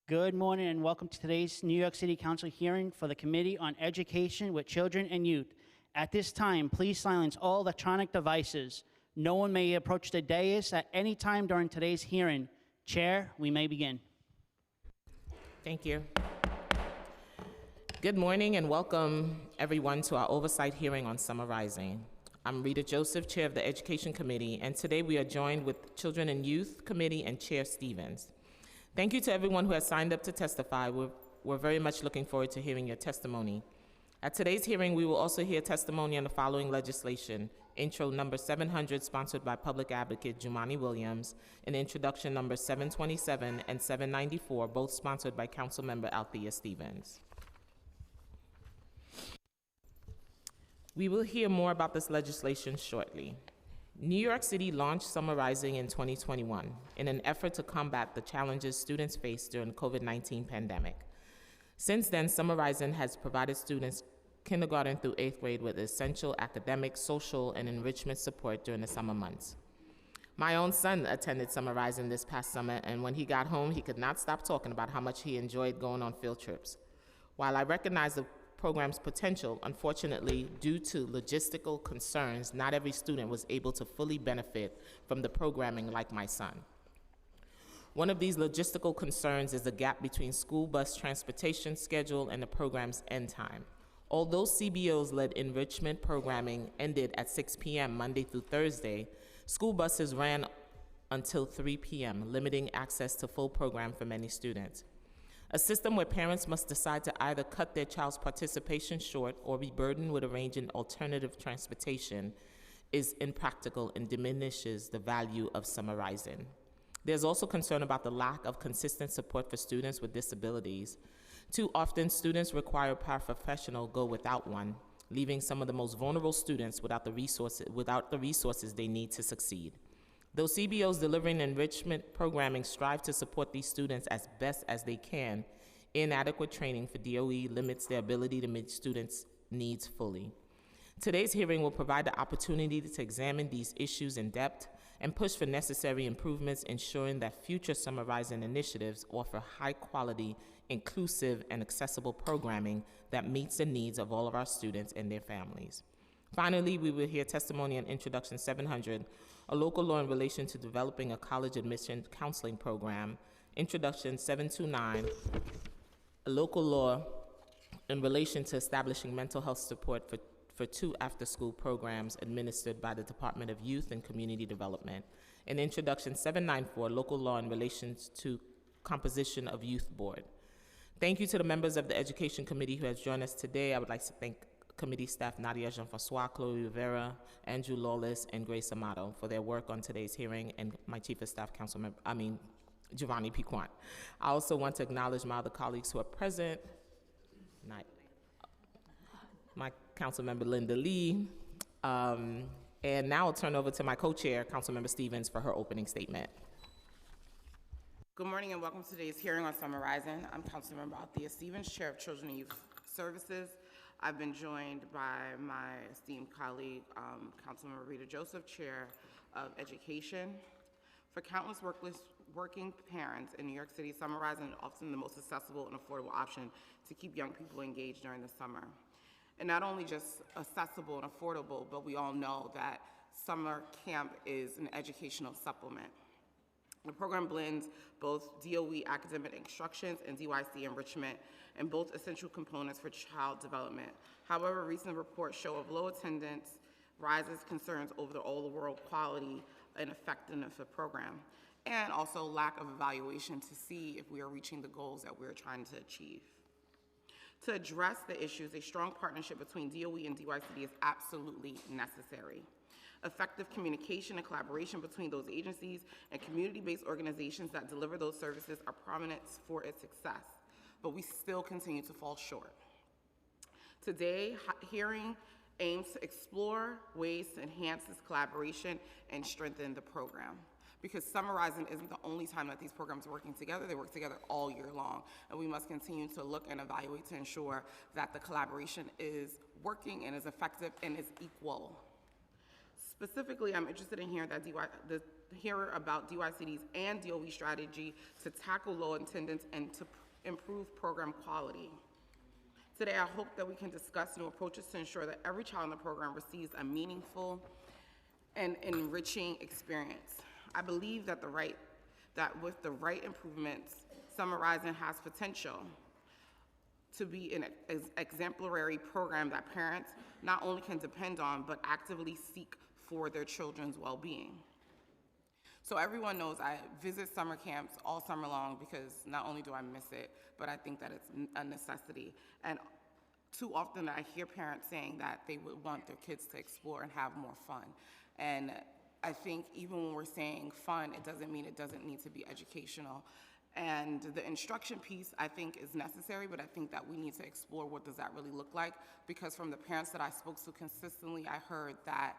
Good morning and welcome to today's New York City Council hearing for the Committee on Education with Children and Youth. At this time, please silence all electronic devices. No one may approach the dais at any time during today's hearing. Chair, we may begin. Thank you. Good morning and welcome everyone to our oversight hearing on Summer Rising. I'm Rita Joseph, Chair of the Education Committee, and today we are joined with Children and Youth Committee and Chair Stevens. Thank you to everyone who has signed up to testify. We're very much looking forward to hearing your testimony. At today's hearing, we will also hear testimony on the following legislation: Intro number 700, sponsored by Public Advocate Jumaane Williams, and Introduction number 727 and 794, both sponsored by Councilmember Althea Stevens. We will hear more about this legislation shortly. New York City launched Summer Rising in 2021 in an effort to combat the challenges students faced during the COVID-19 pandemic. Since then, Summer Rising has provided students kindergarten through 8th grade with essential academic, social, and enrichment support during the summer months. My own son attended Summer Rising this past summer, and when he got home, he could not stop talking about how much he enjoyed going on field trips. While I recognize the program's potential, unfortunately, due to logistical concerns, not every student was able to fully benefit from the programming like my son. One of these logistical concerns is the gap between school bus transportation schedule and the program's end time. Although CBO's-led enrichment programming ended at 6 p.m. Monday through Thursday, school buses ran until 3 p.m., limiting access to full program for many students. A system where parents must decide to either cut their child's participation short or be burdened with arranging alternative transportation is impractical and diminishes the value of Summer Rising. There's also concern about the lack of consistent support for students with disabilities. Too often, students require a paraprofessional go without one, leaving some of the most vulnerable students without the resources they need to succeed. Though CBOs delivering enrichment programming strive to support these students as best as they can, inadequate training for DOE limits their ability to meet students' needs fully. Today's hearing will provide the opportunity to examine these issues in depth and push for necessary improvements, ensuring that future Summer Rising initiatives offer high-quality, inclusive, and accessible programming that meets the needs of all of our students and their families. Finally, we will hear testimony on Introduction 700, a local law in relation to developing a college admission counseling program, Introduction 729, a local law in relation to establishing mental health support for 2 after-school programs administered by the Department of Youth and Community Development, and Introduction 794, local law in relation to composition of youth board. Thank you to the members of the Education Committee who has joined us today. I would like to thank committee staff Nadia Jean-Francois, Chloe Rivera, Andrew Lawless, and Grace Amato for their work on today's hearing, and my Chief of Staff, Giovanni Piquant. I also want to acknowledge my other colleagues who are present, my Councilmember Linda Lee, and now I'll turn over to my co-chair, Councilmember Stevens, for her opening statement. Good morning and welcome to today's hearing on Summer Rising. I'm Councilmember Althea Stevens, Chair of Children and Youth Services. I've been joined by my esteemed colleague, Councilmember Rita Joseph, Chair of Education. For countless working parents in New York City, Summer Rising is often the most accessible and affordable option to keep young people engaged during the summer. And not only just accessible and affordable, but we all know that summer camp is an educational supplement. The program blends both DOE academic instructions and DYC enrichment, and both essential components for child development. However, recent reports show of low attendance raises concerns over the overall quality and effectiveness of the program, and also lack of evaluation to see if we are reaching the goals that we're trying to achieve. To address the issues, a strong partnership between DOE and DYCD is absolutely necessary. Effective communication and collaboration between those agencies and community-based organizations that deliver those services are prominent for its success, but we still continue to fall short. Today, hearing aims to explore ways to enhance this collaboration and strengthen the program, because Summer Rising isn't the only time that these programs are working together. They work together all year long, and we must continue to look and evaluate to ensure that the collaboration is working and is effective and is equal. Specifically, I'm interested in hearing that the hear about DYCD's and DOE strategy to tackle low attendance and to improve program quality. Today, I hope that we can discuss new approaches to ensure that every child in the program receives a meaningful and enriching experience. I believe that with the right improvements, Summer Rising has potential to be an exemplary program that parents not only can depend on, but actively seek for their children's well-being. So everyone knows I visit summer camps all summer long because not only do I miss it, but I think that it's a necessity. And too often I hear parents saying that they would want their kids to explore and have more fun. And I think even when we're saying fun, it doesn't mean it doesn't need to be educational. And the instruction piece, I think, is necessary, but I think that we need to explore what does that really look like, because from the parents that I spoke to consistently, I heard that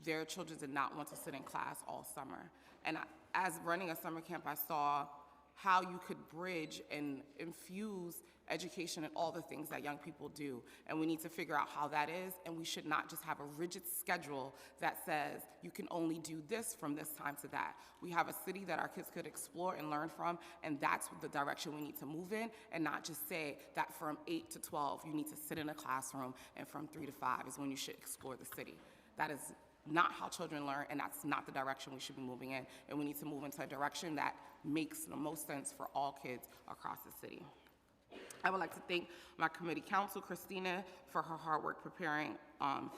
their children did not want to sit in class all summer. And as running a summer camp, I saw how you could bridge and infuse education in all the things that young people do. And we need to figure out how that is, and we should not just have a rigid schedule that says you can only do this from this time to that. We have a city that our kids could explore and learn from, and that's the direction we need to move in, and not just say that from 8 to 12 you need to sit in a classroom, and from 3 to 5 is when you should explore the city. That is not how children learn, and that's not the direction we should be moving in, and we need to move into a direction that makes the most sense for all kids across the city. I would like to thank my committee counsel, Christina, for her hard work preparing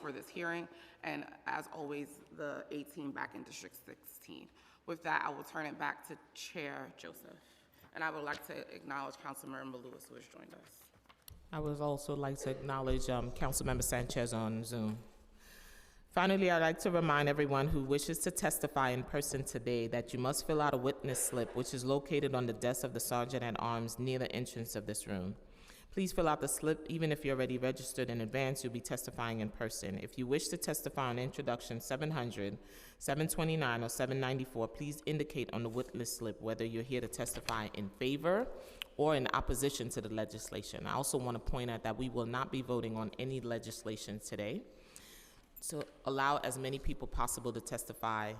for this hearing, and as always, the A team back in District 16. With that, I will turn it back to Chair Joseph, and I would like to acknowledge Councilmember Lewis, who has joined us. I would also like to acknowledge Councilmember Sanchez on Zoom. Finally, I'd like to remind everyone who wishes to testify in person today that you must fill out a witness slip, which is located on the desk of the Sergeant at Arms near the entrance of this room. Please fill out the slip. Even if you're already registered in advance, you'll be testifying in person. If you wish to testify on Introduction 700, 729, or 794, please indicate on the witness slip whether you're here to testify in favor or in opposition to the legislation. I also want to point out that we will not be voting on any legislation today. To allow as many people possible to testify.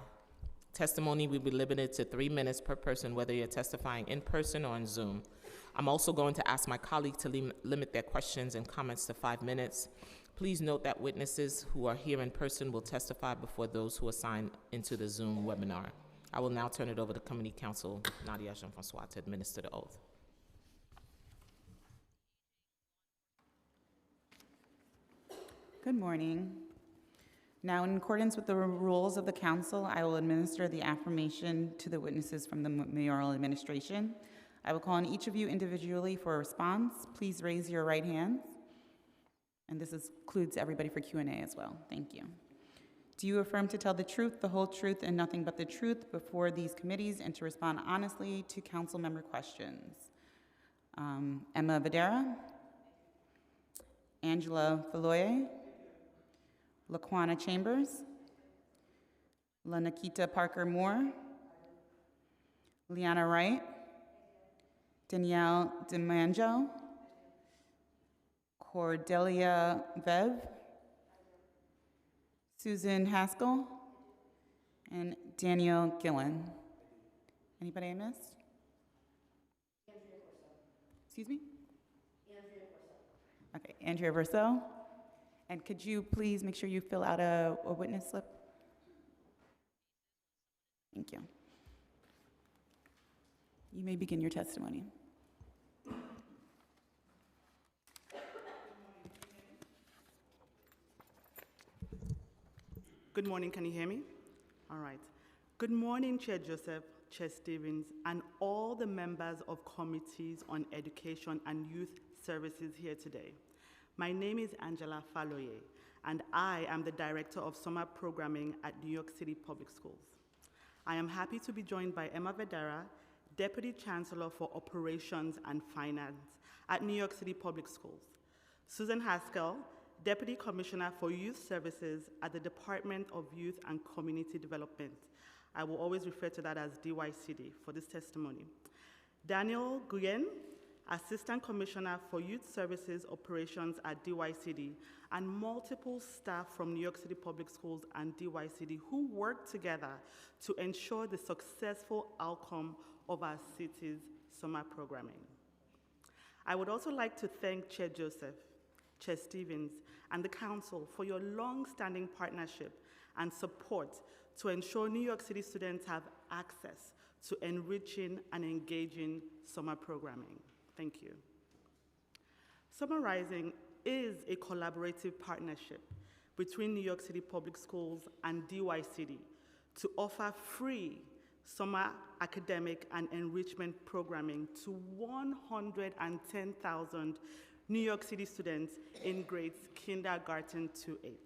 Testimony will be limited to 3 minutes per person, whether you're testifying in person or on Zoom. I'm also going to ask my colleague to limit their questions and comments to 5 minutes. Please note that witnesses who are here in person will testify before those who are signed into the Zoom webinar. I will now turn it over to Committee Counsel Nadia Jean-Francois to administer the oath. Good morning. Now, in accordance with the rules of the council, I will administer the affirmation to the witnesses from the mayoral administration. I will call on each of you individually for a response. Please raise your right hands. And this includes everybody for Q&A as well. Thank you. Do you affirm to tell the truth, the whole truth, and nothing but the truth before these committees and to respond honestly to council member questions? Emma Videra, Angela Faloye, Laquana Chambers, Lanakita Parker Moore, Liana Wright, Danielle DiManjo, Cordelia Vev, Susan Haskell, and Daniel Gillen. Anybody I missed? Excuse me? Okay, Andrea Verso. And could you please make sure you fill out a witness slip? Thank you. You may begin your testimony. Good morning, can you hear me? All right. Good morning, Chair Joseph, Chair Stevens, and all the members of committees on education and youth services here today. My name is Angela Faloye, and I am the Director of Summer Programming at New York City Public Schools. I am happy to be joined by Emma Videra, Deputy Chancellor for Operations and Finance at New York City Public Schools, Susan Haskell, Deputy Commissioner for Youth Services at the Department of Youth and Community Development. I will always refer to that as DYCD for this testimony. Daniel Guyen, Assistant Commissioner for Youth Services Operations at DYCD, and multiple staff from New York City Public Schools and DYCD who work together to ensure the successful outcome of our city's summer programming. I would also like to thank Chair Joseph, Chair Stevens, and the Council for your long-standing partnership and support to ensure New York City students have access to enriching and engaging summer programming. Thank you. Summer Rising is a collaborative partnership between New York City Public Schools and DYCD to offer free summer academic and enrichment programming to 110,000 New York City students in grades kindergarten to 8.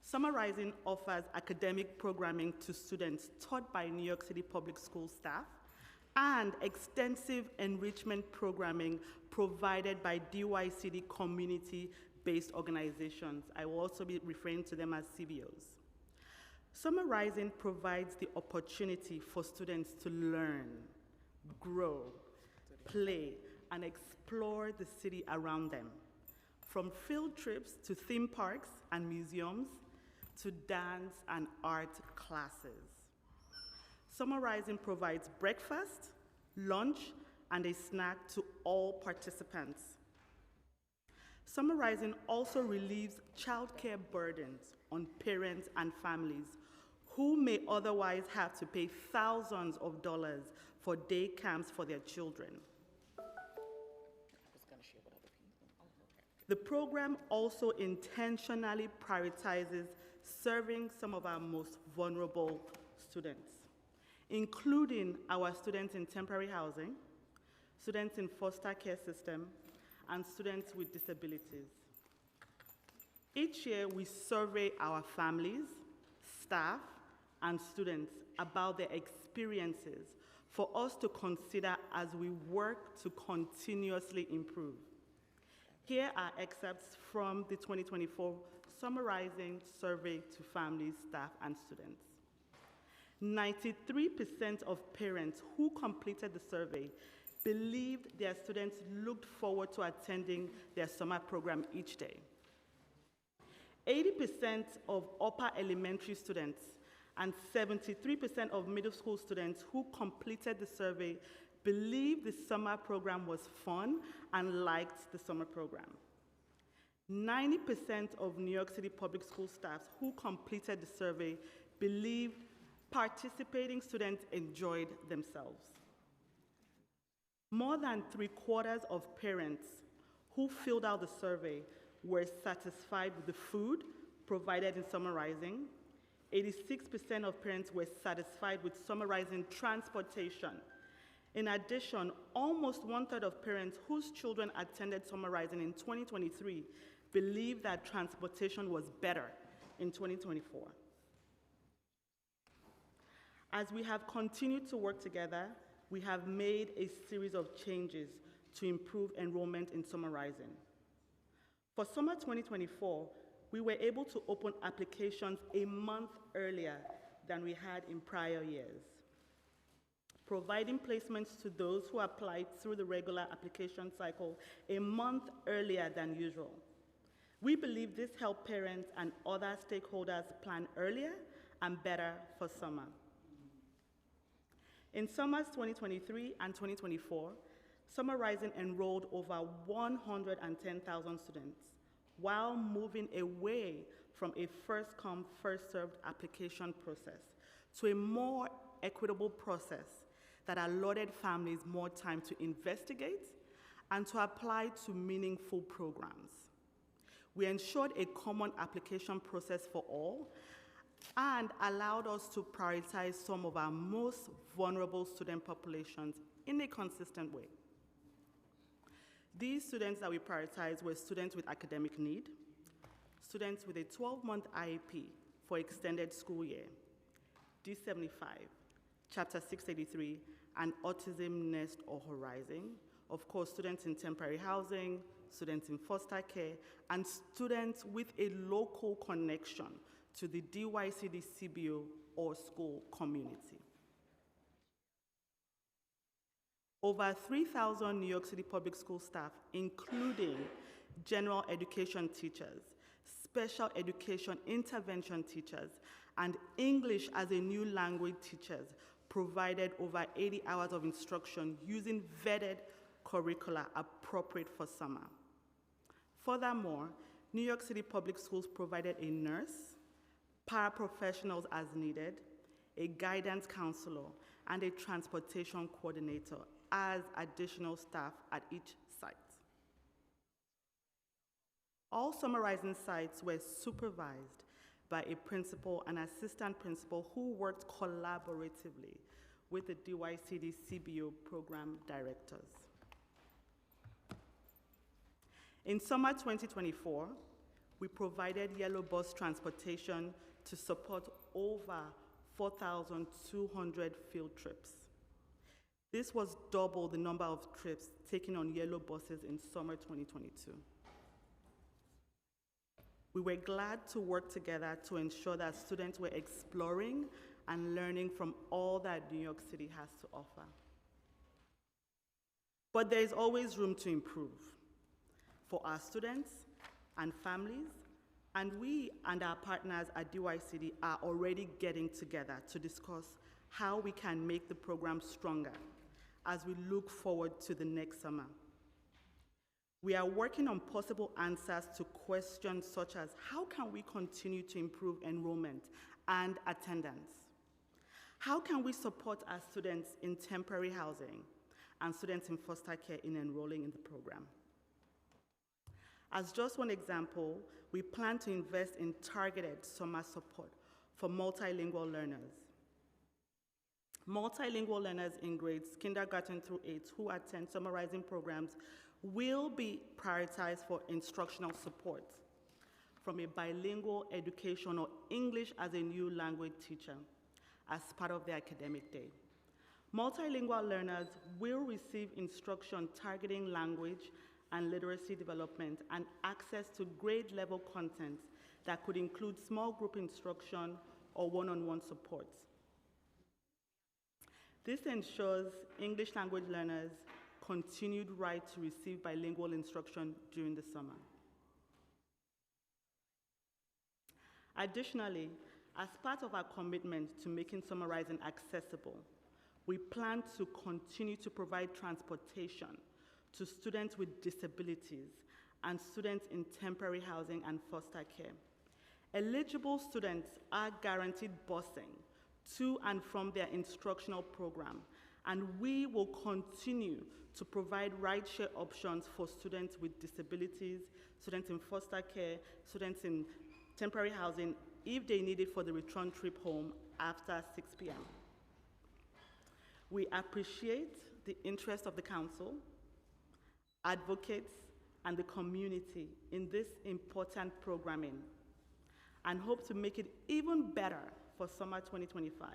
Summer Rising offers academic programming to students taught by New York City Public School staff and extensive enrichment programming provided by DYCD community-based organizations. I will also be referring to them as CBOs. Summer Rising provides the opportunity for students to learn, grow, play, and explore the city around them, from field trips to theme parks and museums to dance and art classes. Summer Rising provides breakfast, lunch, and a snack to all participants. Summer Rising also relieves childcare burdens on parents and families who may otherwise have to pay thousands of dollars for day camps for their children. The program also intentionally prioritizes serving some of our most vulnerable students, including our students in temporary housing, students in foster care system, and students with disabilities. Each year, we survey our families, staff, and students about their experiences for us to consider as we work to continuously improve. Here are excerpts from the 2024 Summer Rising survey to families, staff, and students. 93% of parents who completed the survey believed their students looked forward to attending their summer program each day. 80% of upper elementary students and 73% of middle school students who completed the survey believed the summer program was fun and liked the summer program. 90% of New York City Public School staffs who completed the survey believed participating students enjoyed themselves. More than 3/4 of parents who filled out the survey were satisfied with the food provided in Summer Rising. 86% of parents were satisfied with Summer Rising transportation. In addition, almost 1/3 of parents whose children attended Summer Rising in 2023 believe that transportation was better in 2024. As we have continued to work together, we have made a series of changes to improve enrollment in Summer Rising. For summer 2024, we were able to open applications a month earlier than we had in prior years, providing placements to those who applied through the regular application cycle a month earlier than usual. We believe this helped parents and other stakeholders plan earlier and better for summer. In summers 2023 and 2024, Summer Rising enrolled over 110,000 students while moving away from a first-come, first-served application process to a more equitable process that allotted families more time to investigate and to apply to meaningful programs. We ensured a common application process for all and allowed us to prioritize some of our most vulnerable student populations in a consistent way. These students that we prioritized were students with academic need, students with a 12-month IEP for extended school year, D75, Chapter 683, and Autism Nest or Horizon, of course, students in temporary housing, students in foster care, and students with a local connection to the DYCD CBO or school community. Over 3,000 New York City public school staff, including general education teachers, special education intervention teachers, and English as a new language teachers, provided over 80 hours of instruction using vetted curricula appropriate for summer. Furthermore, New York City Public Schools provided a nurse, paraprofessionals as needed, a guidance counselor, and a transportation coordinator as additional staff at each site. All Summer Rising sites were supervised by a principal and assistant principal who worked collaboratively with the DYCD CBO program directors. In summer 2024, we provided yellow bus transportation to support over 4,200 field trips. This was double the number of trips taken on yellow buses in summer 2022. We were glad to work together to ensure that students were exploring and learning from all that New York City has to offer. But there is always room to improve for our students and families, and we and our partners at DYCD are already getting together to discuss how we can make the program stronger as we look forward to the next summer. We are working on possible answers to questions such as how can we continue to improve enrollment and attendance? How can we support our students in temporary housing and students in foster care in enrolling in the program? As just one example, we plan to invest in targeted summer support for multilingual learners. Multilingual learners in grades kindergarten through 8 who attend Summer Rising programs will be prioritized for instructional support from a bilingual education or English as a new language teacher as part of their academic day. Multilingual learners will receive instruction targeting language and literacy development and access to grade-level content that could include small group instruction or one-on-one support. This ensures English language learners continued right to receive bilingual instruction during the summer. Additionally, as part of our commitment to making Summer Rising accessible, we plan to continue to provide transportation to students with disabilities and students in temporary housing and foster care. Eligible students are guaranteed busing to and from their instructional program, and we will continue to provide rideshare options for students with disabilities, students in foster care, students in temporary housing, if they need it for the return trip home after 6 p.m. We appreciate the interest of the council, advocates, and the community in this important programming, and hope to make it even better for summer 2025.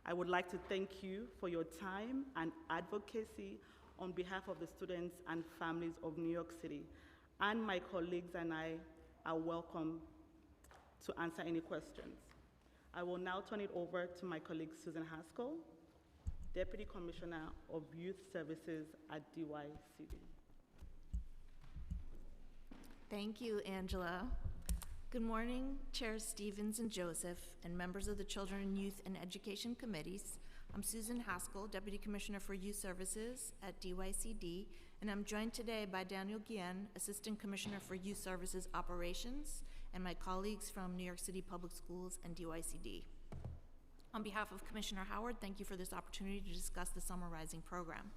I would like to thank you for your time and advocacy on behalf of the students and families of New York City, and my colleagues and I are welcome to answer any questions. I will now turn it over to my colleague Susan Haskell, Deputy Commissioner of Youth Services at DYCD. Thank you, Angela. Good morning, Chairs Stevens and Joseph, and members of the Children, Youth, and Education Committees. I'm Susan Haskell, Deputy Commissioner for Youth Services at DYCD, and I'm joined today by Daniel Guillen, Assistant Commissioner for Youth Services Operations, and my colleagues from New York City Public Schools and DYCD. On behalf of Commissioner Howard, thank you for this opportunity to discuss the Summer Rising program.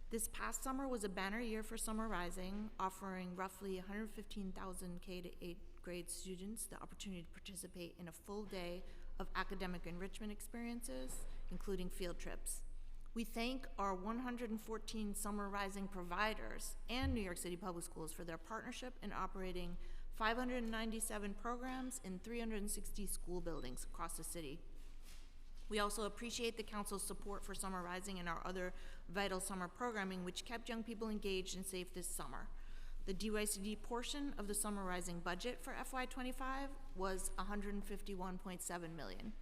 This past summer was a banner year for Summer Rising, offering roughly 115,000 K to 8 grade students the opportunity to participate in a full day of academic enrichment experiences, including field trips. We thank our 114 Summer Rising providers and New York City Public Schools for their partnership in operating 597 programs in 360 school buildings across the city. We also appreciate the Council's support for Summer Rising and our other vital summer programming, which kept young people engaged and safe this summer. The DYCD portion of the Summer Rising budget for FY25 was $151.7 million.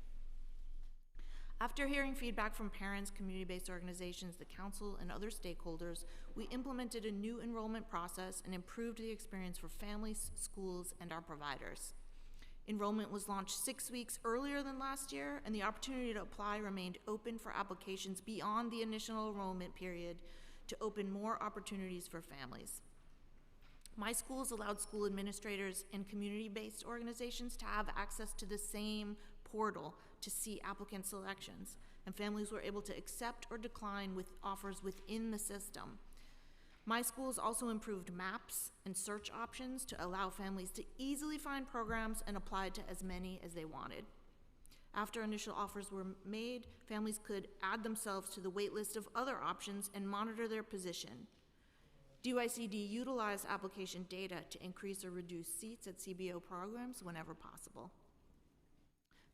After hearing feedback from parents, community-based organizations, the council, and other stakeholders, we implemented a new enrollment process and improved the experience for families, schools, and our providers. Enrollment was launched 6 weeks earlier than last year, and the opportunity to apply remained open for applications beyond the initial enrollment period to open more opportunities for families. My schools allowed school administrators and community-based organizations to have access to the same portal to see applicant selections, and families were able to accept or decline with offers within the system. My schools also improved maps and search options to allow families to easily find programs and apply to as many as they wanted. After initial offers were made, families could add themselves to the wait list of other options and monitor their position. DYCD utilized application data to increase or reduce seats at CBO programs whenever possible.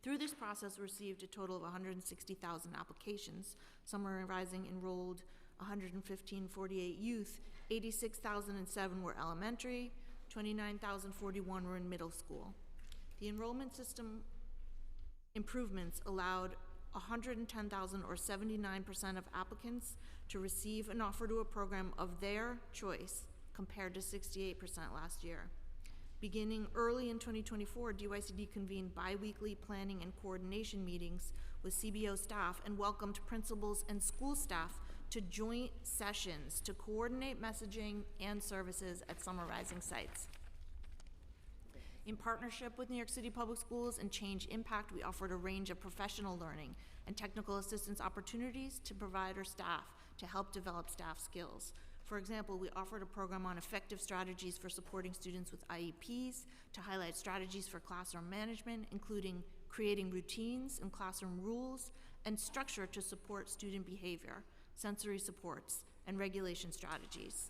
Through this process, we received a total of 160,000 applications. Summarizing enrolled 115,048 youth, 86,007 were elementary, 29,041 were in middle school. The enrollment system improvements allowed 110,000 or 79% of applicants to receive an offer to a program of their choice compared to 68% last year. Beginning early in 2024, DYCD convened bi-weekly planning and coordination meetings with CBO staff and welcomed principals and school staff to joint sessions to coordinate messaging and services at Summer Rising sites. In partnership with New York City Public Schools and Change Impact, we offered a range of professional learning and technical assistance opportunities to provider staff to help develop staff skills. For example, we offered a program on effective strategies for supporting students with IEPs to highlight strategies for classroom management, including creating routines and classroom rules and structure to support student behavior, sensory supports, and regulation strategies,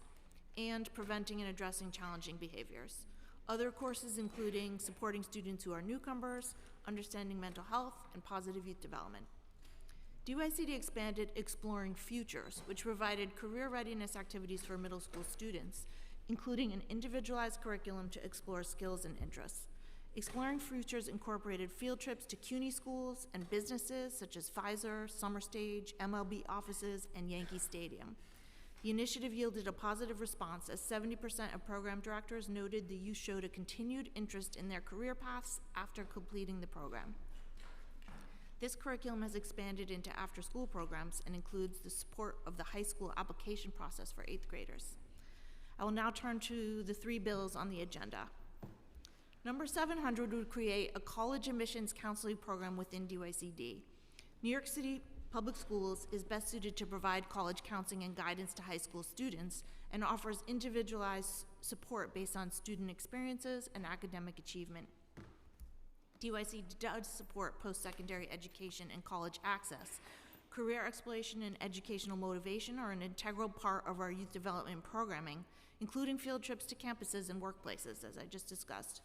and preventing and addressing challenging behaviors. Other courses including supporting students who are newcomers, understanding mental health, and positive youth development. DYCD expanded Exploring Futures, which provided career readiness activities for middle school students, including an individualized curriculum to explore skills and interests. Exploring Futures incorporated field trips to CUNY schools and businesses such as Pfizer, Summer Stage, MLB offices, and Yankee Stadium. The initiative yielded a positive response as 70% of program directors noted the youth showed a continued interest in their career paths after completing the program. This curriculum has expanded into after-school programs and includes the support of the high school application process for 8th graders. I will now turn to the 3 bills on the agenda. Number 700 would create a college admissions counseling program within DYCD. New York City Public Schools is best suited to provide college counseling and guidance to high school students and offers individualized support based on student experiences and academic achievement. DYCD does support post-secondary education and college access. Career exploration and educational motivation are an integral part of our youth development programming, including field trips to campuses and workplaces, as I just discussed.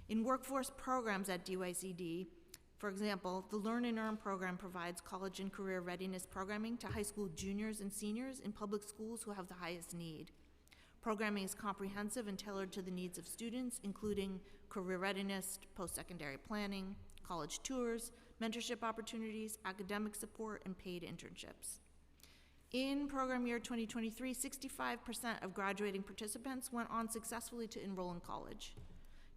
In workforce programs at DYCD, for example, the Learn and Earn program provides college and career readiness programming to high school juniors and seniors in public schools who have the highest need. Programming is comprehensive and tailored to the needs of students, including career readiness, post-secondary planning, college tours, mentorship opportunities, academic support, and paid internships. In program year 2023, 65% of graduating participants went on successfully to enroll in college.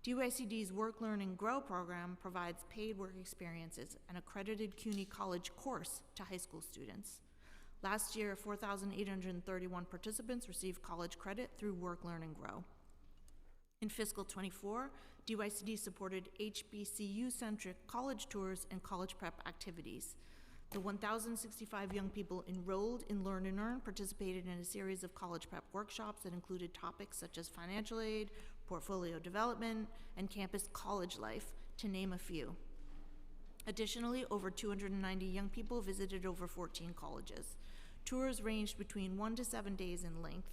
DYCD's Work, Learn, and Grow program provides paid work experiences and accredited CUNY college course to high school students. Last year, 4,831 participants received college credit through Work, Learn, and Grow. In fiscal '24, DYCD supported HBCU-centric college tours and college prep activities. The 1,065 young people enrolled in Learn and Earn participated in a series of college prep workshops that included topics such as financial aid, portfolio development, and campus college life, to name a few. Additionally, over 290 young people visited over 14 colleges. Tours ranged between 1 to 7 days in length.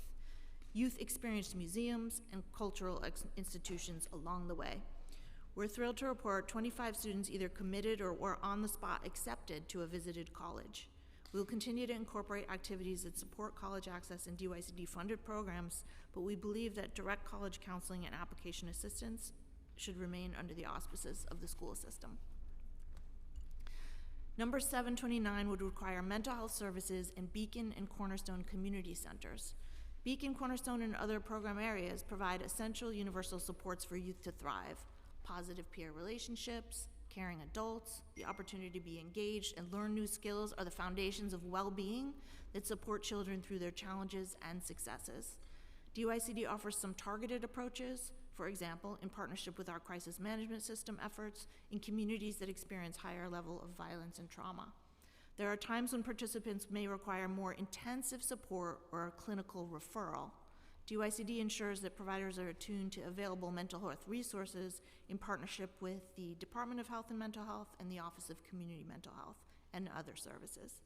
Youth experienced museums and cultural institutions along the way. We're thrilled to report 25 students either committed or were on the spot accepted to a visited college. We will continue to incorporate activities that support college access in DYCD-funded programs, but we believe that direct college counseling and application assistance should remain under the auspices of the school system. Number 729 would require mental health services in Beacon and Cornerstone community centers. Beacon, Cornerstone, and other program areas provide essential universal supports for youth to thrive: positive peer relationships, caring adults, the opportunity to be engaged and learn new skills are the foundations of well-being that support children through their challenges and successes. DYCD offers some targeted approaches, for example, in partnership with our crisis management system efforts in communities that experience higher level of violence and trauma. There are times when participants may require more intensive support or a clinical referral. DYCD ensures that providers are attuned to available mental health resources in partnership with the Department of Health and Mental Health and the Office of Community Mental Health and other services.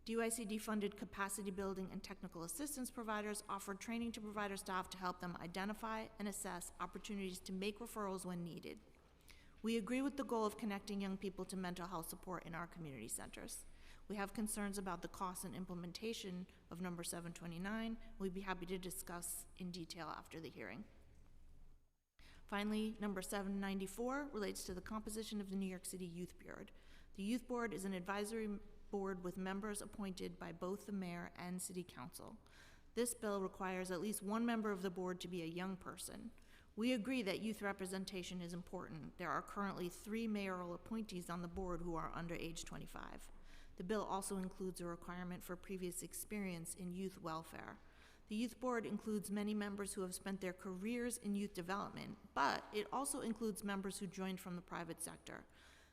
DYCD funded capacity building and technical assistance providers offered training to provider staff to help them identify and assess opportunities to make referrals when needed. We agree with the goal of connecting young people to mental health support in our community centers. We have concerns about the cost and implementation of number 729. We'd be happy to discuss in detail after the hearing. Finally, number 794 relates to the composition of the New York City Youth Board. The Youth Board is an advisory board with members appointed by both the mayor and city council. This bill requires at least one member of the board to be a young person. We agree that youth representation is important. There are currently 3 mayoral appointees on the board who are under age 25. The bill also includes a requirement for previous experience in youth welfare. The youth board includes many members who have spent their careers in youth development, but it also includes members who joined from the private sector.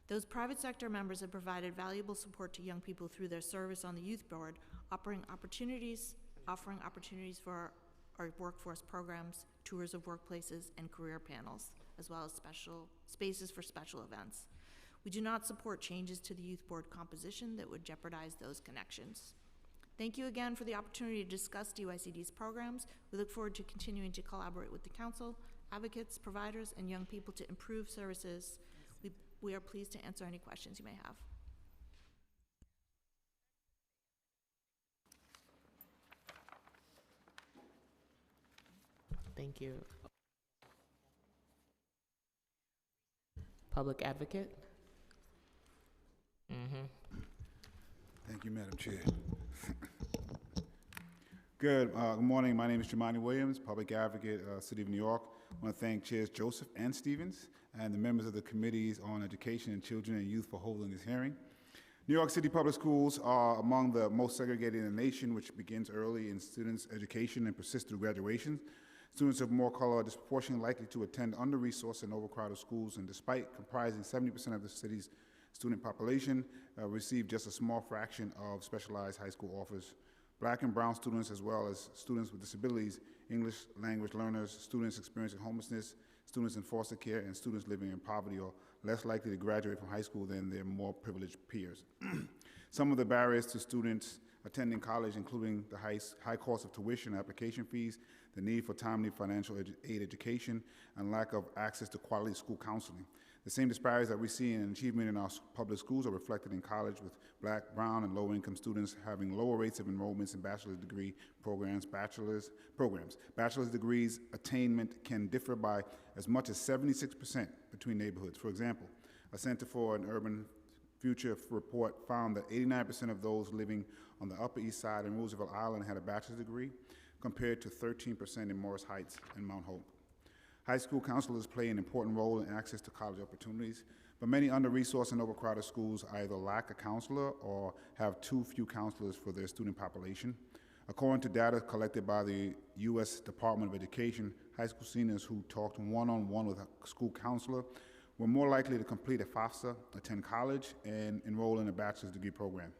Those private sector members have provided valuable support to young people through their service on the youth board, offering opportunities for our workforce programs, tours of workplaces, and career panels, as well as special spaces for special events. We do not support changes to the youth board composition that would jeopardize those connections. Thank you again for the opportunity to discuss DYCD's programs. We look forward to continuing to collaborate with the council, advocates, providers, and young people to improve services. We are pleased to answer any questions you may have. Thank you. Public advocate? Thank you, Madam Chair. Good morning. My name is Jamani Williams, Public Advocate, City of New York. I want to thank Chairs Joseph and Stevens and the members of the Committees on Education and Children and Youth for holding this hearing. New York City Public Schools are among the most segregated in the nation, which begins early in students' education and persists through graduation. Students of more color are disproportionately likely to attend under-resourced and overcrowded schools, and despite comprising 70% of the city's student population, receive just a small fraction of specialized high school offers. Black and brown students, as well as students with disabilities, English language learners, students experiencing homelessness, students in foster care, and students living in poverty are less likely to graduate from high school than their more privileged peers. Some of the barriers to students attending college, including the high cost of tuition and application fees, the need for timely financial aid education, and lack of access to quality school counseling. The same disparities that we see in achievement in our public schools are reflected in college, with Black, brown, and low-income students having lower rates of enrollments in bachelor's degree programs. Bachelor's degrees attainment can differ by as much as 76% between neighborhoods. For example, a Center for an Urban Future report found that 89% of those living on the Upper East Side and Roosevelt Island had a bachelor's degree, compared to 13% in Morris Heights and Mount Hope. High school counselors play an important role in access to college opportunities, but many under-resourced and overcrowded schools either lack a counselor or have too few counselors for their student population. According to data collected by the U.S. Department of Education, high school seniors who talked one-on-one with a school counselor were more likely to complete a FAFSA, attend college, and enroll in a bachelor's degree program.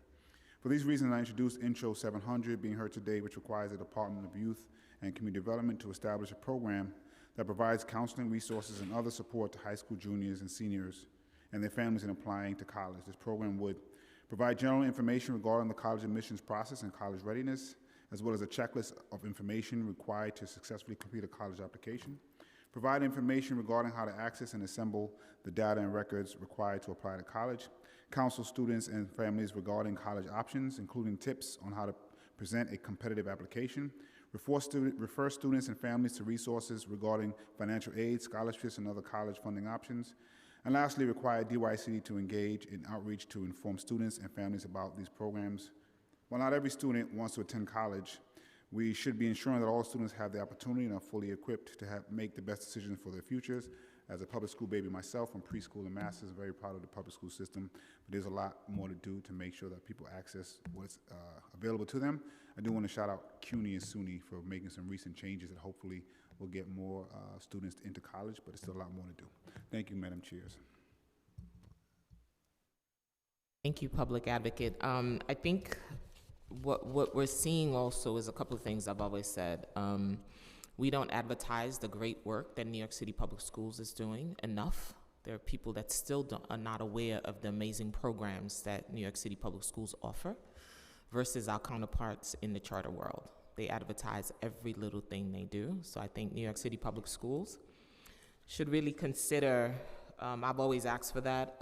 For these reasons, I introduced Intro 700, being heard today, which requires the Department of Youth and Community Development to establish a program that provides counseling resources and other support to high school juniors and seniors and their families in applying to college. This program would provide general information regarding the college admissions process and college readiness, as well as a checklist of information required to successfully complete a college application, provide information regarding how to access and assemble the data and records required to apply to college, counsel students and families regarding college options, including tips on how to present a competitive application, refer students and families to resources regarding financial aid, scholarships, and other college funding options, And lastly, require DYCD to engage in outreach to inform students and families about these programs. While not every student wants to attend college, we should be ensuring that all students have the opportunity and are fully equipped to make the best decisions for their futures. As a public school baby myself, from preschool and masters, I'm very proud of the public school system, but there's a lot more to do to make sure that people access what's available to them. I do want to shout out CUNY and SUNY for making some recent changes that hopefully will get more students into college, but there's still a lot more to do. Thank you, Madam Chairs. Thank you, Public Advocate. I think what we're seeing also is a couple of things I've always said. We don't advertise the great work that New York City Public Schools is doing enough. There are people that still are not aware of the amazing programs that New York City Public Schools offer versus our counterparts in the charter world. They advertise every little thing they do. So I think New York City Public Schools should really consider, I've always asked for that,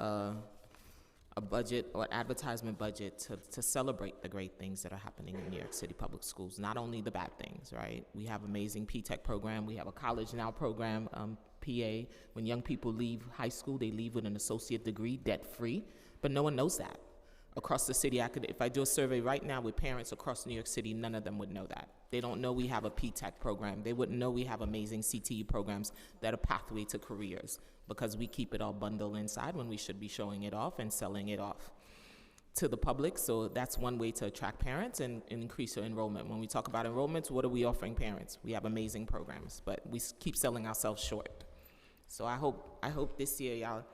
a budget or advertisement budget to celebrate the great things that are happening in New York City Public Schools, not only the bad things, right? We have amazing P-Tech program, we have a College Now program, PA. When young people leave high school, they leave with an associate degree, debt-free, but no one knows that. Across the city, if I do a survey right now with parents across New York City, none of them would know that. They don't know we have a P-Tech program. They wouldn't know we have amazing CTE programs that are pathway to careers, because we keep it all bundled inside when we should be showing it off and selling it off to the public. So that's one way to attract parents and increase your enrollment. When we talk about enrollments, what are we offering parents? We have amazing programs, but we keep selling ourselves short. So I hope this year y'all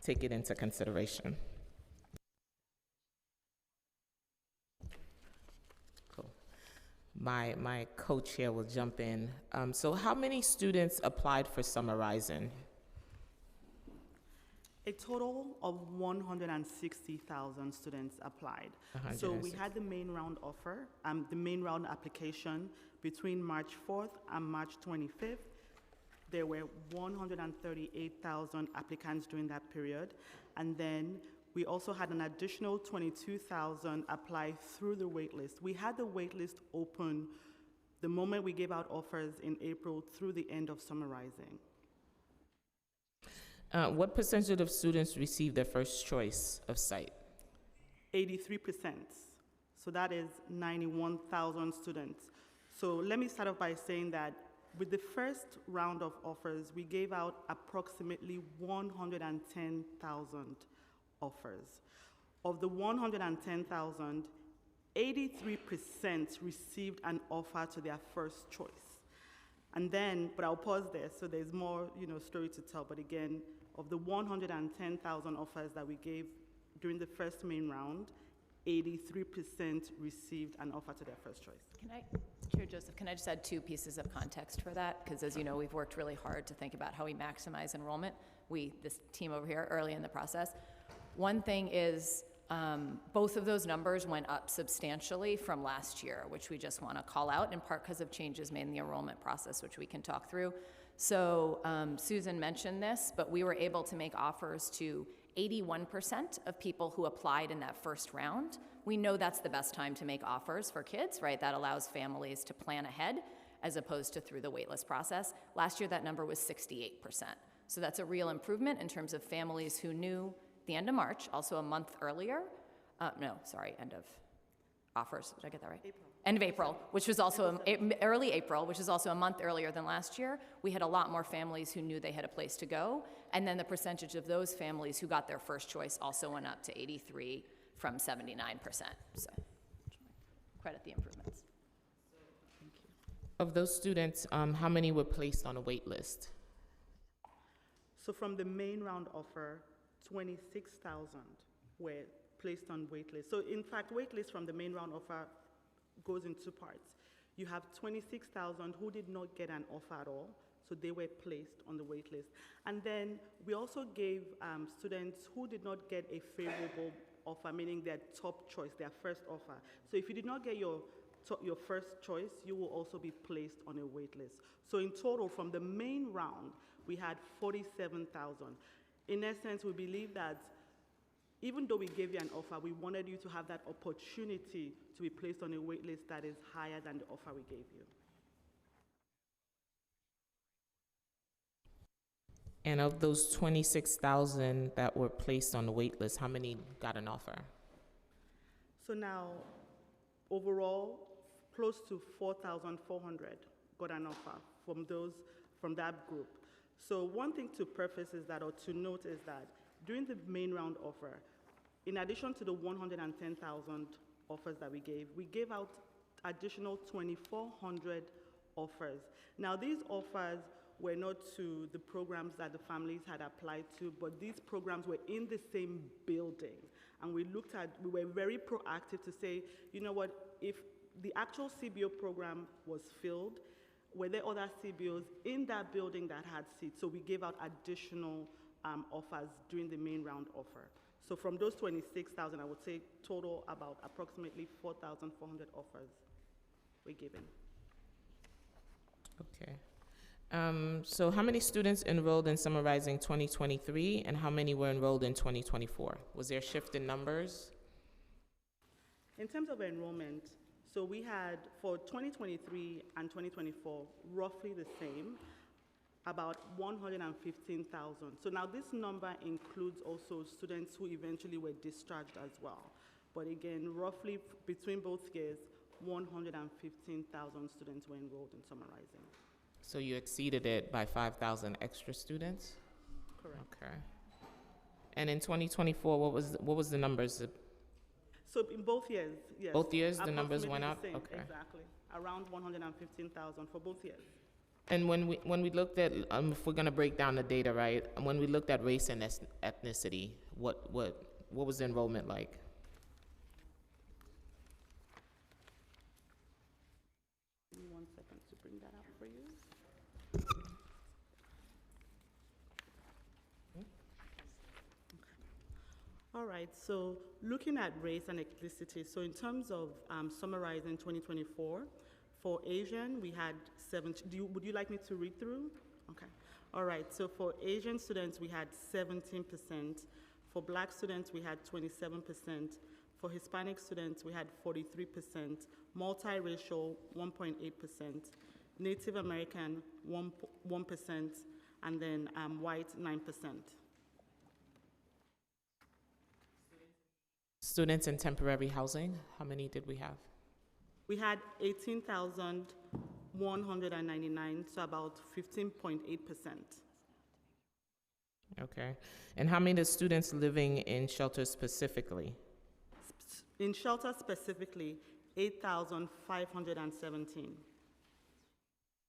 take it into consideration. Cool. My co-chair will jump in. So how many students applied for Summer Rising? A total of 160,000 students applied. So we had the main round offer, the main round application between March 4th and March 25th. There were 138,000 applicants during that period. And then we also had an additional 22,000 apply through the waitlist. We had the waitlist open the moment we gave out offers in April through the end of Summer Rising. What percentage of students received their first choice of site? 83%. So that is 91,000 students. So let me start off by saying that with the first round of offers, we gave out approximately 110,000 offers. Of the 110,000, 83% received an offer to their first choice. And then, but I'll pause there, so there's more, story to tell. But again, of the 110,000 offers that we gave during the first main round, 83% received an offer to their first choice. Chair Joseph, can I just add two pieces of context for that? Because as you know, we've worked really hard to think about how we maximize enrollment. This team over here, early in the process. One thing is, both of those numbers went up substantially from last year, which we just want to call out, in part because of changes made in the enrollment process, which we can talk through. So Susan mentioned this, but we were able to make offers to 81% of people who applied in that first round. We know that's the best time to make offers for kids, right? That allows families to plan ahead as opposed to through the waitlist process. Last year, that number was 68%. So that's a real improvement in terms of families who knew the end of March, also a month earlier. End of offers. Did I get that right? April. End of April, which was also early April, which is also a month earlier than last year. We had a lot more families who knew they had a place to go. And then the percentage of those families who got their first choice also went up to 83 from 79%. So credit the improvements. Thank you. Of those students, how many were placed on a wait list? So from the main round offer, 26,000 were placed on waitlist. So in fact, waitlist from the main round offer goes in two parts. You have 26,000 who did not get an offer at all, so they were placed on the wait list. And then we also gave students who did not get a favorable offer, meaning their top choice, their first offer. So if you did not get your first choice, you will also be placed on a wait list. So in total, from the main round, we had 47,000. In essence, we believe that even though we gave you an offer, we wanted you to have that opportunity to be placed on a wait list that is higher than the offer we gave you. And of those 26,000 that were placed on the wait list, how many got an offer? So now, overall, close to 4,400 got an offer from that group. So one thing to preface is that, or to note is that during the main round offer, in addition to the 110,000 offers that we gave out additional 2,400 offers. Now these offers were not to the programs that the families had applied to, but these programs were in the same building. And we were very proactive to say, you know what, if the actual CBO program was filled, were there other CBOs in that building that had seats? So we gave out additional offers during the main round offer. So from those 26,000, I would say total about approximately 4,400 offers were given. Okay. So how many students enrolled in Summer Rising 2023, and how many were enrolled in 2024? Was there a shift in numbers? In terms of enrollment, so we had for 2023 and 2024, roughly the same, about 115,000. So now this number includes also students who eventually were discharged as well. But again, roughly between both years, 115,000 students were enrolled in Summer Rising. So you exceeded it by 5,000 extra students? Correct. Okay. And in 2024, what was the numbers? So in both years, yes. Both years, the numbers went up? Approximately the same, Okay. exactly. Around 115,000 for both years. And when we looked at, if we're gonna break down the data, right? And when we looked at race and ethnicity, what was the enrollment like? Give me 1 second to bring that up for you. All right, so looking at race and ethnicity, so in terms of summarizing 2024, for Asian, we had 17, would you like me to read through? Okay, all right, so for Asian students, we had 17%. For Black students, we had 27%. For Hispanic students, we had 43%. Multiracial, 1.8%. Native American, 1%. And then white, 9%. Students in temporary housing, how many did we have? We had 18,199, so about 15.8%. Okay. And how many students living in shelters specifically? In shelter specifically, 8,517.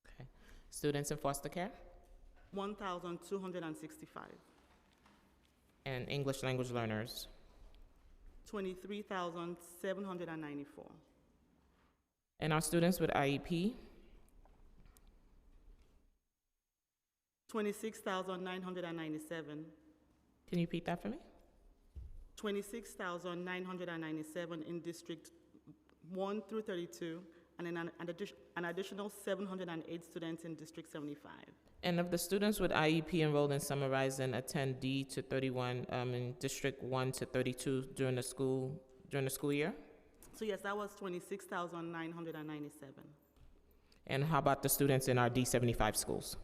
Okay. Students in foster care? 1,265. And English language learners? 23,794. And our students with IEP? 26,997. Can you repeat that for me? 26,997 in District 1 through 32, and then an additional 708 students in District 75. And of the students with IEP enrolled in Summer Rising attend D to 31 in District 1 to 32 during the school year? So yes, that was 26,997. And how about the students in our D75 schools?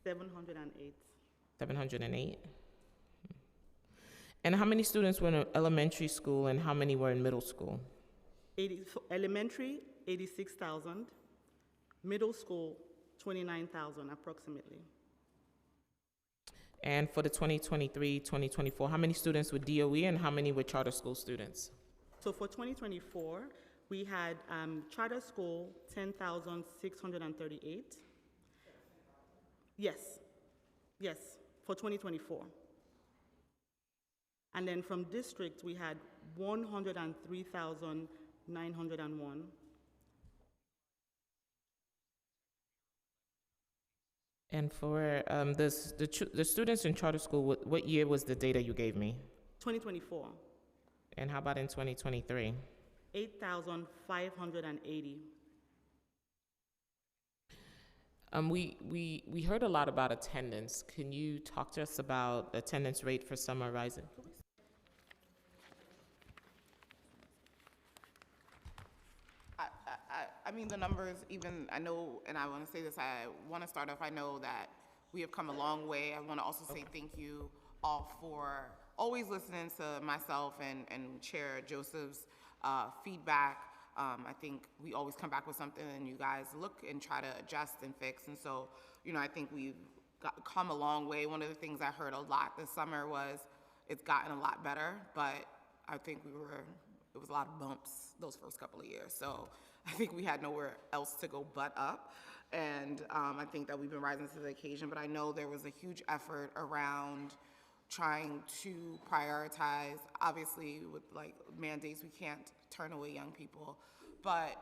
708. 708. And how many students were in elementary school and how many were in middle school? For elementary, 86,000. Middle school, 29,000 approximately. And for the 2023-2024, how many students were DOE and how many were charter school students? So for 2024, we had charter school, 10,638. Yes, for 2024. And then from district, we had 103,901. And for the students in charter school, what year was the data you gave me? 2024. And how about in 2023? 8,580. We heard a lot about attendance. Can you talk to us about attendance rate for Summer Rising? I mean, the numbers, even, I know, and I want to say this, I want to start off, I know that we have come a long way. I want to also say thank you all for always listening to myself and Chair Joseph's feedback. I think we always come back with something and you guys look and try to adjust and fix. And so, I think we've come a long way. One of the things I heard a lot this summer was it's gotten a lot better, but I think it was a lot of bumps those first couple of years. So I think we had nowhere else to go but up. And I think that we've been rising to the occasion, but I know there was a huge effort around trying to prioritize, obviously with like mandates, we can't turn away young people, but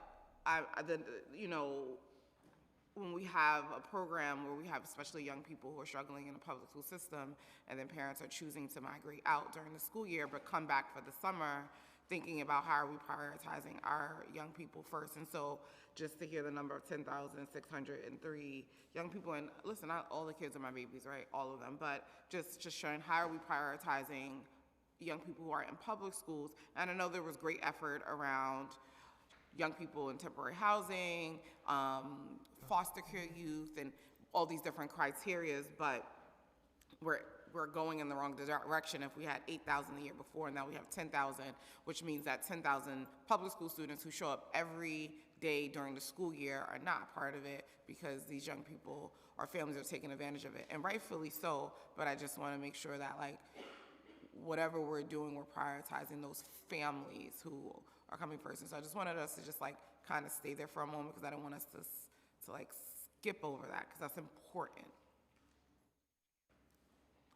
when we have a program where we have especially young people who are struggling in the public school system, and then parents are choosing to migrate out during the school year but come back for the summer, thinking about how are we prioritizing our young people first. And so just to hear the number of 10,603 young people, and listen, not all the kids are my babies, right? All of them, but just showing how are we prioritizing young people who are in public schools. And I know there was great effort around young people in temporary housing, foster care youth, and all these different criterias, but we're going in the wrong direction. If we had 8,000 the year before, and now we have 10,000, which means that 10,000 public school students who show up every day during the school year are not part of it because these young people or families are taking advantage of it, and rightfully so. But I just want to make sure that like whatever we're doing, we're prioritizing those families who are coming first. And so I just wanted us to just like kind of stay there for a moment because I don't want us to like skip over that because that's important.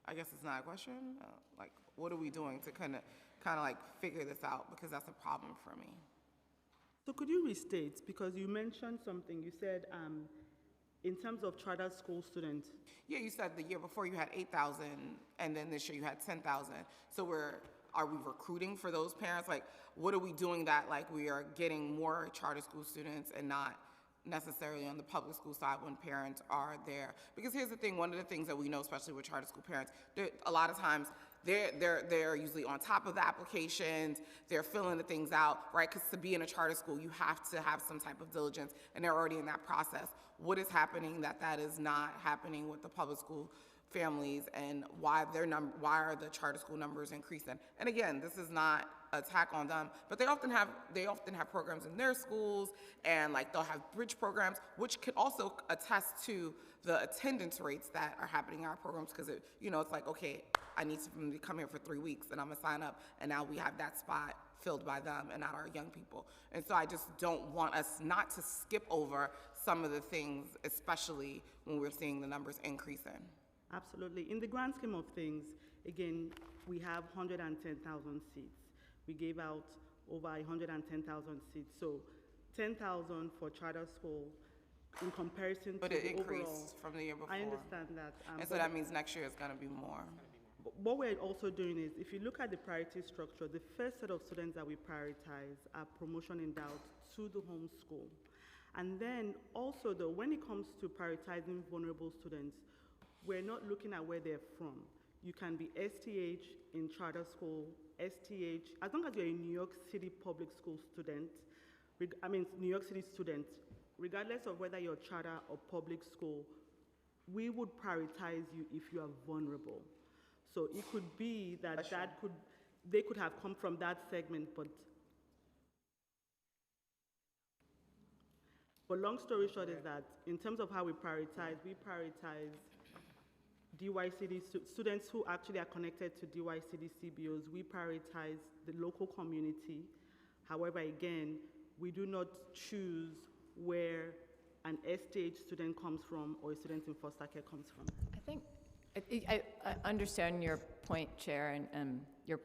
I guess it's not a question. Like, what are we doing to kind of like figure this out, because that's a problem for me. So could you restate, because you mentioned something, you said in terms of charter school students. Yeah, you said the year before you had 8,000, and then this year you had 10,000. So are we recruiting for those parents? Like, what are we doing that like we are getting more charter school students and not necessarily on the public school side when parents are there? Because here's the thing, one of the things that we know, especially with charter school parents, a lot of times they're usually on top of the applications, they're filling the things out, right? Because to be in a charter school, you have to have some type of diligence, and they're already in that process. What is happening that is not happening with the public school families, and why are the charter school numbers increasing? And again, this is not an attack on them, but they often have programs in their schools, and like they'll have bridge programs, which could also attest to the attendance rates that are happening in our programs, because it's like, okay, I need somebody to come here for 3 weeks and I'm gonna sign up, and now we have that spot filled by them and not our young people. And so I just don't want us not to skip over some of the things, especially when we're seeing the numbers increasing. Absolutely. In the grand scheme of things, again, we have 110,000 seats. We gave out over 110,000 seats. So 10,000 for charter school in comparison but to it the increased overall. from the year before. I understand that. And so that means next year is going to be more. What we're also doing is, if you look at the priority structure, the first set of students that we prioritize are promotion endowed to the home school. And then also, though, when it comes to prioritizing vulnerable students, we're not looking at where they're from. You can be STH in charter school, STH, as long as you're a New York City public school student, New York City student, regardless of whether you're charter or public school, we would prioritize you if you are vulnerable. So it could be that they could have come from that segment, but long story short is that in terms of how we prioritize DYCD students who actually are connected to DYCD CBOs. We prioritize the local community. However, again, we do not choose where an STH student comes from or a student in foster care comes from. I understand your point, Chair, and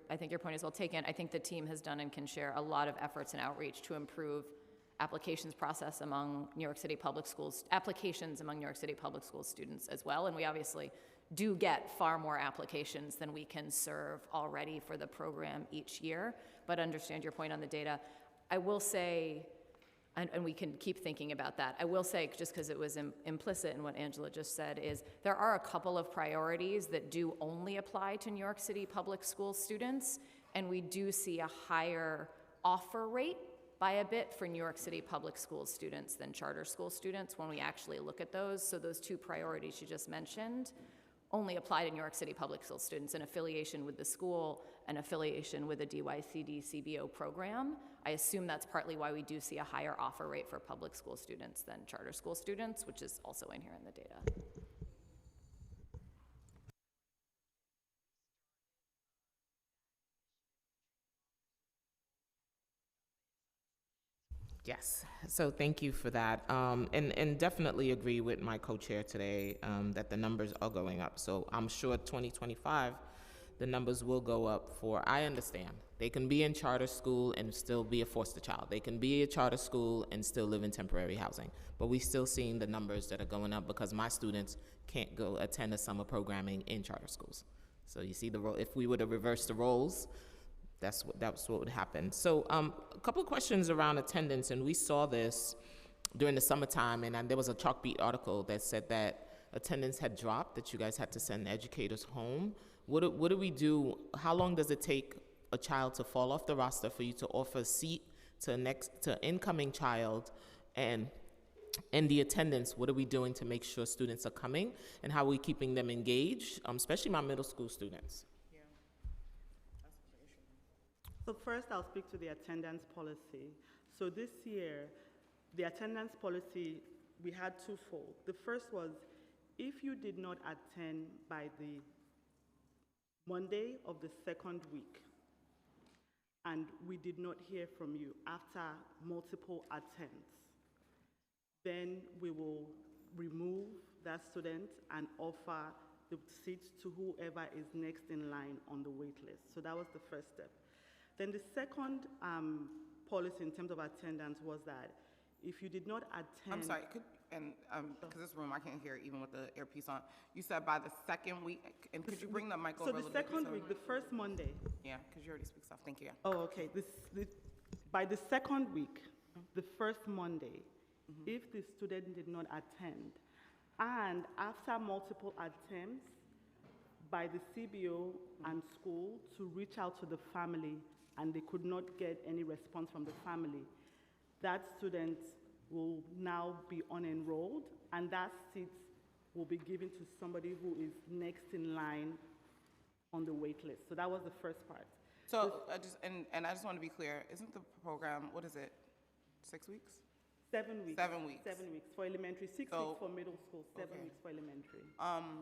I think your point is well taken. I think the team has done and can share a lot of efforts and outreach to improve applications process among New York City public schools, applications among New York City public school students as well. And we obviously do get far more applications than we can serve already for the program each year, but understand your point on the data. I will say, and we can keep thinking about that, I will say, just because it was implicit in what Angela just said, is there are a couple of priorities that do only apply to New York City public school students, and we do see a higher offer rate by a bit for New York City public school students than charter school students when we actually look at those. So those two priorities you just mentioned only apply to New York City public school students, an affiliation with the school, an affiliation with a DYCD CBO program. I assume that's partly why we do see a higher offer rate for public school students than charter school students, which is also in here in the data. Yes, so thank you for that. And definitely agree with my co-chair today that the numbers are going up. So I'm sure 2025, the numbers will go up for, I understand, they can be in charter school and still be a foster child. They can be a charter school and still live in temporary housing. But we're still seeing the numbers that are going up because my students can't go attend a summer programming in charter schools. So you see the role, if we were to reverse the roles, that's what would happen. So a couple of questions around attendance, and we saw this during the summertime, and there was a Chalkbeat article that said that attendance had dropped, that you guys had to send educators home. What do we do? How long does it take a child to fall off the roster for you to offer a seat to incoming child, and in the attendance, what are we doing to make sure students are coming, and how are we keeping them engaged, especially my middle school students? So first, I'll speak to the attendance policy. So this year, the attendance policy, we had twofold. The first was, if you did not attend by the Monday of the second week, and we did not hear from you after multiple attempts, then we will remove that student and offer the seats to whoever is next in line on the wait list. So that was the first step. Then the second policy in terms of attendance was that if you did not attend... I'm sorry, because this room I can't hear even with the earpiece on. You said by the second week, and could you bring the mic over a little bit? So the second week, the first Monday. Yeah, because you already speak stuff. Thank you. Oh, okay. By the second week, the first Monday, if the student did not attend, and after multiple attempts by the CBO and school to reach out to the family, and they could not get any response from the family, that student will now be unenrolled, and that seat will be given to somebody who is next in line on the wait list. So that was the first part. So I just want to be clear, isn't the program, what is it, 6 weeks? 7 weeks. 7 weeks. 7 weeks for elementary, 6 weeks for middle school, 7 okay. weeks for elementary.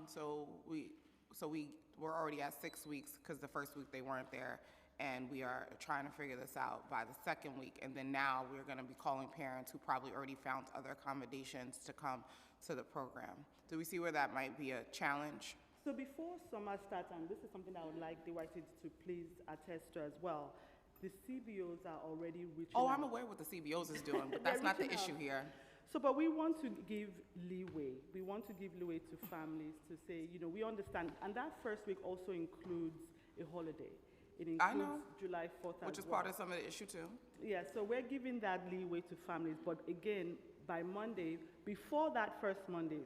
So we were already at 6 weeks because the first week they weren't there, and we are trying to figure this out by the second week. And then now we're going to be calling parents who probably already found other accommodations to come to the program. Do we see where that might be a challenge? So before summer starts, and this is something I would like DYCD to please attest to as well, the CBOs are already reaching out. I'm aware what the CBOs is doing, but that's not the issue here. So, but we want to give leeway. We want to give leeway to families to say, we understand. And that first week also includes a holiday. It includes July 4th which is part of some of the issue too. Yeah, so we're giving that leeway to families. But again, by Monday, before that first Monday,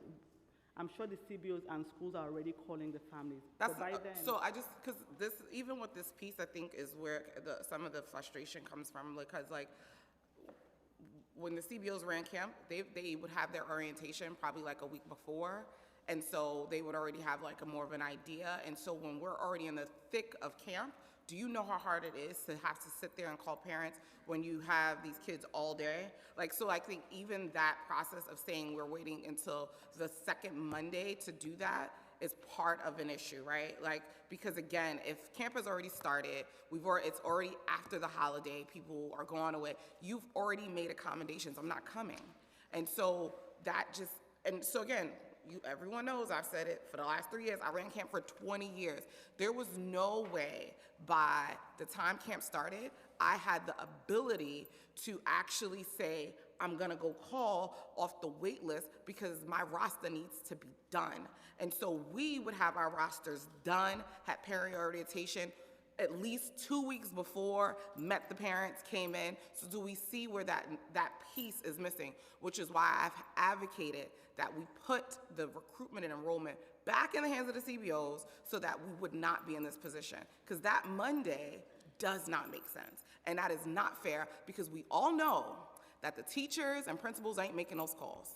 I'm sure the CBOs and schools are already calling the families. That's by then, so because this, even with this piece, I think is where some of the frustration comes from, because when the CBOs ran camp, they would have their orientation probably like a week before, and so they would already have like a more of an idea. And so when we're already in the thick of camp, do you know how hard it is to have to sit there and call parents when you have these kids all day? So I think even that process of saying we're waiting until the second Monday to do that is part of an issue, right? Because again, if camp has already started, it's already after the holiday, people are going away, you've already made accommodations, I'm not coming. And so again, everyone knows, I've said it for the last 3 years, I ran camp for 20 years. There was no way by the time camp started, I had the ability to actually say, I'm gonna go call off the wait list because my roster needs to be done. And so we would have our rosters done, had parent orientation at least 2 weeks before, met the parents, came in. So do we see where that piece is missing? Which is why I've advocated that we put the recruitment and enrollment back in the hands of the CBOs so that we would not be in this position. Because that Monday does not make sense. And that is not fair because we all know that the teachers and principals ain't making those calls.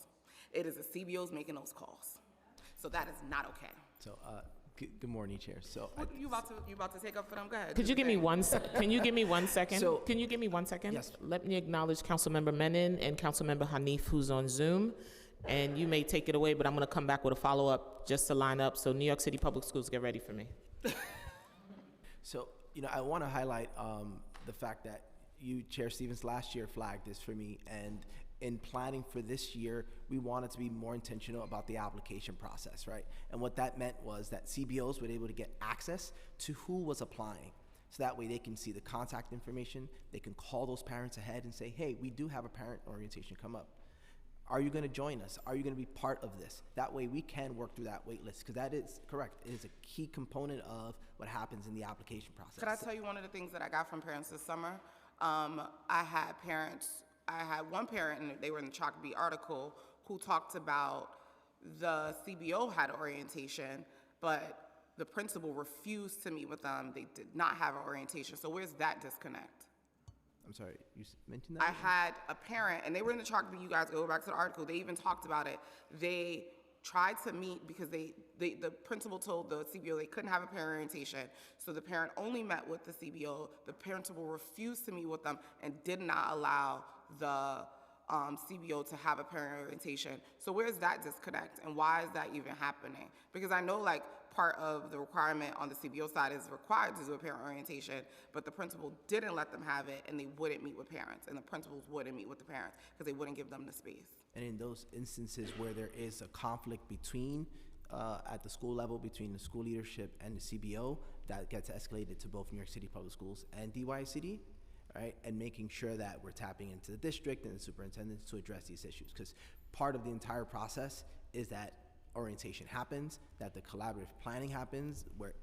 It is the CBOs making those calls. So that is not okay. So, good morning, Chair. So, You about to take up for them? Go ahead. Could you give me can you give me 1 second? So- Can you give me 1 second? Yes. Let me acknowledge Councilmember Menon and Councilmember Hanif, who's on Zoom. And you may take it away, but I'm going to come back with a follow-up just to line up. So New York City Public Schools, get ready for me. So, I want to highlight the fact that you, Chair Stevens, last year flagged this for me, and in planning for this year, we wanted to be more intentional about the application process, right? And what that meant was that CBOs were able to get access to who was applying. So that way they can see the contact information, they can call those parents ahead and say, hey, we do have a parent orientation come up. Are you going to join us? Are you going to be part of this? That way we can work through that wait list, because that is correct. It is a key component of what happens in the application process. Could I tell you one of the things that I got from parents this summer? I had one parent, and they were in the Chalkbeat article, who talked about the CBO had orientation, but the principal refused to meet with them. They did not have an orientation. So where's that disconnect? I'm sorry, you mentioned that? I had a parent, and they were in the Chalkbeat. You guys go back to the article. They even talked about it. They tried to meet because the principal told the CBO they couldn't have a parent orientation. So the parent only met with the CBO. The principal refused to meet with them and did not allow the CBO to have a parent orientation. So where's that disconnect, and why is that even happening? Because I know like part of the requirement on the CBO side is required to do a parent orientation, but the principal didn't let them have it, and they wouldn't meet with parents, and the principals wouldn't meet with the parents because they wouldn't give them the space. And in those instances where there is a conflict between, at the school level, between the school leadership and the CBO, that gets escalated to both New York City Public Schools and DYCD, right? And making sure that we're tapping into the district and the superintendents to address these issues. Because part of the entire process is that orientation happens, that the collaborative planning happens, where it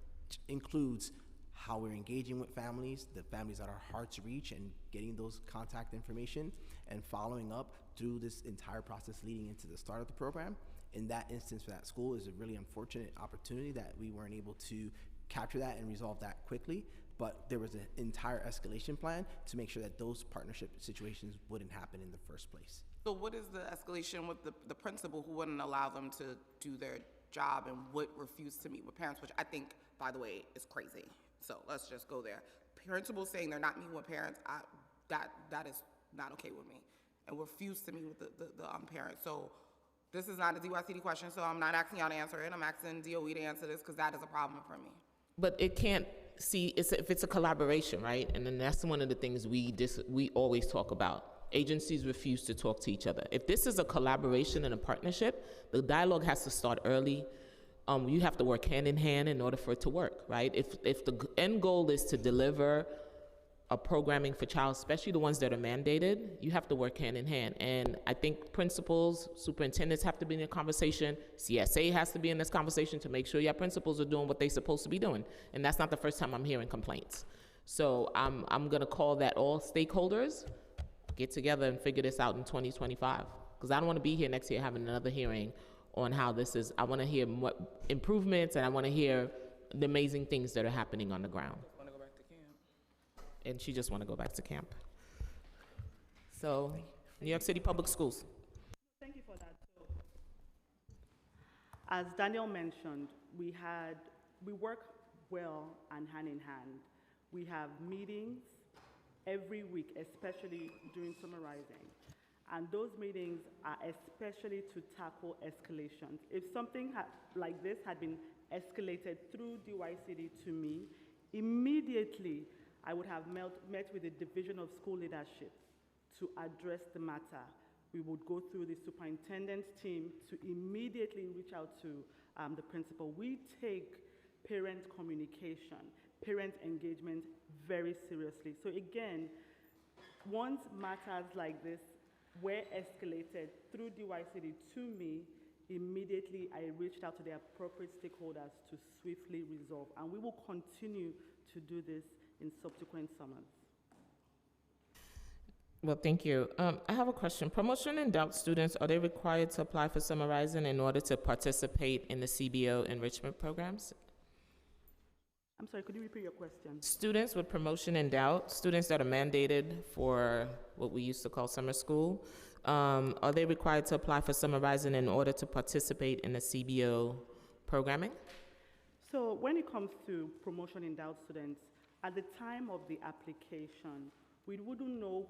includes how we're engaging with families, the families that are hard to reach, and getting those contact information and following up through this entire process leading into the start of the program. In that instance for that school is a really unfortunate opportunity that we weren't able to capture that and resolve that quickly, but there was an entire escalation plan to make sure that those partnership situations wouldn't happen in the first place. So what is the escalation with the principal who wouldn't allow them to do their job and would refuse to meet with parents, which I think, by the way, is crazy. So let's just go there. Principals saying they're not meeting with parents, that is not okay with me, and refuse to meet with the parents. So this is not a DYCD question, so I'm not asking y'all to answer it. I'm asking DOE to answer this because that is a problem for me. But it can't see if it's a collaboration, right? And then that's one of the things we always talk about. Agencies refuse to talk to each other. If this is a collaboration and a partnership, the dialogue has to start early. You have to work hand in hand in order for it to work, right? If the end goal is to deliver a programming for child, especially the ones that are mandated, you have to work hand in hand. And I think principals, superintendents have to be in the conversation. CSA has to be in this conversation to make sure your principals are doing what they're supposed to be doing. And that's not the first time I'm hearing complaints. So I'm gonna call that all stakeholders get together and figure this out in 2025. Because I don't wanna be here next year having another hearing on how this is. I wanna hear more improvements, and I wanna hear the amazing things that are happening on the ground. And she just want to go back to camp. So, New York City Public Schools. Thank you for that. So, as Daniel mentioned, we work well and hand in hand. We have meetings every week, especially during summarizing. And those meetings are especially to tackle escalations. If something like this had been escalated through DYCD to me, immediately I would have met with the Division of School Leadership to address the matter. We would go through the superintendent's team to immediately reach out to the principal. We take parent communication, parent engagement very seriously. So again, once matters like this were escalated through DYCD to me, immediately I reached out to the appropriate stakeholders to swiftly resolve. And we will continue to do this in subsequent summers. Well, thank you. I have a question. Promotion and doubt students, are they required to apply for summarizing in order to participate in the CBO enrichment programs? I'm sorry, could you repeat your question? Students with promotion in doubt, students that are mandated for what we used to call summer school, are they required to apply for Summer Rising in order to participate in the CBO programming? So when it comes to promotion endowed students, at the time of the application, we wouldn't know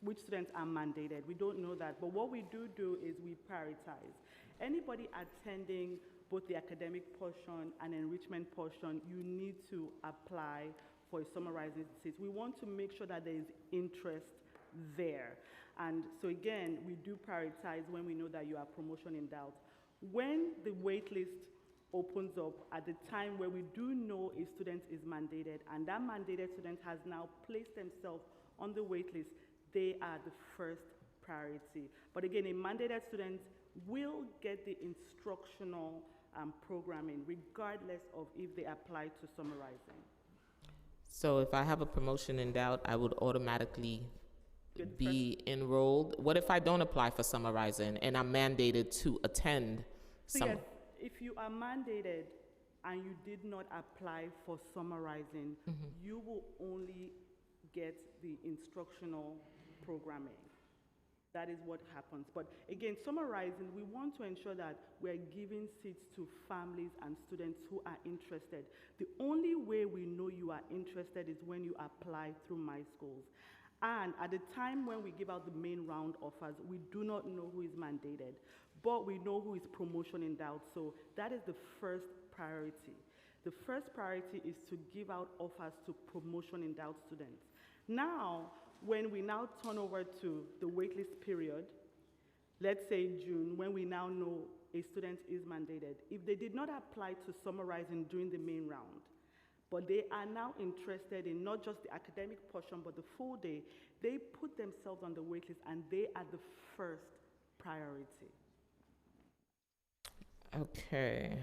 which students are mandated. We don't know that. But what we do is we prioritize. Anybody attending both the academic portion and enrichment portion, you need to apply for a Summer Rising seat. We want to make sure that there is interest there. And so again, we do prioritize when we know that you are promotion endowed. When the wait list opens up at the time where we do know a student is mandated and that mandated student has now placed themselves on the wait list, they are the first priority. But again, a mandated student will get the instructional programming regardless of if they apply to Summer Rising. So if I have a promotion in doubt, I would automatically be enrolled. What if I don't apply for Summer Rising and I'm mandated to attend So summer? yes, if you are mandated and you did not apply for Summer Rising, you will only get the instructional programming. That is what happens. But again, Summer Rising, we want to ensure that we're giving seats to families and students who are interested. The only way we know you are interested is when you apply through My Schools. And at the time when we give out the main round offers, we do not know who is mandated, but we know who is promotion endowed. So that is the first priority. The first priority is to give out offers to promotion endowed students. Now, when we now turn over to the waitlist period, let's say June, when we now know a student is mandated, if they did not apply to Summer Rising during the main round, but they are now interested in not just the academic portion, but the full day, they put themselves on the waitlist and they are the first priority. Okay.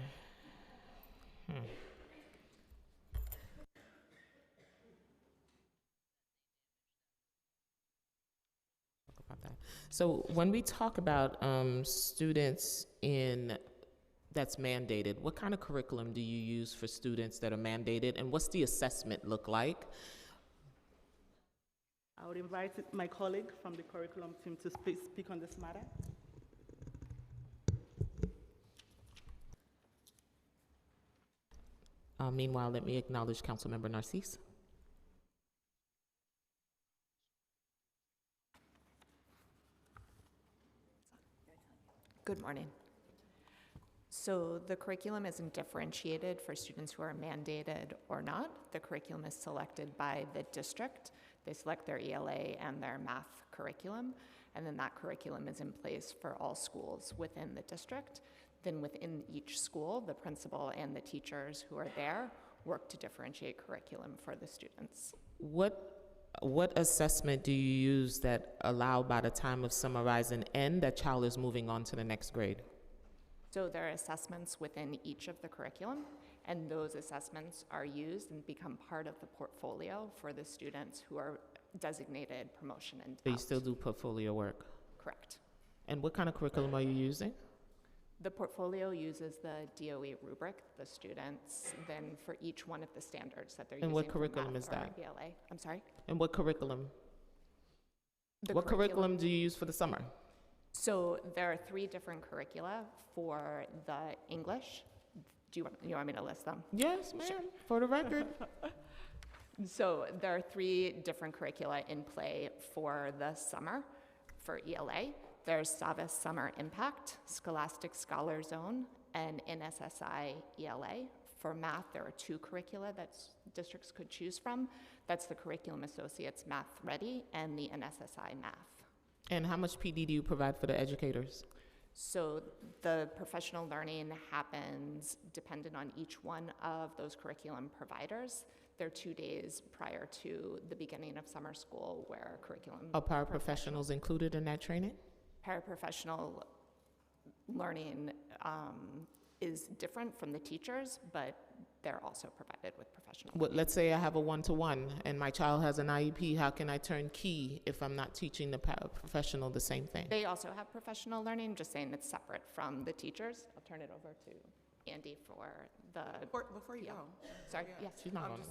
About that. So when we talk about students that's mandated, what kind of curriculum do you use for students that are mandated, and what's the assessment look like? I would invite my colleague from the curriculum team to speak on this matter. Meanwhile, let me acknowledge Councilmember Narcisse. Good morning. So the curriculum isn't differentiated for students who are mandated or not. The curriculum is selected by the district. They select their ELA and their math curriculum, and then that curriculum is in place for all schools within the district. Then within each school, the principal and the teachers who are there work to differentiate curriculum for the students. What assessment do you use that allow by the time of Summer Rising end that child is moving on to the next grade? So there are assessments within each of the curriculum, and those assessments are used and become part of the portfolio for the students who are designated promotion and So you out. still do portfolio work? Correct. And what kind of curriculum are you using? The portfolio uses the DOE rubric. The students then for each one of the standards that they're And using. what for curriculum math is or that? ELA. I'm sorry? And what curriculum? The What curriculum do you use for the summer? So there are 3 different curricula for the English. Do you want me to list them? Yes, ma'am, for the record. So there are 3 different curricula in play for the summer for ELA. There's Savas Summer Impact, Scholastic Scholar Zone, and NSSI ELA. For math, there are 2 curricula that districts could choose from. That's the Curriculum Associates Math Ready and the NSSI Math. And how much PD do you provide for the educators? So the professional learning happens dependent on each one of those curriculum providers. They're 2 days prior to the beginning of summer school where curriculum. Are paraprofessionals included in that training? Paraprofessional learning is different from the teachers, but they're also provided with professional. Let's say I have a one-to-one and my child has an IEP, how can I turn key if I'm not teaching the paraprofessional the same thing? They also have professional learning, just saying it's separate from the teachers. I'll turn it over to Andy for Before you go. Sorry, Yeah. yes. She's not I'm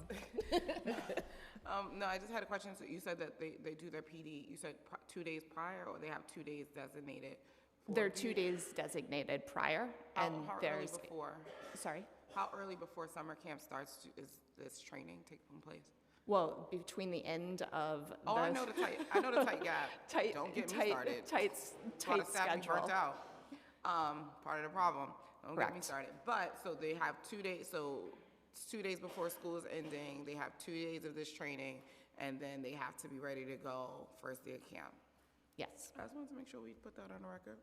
on. No, I just had a question. So you said that they do their PD, you said 2 days prior, or they have 2 days designated? for There are PD? 2 days designated prior, How and early there's, before? sorry? How early before summer camp starts is this training taking place? Well, between the end of the. Oh, I know the tight gap. Tight, Don't get me tight, started. tight, A lot of tight staff be burnt schedule. out. Part of the problem. Don't get me Correct. started. But, so they have 2 days, so it's 2 days before school is ending, they have 2 days of this training, and then they have to be ready to go first day of camp. Yes. I just wanted to make sure we put that on the record.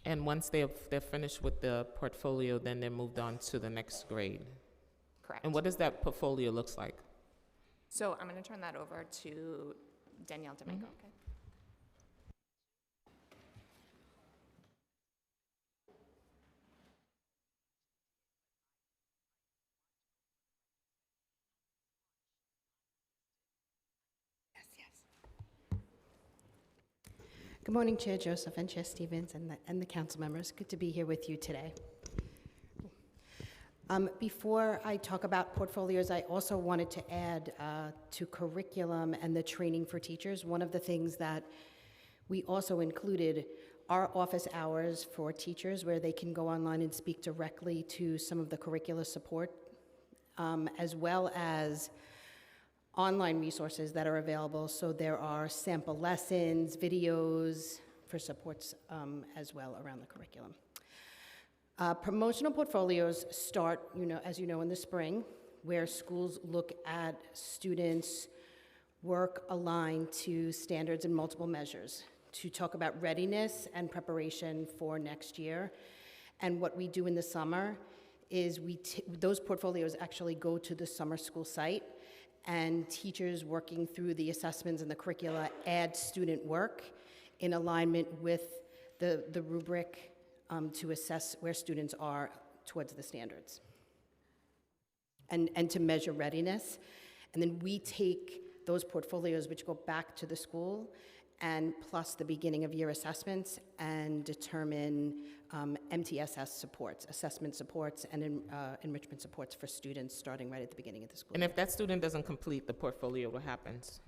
And once they're finished with the portfolio, then they're moved on to the next grade. Correct. And what does that portfolio looks like? So I'm going to turn that over to Danielle Domingo, okay? Good morning, Chair Joseph and Chair Stevens and the council members. Good to be here with you today. Before I talk about portfolios, I also wanted to add to curriculum and the training for teachers. One of the things that we also included are office hours for teachers where they can go online and speak directly to some of the curricular support, as well as online resources that are available. So there are sample lessons, videos for supports as well around the curriculum. Promotional portfolios start, as you know, in the spring, where schools look at students' work aligned to standards and multiple measures to talk about readiness and preparation for next year. And what we do in the summer is those portfolios actually go to the summer school site, and teachers working through the assessments and the curricula add student work in alignment with the rubric to assess where students are towards the standards and to measure readiness. And then we take those portfolios, which go back to the school, and plus the beginning of year assessments, and determine MTSS supports, assessment supports, and enrichment supports for students starting right at the beginning of the school And year. if that student doesn't complete the portfolio, what happens?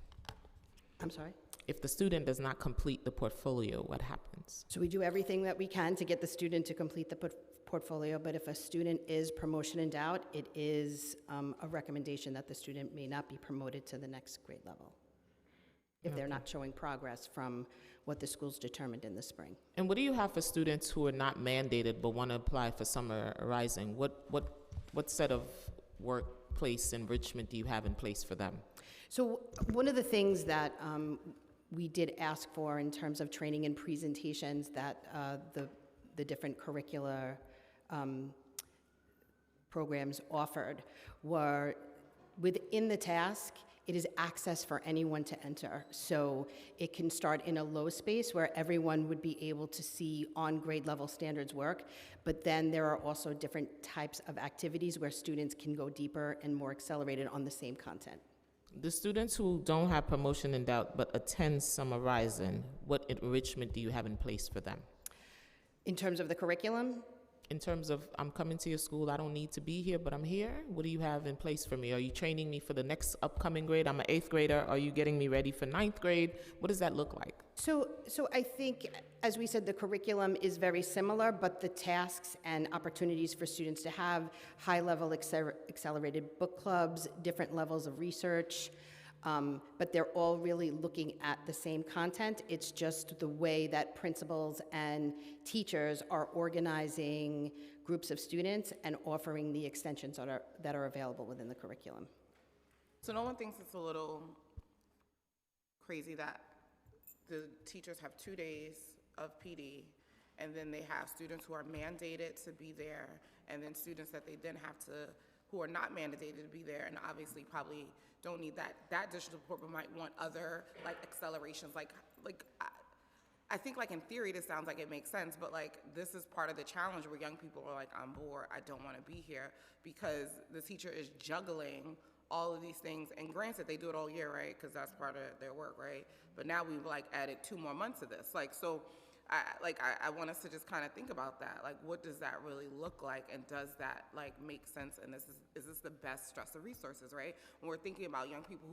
I'm sorry? If the student does not complete the portfolio, what happens? So we do everything that we can to get the student to complete the portfolio, but if a student is promotion in doubt, it is a recommendation that the student may not be promoted to the next grade level if they're not showing progress from what the school's determined in the spring. And what do you have for students who are not mandated but want to apply for Summer Rising? What set of workplace enrichment do you have in place for them? So one of the things that we did ask for in terms of training and presentations that the different curricular programs offered were within the task. It is access for anyone to enter. So it can start in a low space where everyone would be able to see on grade level standards work, but then there are also different types of activities where students can go deeper and more accelerated on the same content. The students who don't have promotion in doubt but attend Summer Rising, what enrichment do you have in place for them? In terms of the curriculum, In terms of, I'm coming to your school, I don't need to be here, but I'm here. What do you have in place for me? Are you training me for the next upcoming grade? I'm an 8th grader. Are you getting me ready for 9th grade? What does that look like? So I think, as we said, the curriculum is very similar, but the tasks and opportunities for students to have high-level accelerated book clubs, different levels of research, but they're all really looking at the same content. It's just the way that principals and teachers are organizing groups of students and offering the extensions that are available within the curriculum. So no one thinks it's a little crazy that the teachers have 2 days of PD, and then they have students who are mandated to be there, and then students that they then have to, who are not mandated to be there, and obviously probably don't need that digital support, but might want other like accelerations. I think like in theory this sounds like it makes sense, but like this is part of the challenge where young people are like, I'm bored, I don't want to be here, because the teacher is juggling all of these things. And granted, they do it all year, right? Because that's part of their work, right? But now we've like added 2 more months of this. Like, so I want us to just kind of think about that. Like, what does that really look like, and does that like make sense? And is this the best stress of resources, right? When we're thinking about young people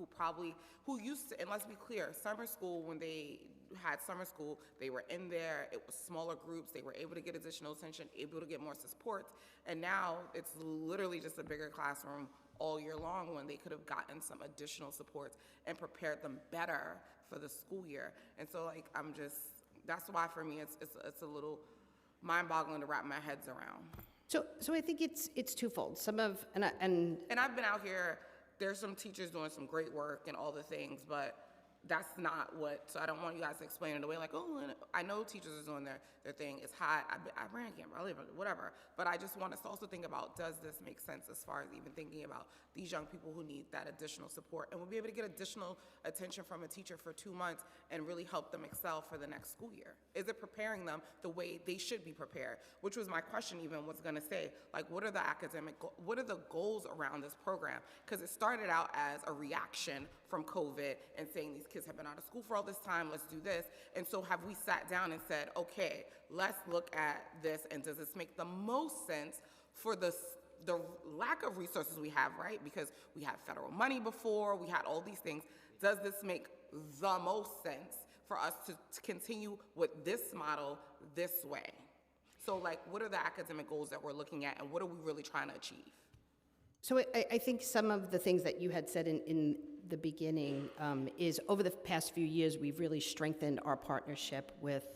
who used to, and let's be clear, summer school, when they had summer school, they were in there, it was smaller groups, they were able to get additional attention, able to get more supports, and now it's literally just a bigger classroom all year long when they could have gotten some additional supports and prepared them better for the school year. And so like, that's why for me it's a little mind-boggling to wrap my heads around. So I think it's twofold. And I've been out here, there's some teachers doing some great work and all the things, but that's not what, so I don't want you guys to explain it away like, oh, I know teachers are doing their thing, it's hot, I ran camp, I live, whatever. But I just want us to also think about, does this make sense as far as even thinking about these young people who need that additional support, and we'll be able to get additional attention from a teacher for 2 months and really help them excel for the next school year? Is it preparing them the way they should be prepared? Which was my question even, was gonna say, like, what are the goals around this program? Because it started out as a reaction from COVID and saying these kids have been out of school for all this time, let's do this. And so have we sat down and said, okay, let's look at this, and does this make the most sense for the lack of resources we have, right? Because we had federal money before, we had all these things. Does this make the most sense for us to continue with this model this way? So like, what are the academic goals that we're looking at, and what are we really trying to achieve? So I think some of the things that you had said in the beginning is over the past few years, we've really strengthened our partnership with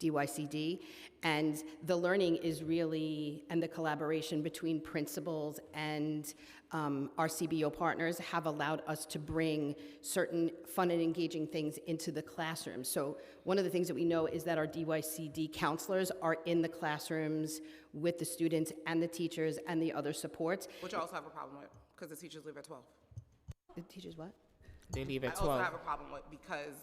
DYCD, and the learning is really, and the collaboration between principals and our CBO partners have allowed us to bring certain fun and engaging things into the classroom. So one of the things that we know is that our DYCD counselors are in the classrooms with the students and the teachers and the other supports. Which I also have a problem with, because the teachers leave at 12. The teachers what? They leave at I 12. also have a problem with, because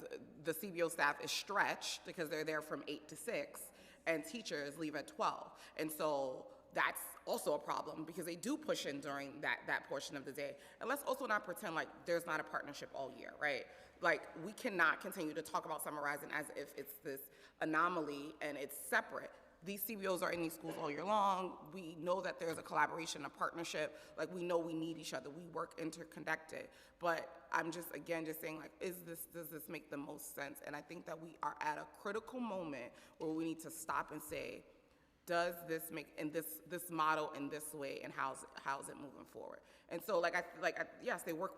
the CBO staff is stretched because they're there from 8 to 6, and teachers leave at 12. And so that's also a problem, because they do push in during that portion of the day. And let's also not pretend like there's not a partnership all year, right? Like, we cannot continue to talk about Summer Rising as if it's this anomaly and it's separate. These CBOs are in these schools all year long. We know that there's a collaboration, a partnership. Like, we know we need each other. We work interconnected. But I'm just, again, just saying, like, does this make the most sense? And I think that we are at a critical moment where we need to stop and say, does this make, in this model in this way, and how's it moving forward? And so, yes, they work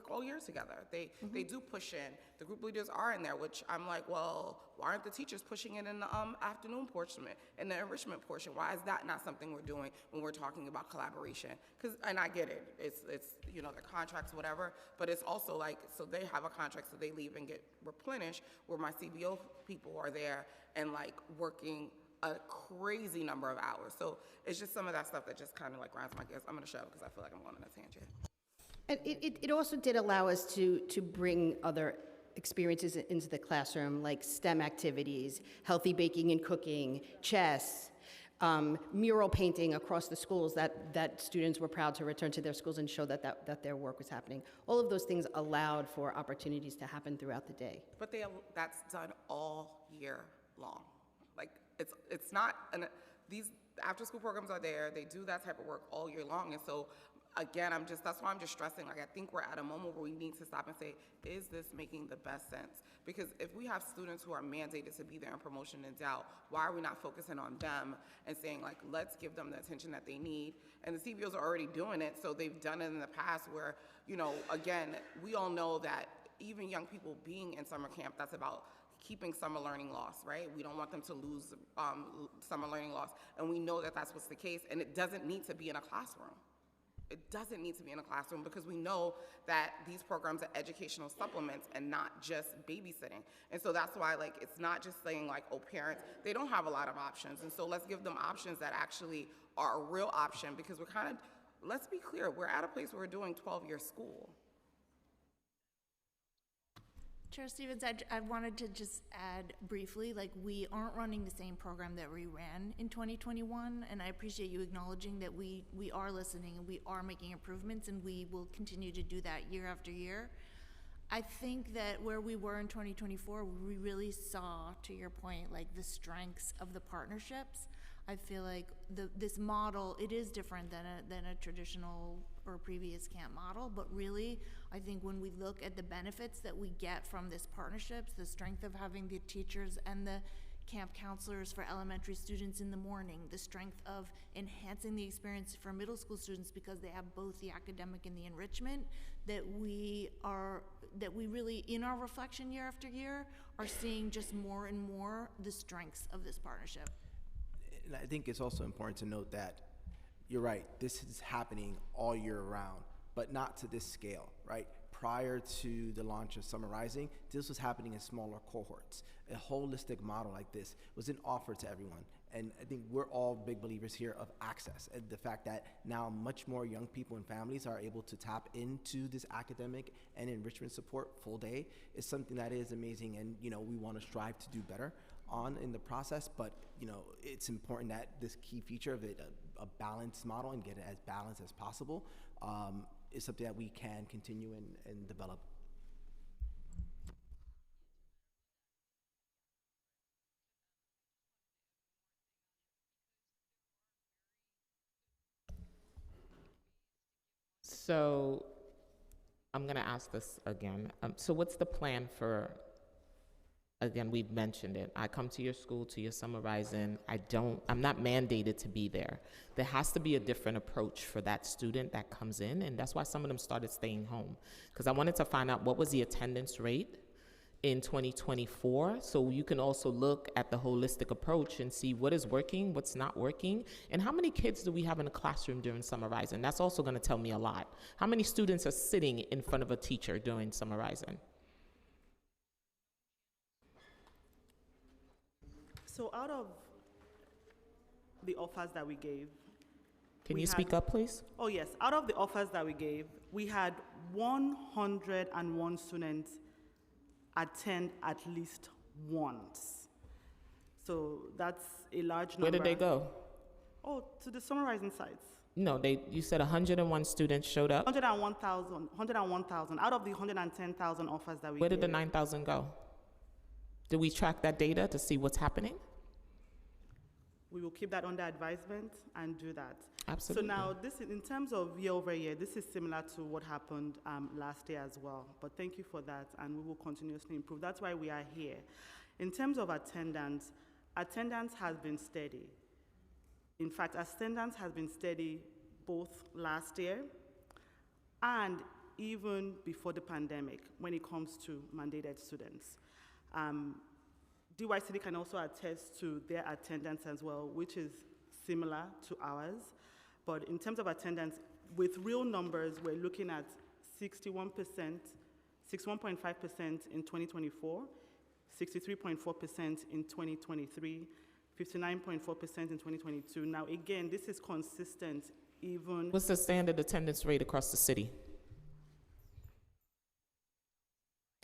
all year together. They do push in. The group leaders are in there, which I'm like, well, why aren't the teachers pushing in the afternoon portion, in the enrichment portion? Why is that not something we're doing when we're talking about collaboration? And I get it, it's their contracts, whatever, but it's also like, so they have a contract, so they leave and get replenished, where my CBO people are there and like working a crazy number of hours. So it's just some of that stuff that just kind of like grinds my gears. I'm gonna shut up because I feel like I'm going on a tangent. And it also did allow us to bring other experiences into the classroom, like STEM activities, healthy baking and cooking, chess, mural painting across the schools that students were proud to return to their schools and show that their work was happening. All of those things allowed for opportunities to happen throughout the day. But that's done all year long. Like, it's not, these after-school programs are there, they do that type of work all year long, and so, again, that's why I'm just stressing, like, I think we're at a moment where we need to stop and say, is this making the best sense? Because if we have students who are mandated to be there in promotion and doubt, why are we not focusing on them and saying, like, let's give them the attention that they need? And the CBOs are already doing it, so they've done it in the past where, again, we all know that even young people being in summer camp, that's about keeping summer learning loss, right? We don't want them to lose summer learning loss, and we know that that's what's the case, and it doesn't need to be in a classroom. It doesn't need to be in a classroom, because we know that these programs are educational supplements and not just babysitting. And so that's why, like, it's not just saying, like, oh, parents, they don't have a lot of options. And so let's give them options that actually are a real option, because we're kind of, let's be clear, we're at a place where we're doing 12-year school. Chair Stevens, I wanted to just add briefly, like, we aren't running the same program that we ran in 2021, and I appreciate you acknowledging that we are listening and we are making improvements, and we will continue to do that year after year. I think that where we were in 2024, we really saw, to your point, like the strengths of the partnerships. I feel like this model, it is different than a traditional or previous camp model, but really, I think when we look at the benefits that we get from this partnerships, the strength of having the teachers and the camp counselors for elementary students in the morning, the strength of enhancing the experience for middle school students because they have both the academic and the enrichment, that we really, in our reflection year after year, are seeing just more and more the strengths of this partnership. And I think it's also important to note that you're right, this is happening all year round, but not to this scale, right? Prior to the launch of Summer Rising, this was happening in smaller cohorts. A holistic model like this wasn't offered to everyone. And I think we're all big believers here of access, and the fact that now much more young people and families are able to tap into this academic and enrichment support full day is something that is amazing, and we want to strive to do better on in the process, but it's important that this key feature of it, a balanced model and get it as balanced as possible, is something that we can continue and develop. So I'm going to ask this again. So what's the plan for, again, we've mentioned it. I come to your school, to your Summer Rising. I'm not mandated to be there. There has to be a different approach for that student that comes in, and that's why some of them started staying home. Because I wanted to find out what was the attendance rate in 2024, so you can also look at the holistic approach and see what is working, what's not working, and how many kids do we have in a classroom during Summer Rising. That's also going to tell me a lot. How many students are sitting in front of a teacher during Summer Rising? So out of the offers that we gave, Can you speak up, please? Oh yes, out of the offers that we gave, we had 101 students attend at least once. So that's a large number. Where did they go? Oh, to the Summer Rising sites. No, you said 101 students showed up. 101,000 out of the 110,000 offers that we Where gave. did the 9,000 go? Did we track that data to see what's happening? We will keep that under advisement and do that. Absolutely. So now, this is, in terms of year over year, this is similar to what happened last year as well. But thank you for that, and we will continuously improve. That's why we are here. In terms of attendance, attendance has been steady. In fact, attendance has been steady both last year and even before the pandemic when it comes to mandated students. DY City can also attest to their attendance as well, which is similar to ours. But in terms of attendance, with real numbers, we're looking at 61%, 61.5% in 2024, 63.4% in 2023, 59.4% in 2022. Now, again, this is consistent even... What's the standard attendance rate across the city?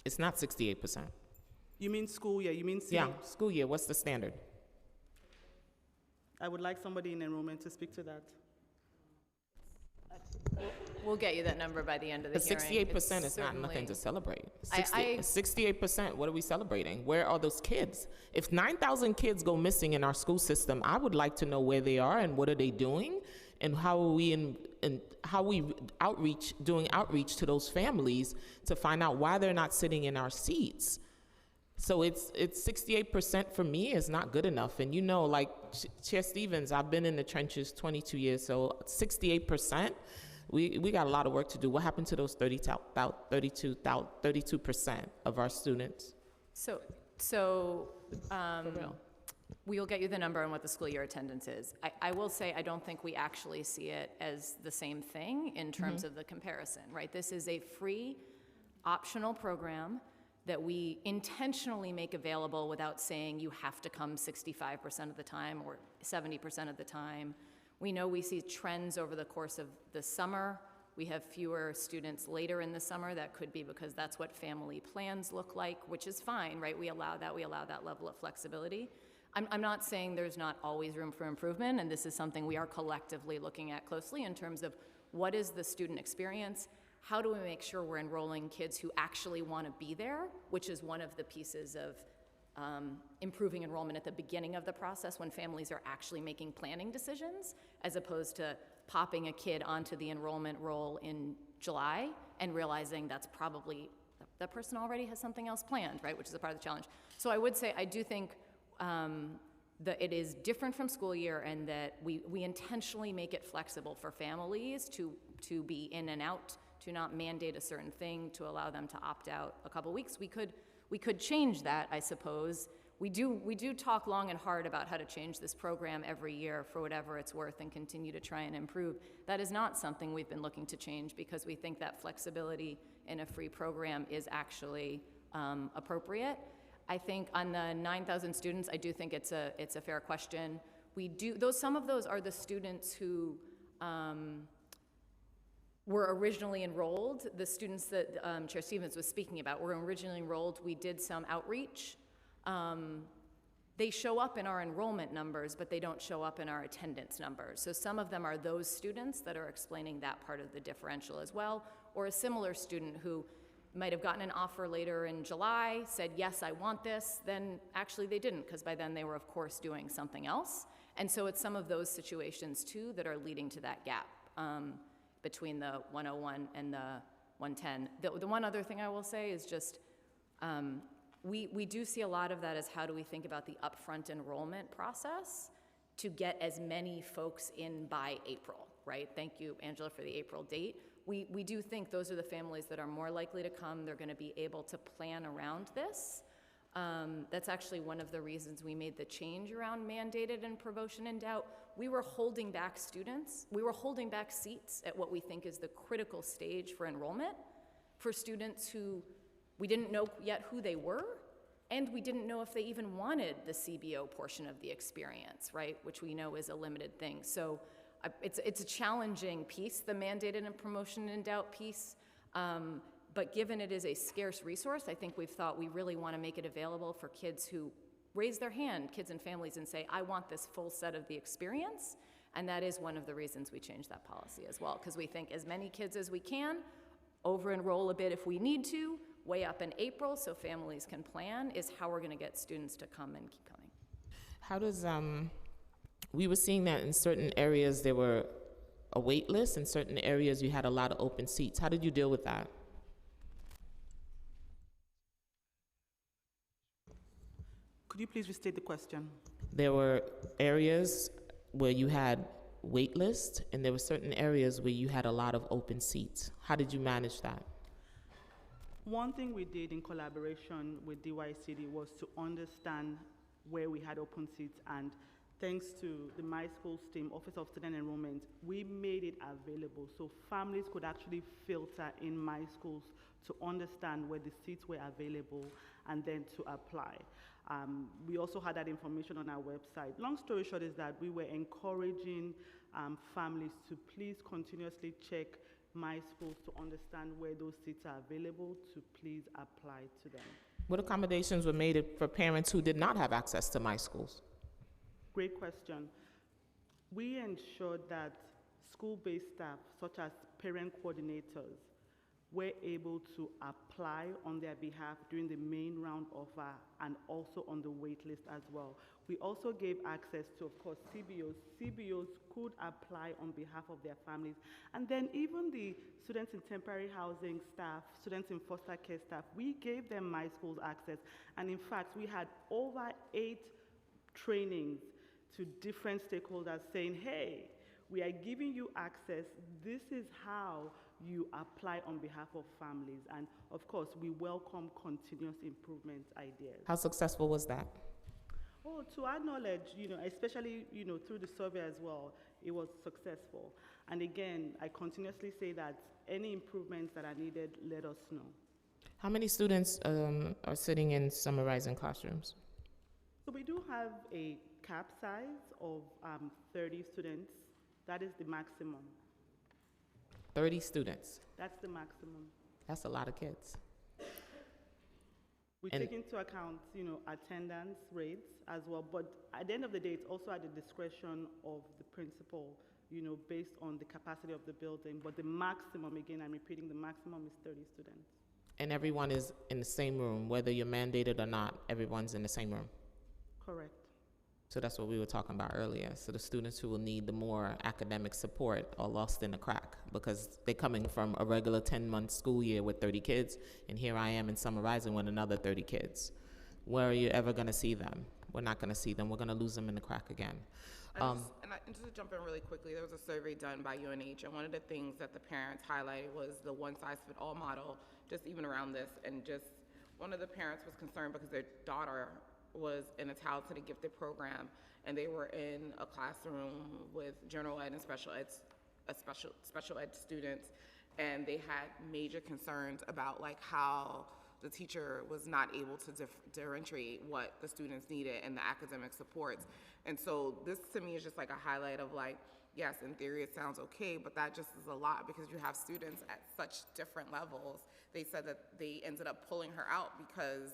It's not 68%. You mean school year? You mean city? Yeah, school year. What's the standard? I would like somebody in enrollment to speak to that. We'll get you that number by the end of the But hearing. 68% is not nothing to celebrate. 68%, 68%, what are we celebrating? Where are those kids? If 9,000 kids go missing in our school system, I would like to know where they are and what are they doing and how are we doing outreach to those families to find out why they're not sitting in our seats. So it's 68% for me is not good enough. And like Chair Stevens, I've been in the trenches 22 years, so 68%, we got a lot of work to do. What happened to those 32% of our students? So we'll get you the number on what the school year attendance is. I will say I don't think we actually see it as the same thing in terms of the comparison, right? This is a free, optional program that we intentionally make available without saying you have to come 65% of the time or 70% of the time. We know we see trends over the course of the summer. We have fewer students later in the summer. That could be because that's what family plans look like, which is fine, right? We allow that level of flexibility. I'm not saying there's not always room for improvement, and this is something we are collectively looking at closely in terms of what is the student experience, how do we make sure we're enrolling kids who actually want to be there, which is one of the pieces of improving enrollment at the beginning of the process when families are actually making planning decisions, as opposed to popping a kid onto the enrollment roll in July and realizing that's probably, that person already has something else planned, right, which is a part of the challenge. So I would say I do think that it is different from school year, and that we intentionally make it flexible for families to be in and out, to not mandate a certain thing, to allow them to opt out a couple weeks. We could change that, I suppose. We do talk long and hard about how to change this program every year for whatever it's worth and continue to try and improve. That is not something we've been looking to change, because we think that flexibility in a free program is actually appropriate. I think on the 9,000 students, I do think it's a fair question. Some of those are the students who were originally enrolled. The students that Chair Stevens was speaking about were originally enrolled. We did some outreach. They show up in our enrollment numbers, but they don't show up in our attendance numbers. So some of them are those students that are explaining that part of the differential as well, or a similar student who might have gotten an offer later in July, said, yes, I want this, then actually they didn't, because by then they were, of course, doing something else. And so it's some of those situations, too, that are leading to that gap between the 101 and the 110. The one other thing I will say is just, we do see a lot of that as how do we think about the upfront enrollment process to get as many folks in by April, right? Thank you, Angela, for the April date. We do think those are the families that are more likely to come. They're going to be able to plan around this. That's actually one of the reasons we made the change around mandated and promotion in doubt. We were holding back students. We were holding back seats at what we think is the critical stage for enrollment for students who we didn't know yet who they were, and we didn't know if they even wanted the CBO portion of the experience, right, which we know is a limited thing. So it's a challenging piece, the mandated and promotion in doubt piece, but given it is a scarce resource, I think we've thought we really want to make it available for kids who raise their hand, kids and families, and say, I want this full set of the experience, and that is one of the reasons we changed that policy as well, because we think as many kids as we can, over-enroll a bit if we need to, way up in April so families can plan, is how we're going to get students to come and keep coming. How does, we were seeing that in certain areas there were a wait list, in certain areas you had a lot of open seats. How did you deal with that? Could you please restate the question? There were areas where you had wait lists, and there were certain areas where you had a lot of open seats. How did you manage that? One thing we did in collaboration with DYCD was to understand where we had open seats, and thanks to the My Schools team, Office of Student Enrollment, we made it available so families could actually filter in My Schools to understand where the seats were available and then to apply. We also had that information on our website. Long story short is that we were encouraging families to please continuously check My Schools to understand where those seats are available, to please apply to them. What accommodations were made for parents who did not have access to My Schools? Great question. We ensured that school-based staff, such as parent coordinators, were able to apply on their behalf during the main round offer and also on the wait list as well. We also gave access to, of course, CBOs. CBOs could apply on behalf of their families. And then even the students in temporary housing staff, students in foster care staff, we gave them My Schools access. And in fact, we had over 8 trainings to different stakeholders saying, hey, we are giving you access. This is how you apply on behalf of families. And of course, we welcome continuous improvement ideas. How successful was that? Oh, to our knowledge, especially, through the survey as well, it was successful. And again, I continuously say that any improvements that are needed, let us know. How many students are sitting in Summer Rising classrooms? So we do have a cap size of 30 students. That is the maximum. 30 students. That's the maximum. That's a lot of kids. We take into account, attendance rates as well, but at the end of the day, it's also at the discretion of the principal, based on the capacity of the building. But the maximum, again, I'm repeating, the maximum is 30 students. And everyone is in the same room, whether you're mandated or not, everyone's in the same room. Correct. So that's what we were talking about earlier. So the students who will need the more academic support are lost in the crack because they're coming from a regular 10-month school year with 30 kids, and here I am in Summer Rising with another 30 kids. Where are you ever going to see them? We're not going to see them. We're going to lose them in the crack again. And just to jump in really quickly, there was a survey done by UNH, and one of the things that the parents highlighted was the one-size-fit-all model, just even around this, and just one of the parents was concerned because their daughter was in a talented and gifted program, and they were in a classroom with general ed and special ed students, and they had major concerns about like how the teacher was not able to differentiate what the students needed and the academic supports. And so this to me is just like a highlight of like, yes, in theory it sounds okay, but that just is a lot because you have students at such different levels. They said that they ended up pulling her out because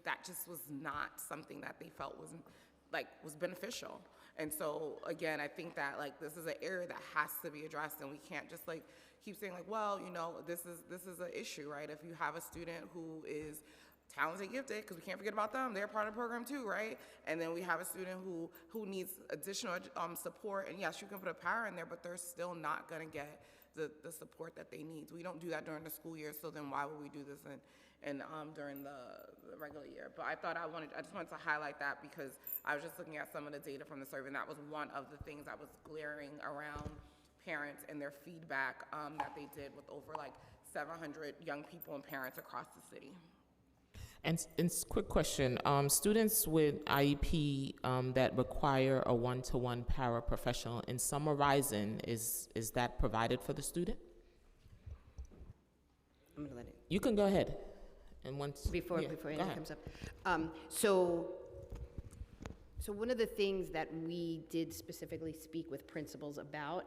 that just was not something that they felt was beneficial. And so again, I think that like this is an area that has to be addressed, and we can't just like keep saying like, well, this is an issue, right? If you have a student who is talented, gifted, because we can't forget about them, they're part of the program too, right? And then we have a student who needs additional support, and yes, you can put a para in there, but they're still not going to get the support that they need. We don't do that during the school year, so then why would we do this during the regular year? But I just wanted to highlight that because I was just looking at some of the data from the survey, and that was one of the things that was glaring around parents and their feedback that they did with over like 700 young people and parents across the city. And quick question, students with IEP that require a one-to-one paraprofessional in Summer Rising, is that provided for the student? I'm gonna let it. You can go ahead. And once Before Andy comes up. So one of the things that we did specifically speak with principals about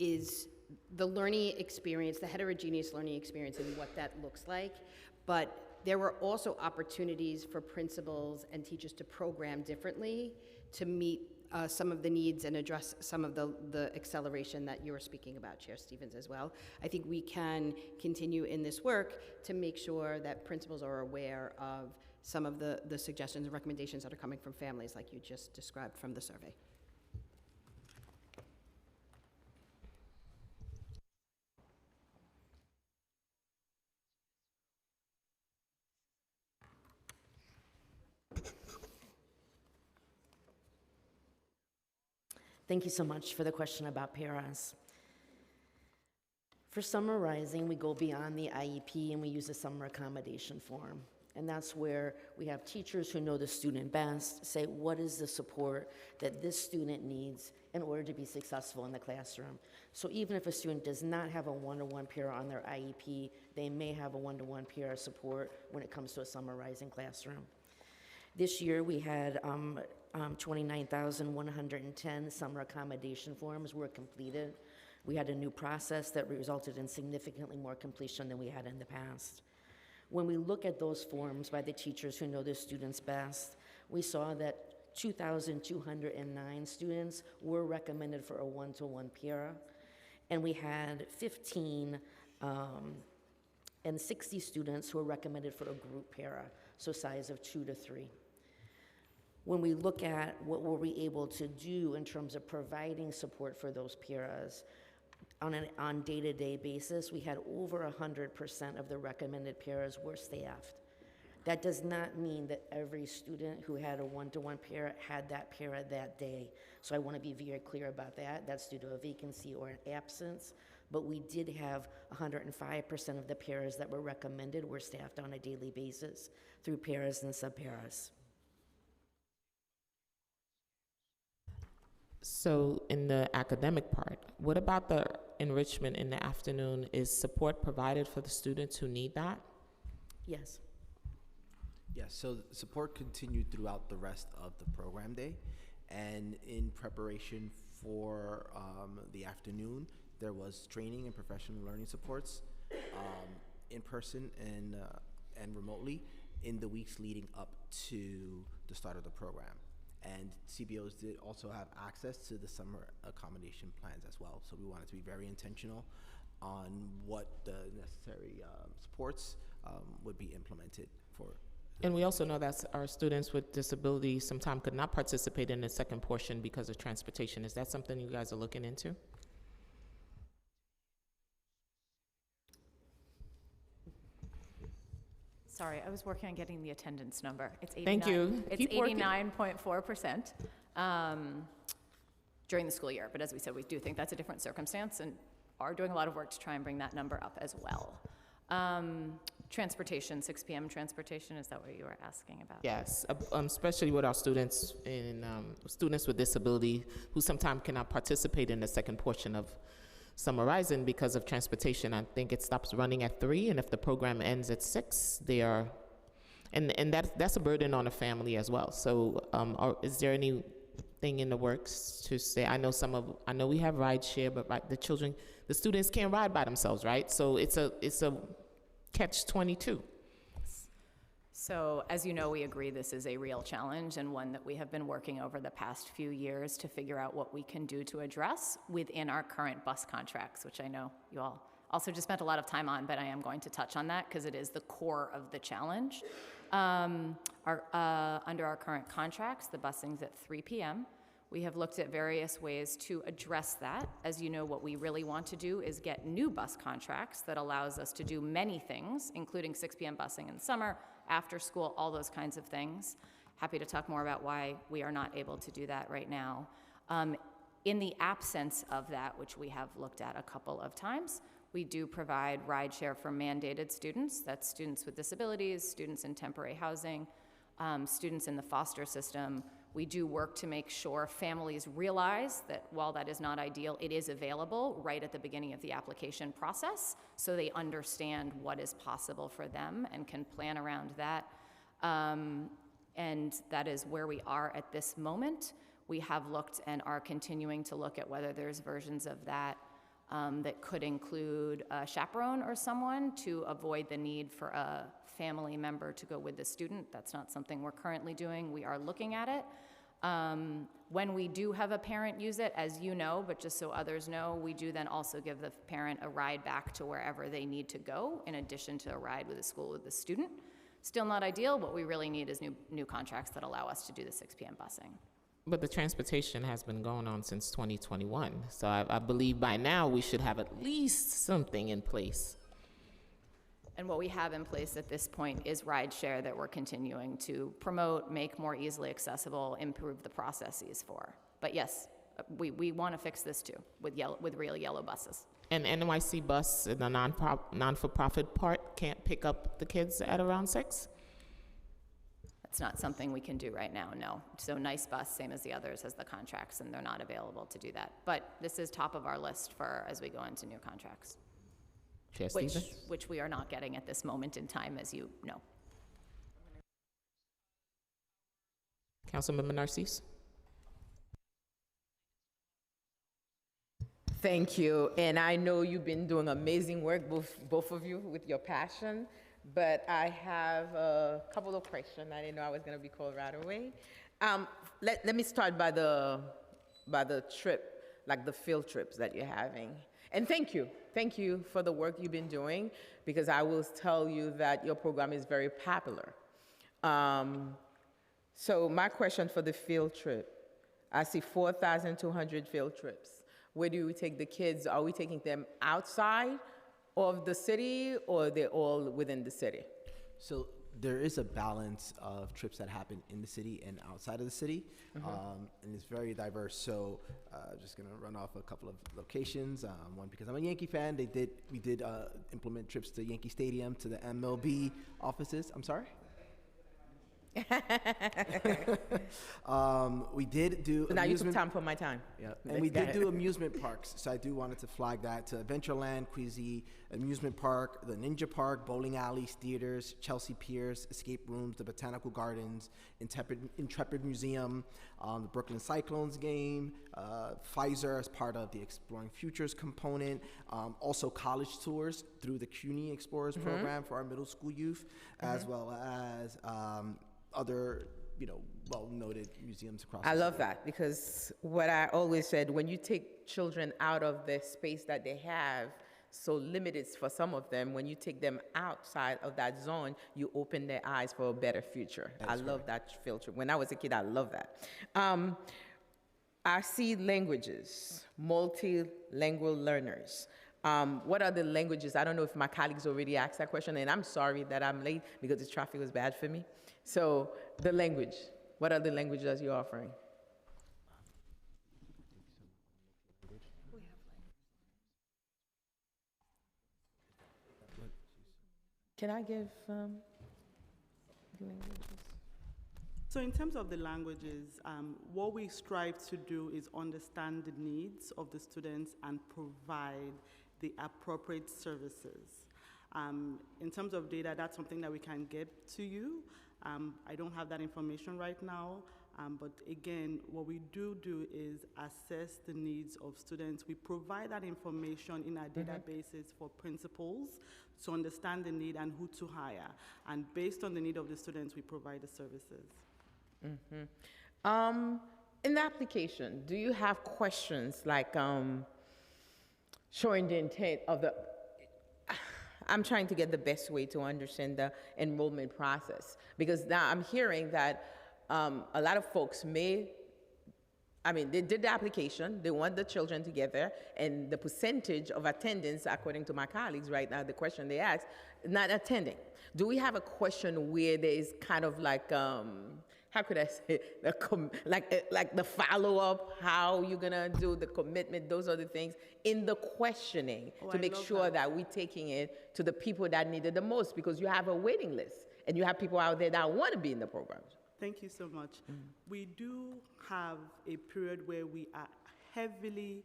is the learning experience, the heterogeneous learning experience and what that looks like. But there were also opportunities for principals and teachers to program differently to meet some of the needs and address some of the acceleration that you were speaking about, Chair Stevens, as well. I think we can continue in this work to make sure that principals are aware of some of the suggestions and recommendations that are coming from families like you just described from the survey. Thank you so much for the question about paras. For Summer Rising, we go beyond the IEP and we use a summer accommodation form. And that's where we have teachers who know the student best say, what is the support that this student needs in order to be successful in the classroom? So even if a student does not have a one-to-one para on their IEP, they may have a one-to-one para support when it comes to a Summer Rising classroom. This year, we had 29,110 summer accommodation forms were completed. We had a new process that resulted in significantly more completion than we had in the past. When we look at those forms by the teachers who know the students best, we saw that 2,209 students were recommended for a one-to-one para, and we had 15 and 60 students who were recommended for a group para, so size of 2 to 3. When we look at what were we able to do in terms of providing support for those paras, on day-to-day basis, we had over 100% of the recommended paras were staffed. That does not mean that every student who had a one-to-one para had that para that day. So I want to be very clear about that. That's due to a vacancy or an absence. But we did have 105% of the paras that were recommended were staffed on a daily basis through paras and sub-paras. So in the academic part, what about the enrichment in the afternoon? Is support provided for the students who need that? Yes. Yes, so support continued throughout the rest of the program day. And in preparation for the afternoon, there was training and professional learning supports in person and remotely in the weeks leading up to the start of the program. And CBOs did also have access to the summer accommodation plans as well. So we wanted to be very intentional on what the necessary supports would be implemented for. And we also know that our students with disabilities sometimes could not participate in the second portion because of transportation. Is that something you guys are looking into? Sorry, I was working on getting the attendance number. It's 89. Thank you. It's Keep working. 89.4% during the school year. But as we said, we do think that's a different circumstance and are doing a lot of work to try and bring that number up as well. Transportation, 6 p.m. transportation, is that what you were asking about? Yes, especially with our students students with disability who sometimes cannot participate in the second portion of Summer Rising because of transportation. I think it stops running at 3, and if the program ends at 6, they are, and that's a burden on a family as well. So, is there anything in the works to say? I know we have ride share, but the students can't ride by themselves, right? So it's a catch-22. So as you know, we agree this is a real challenge and one that we have been working over the past few years to figure out what we can do to address within our current bus contracts, which I know you all also just spent a lot of time on, but I am going to touch on that because it is the core of the challenge. Under our current contracts, the busing's at 3 p.m. We have looked at various ways to address that. As you know, what we really want to do is get new bus contracts that allows us to do many things, including 6 p.m. busing in the summer, after school, all those kinds of things. Happy to talk more about why we are not able to do that right now. In the absence of that, which we have looked at a couple of times, we do provide rideshare for mandated students. That's students with disabilities, students in temporary housing, students in the foster system. We do work to make sure families realize that while that is not ideal, it is available right at the beginning of the application process, so they understand what is possible for them and can plan around that. And that is where we are at this moment. We have looked and are continuing to look at whether there's versions of that that could include a chaperone or someone to avoid the need for a family member to go with the student. That's not something we're currently doing. We are looking at it. When we do have a parent use it, as you know, but just so others know, we do then also give the parent a ride back to wherever they need to go, in addition to a ride with the school with the student. Still not ideal. What we really need is new contracts that allow us to do the 6 p.m. busing. But the transportation has been going on since 2021. So I believe by now we should have at least something in place. And what we have in place at this point is rideshare that we're continuing to promote, make more easily accessible, improve the processes for. But yes, we want to fix this too with real yellow buses. And NYC Bus, the non-for-profit part, can't pick up the kids at around 6? That's not something we can do right now, no. So Nice Bus, same as the others, has the contracts, and they're not available to do that. But this is top of our list for as we go into new contracts, which we are not getting at this moment in time, as you know. Councilmember Narcisse. Thank you, and I know you've been doing amazing work, both of you, with your passion, but I have a couple of questions. I didn't know I was gonna be called right away. Let me start by the trip, like the field trips that you're having. And thank you for the work you've been doing, because I will tell you that your program is very popular. So my question for the field trip, I see 4,200 field trips. Where do we take the kids? Are we taking them outside of the city, or they're all within the city? So there is a balance of trips that happen in the city and outside of the city, and it's very diverse. So just gonna run off a couple of locations. One, because I'm a Yankee fan, we did implement trips to Yankee Stadium, to the MLB offices. I'm sorry? We did do So now you took time for my time. Yeah, and we did do amusement parks, so I do wanted to flag that to Adventureland, Queasy Amusement Park, the Ninja Park, bowling alleys, theaters, Chelsea Piers, escape rooms, the Botanical Gardens, Intrepid Museum, the Brooklyn Cyclones game, Pfizer as part of the Exploring Futures component, also college tours through the CUNY Explorers program for our middle school youth, as well as other well-noted museums across I the love city. that, because what I always said, when you take children out of the space that they have, so limited for some of them, when you take them outside of that zone, you open their eyes for a better future. I love that filter. When I was a kid, I love that. I see languages, multilingual learners. What are the languages? I don't know if my colleagues already asked that question, and I'm sorry that I'm late because the traffic was bad for me. So the language, what are the languages you're offering? Can I give languages? So in terms of the languages, what we strive to do is understand the needs of the students and provide the appropriate services. In terms of data, that's something that we can get to you. I don't have that information right now, but again, what we do is assess the needs of students. We provide that information in our databases for principals to understand the need and who to hire. And based on the need of the students, we provide the services. In the application, do you have questions like showing the intent of the, I'm trying to get the best way to understand the enrollment process, because now I'm hearing that a lot of folks they did the application, they want the children together, and the percentage of attendance, according to my colleagues right now, the question they asked, not attending. Do we have a question where there is kind of like, how could I say, like the follow-up, how you're gonna do the commitment, those are the things in the questioning to make sure that we're taking it to the people that need it the most, because you have a waiting list and you have people out there that want to be in the programs. Thank you so much. We do have a period where we are heavily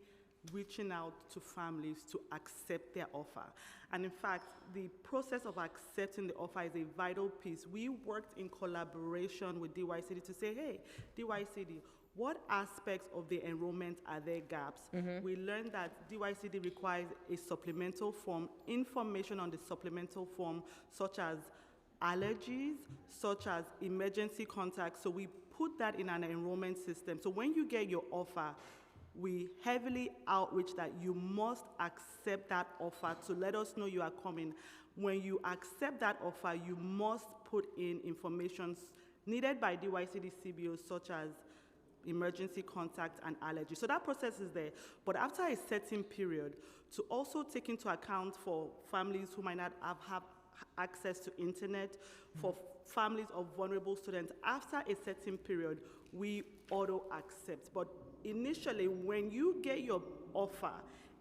reaching out to families to accept their offer. And in fact, the process of accepting the offer is a vital piece. We worked in collaboration with DYCD to say, hey, DYCD, what aspects of the enrollment are there gaps? We learned that DYCD requires a supplemental form, information on the supplemental form, such as allergies, such as emergency contacts. So we put that in an enrollment system. So when you get your offer, we heavily outreach that you must accept that offer to let us know you are coming. When you accept that offer, you must put in information needed by DYCD CBOs, such as emergency contact and allergy. So that process is there. But after a certain period, to also take into account for families who might not have access to internet, for families of vulnerable students, after a certain period, we auto-accept. But initially, when you get your offer,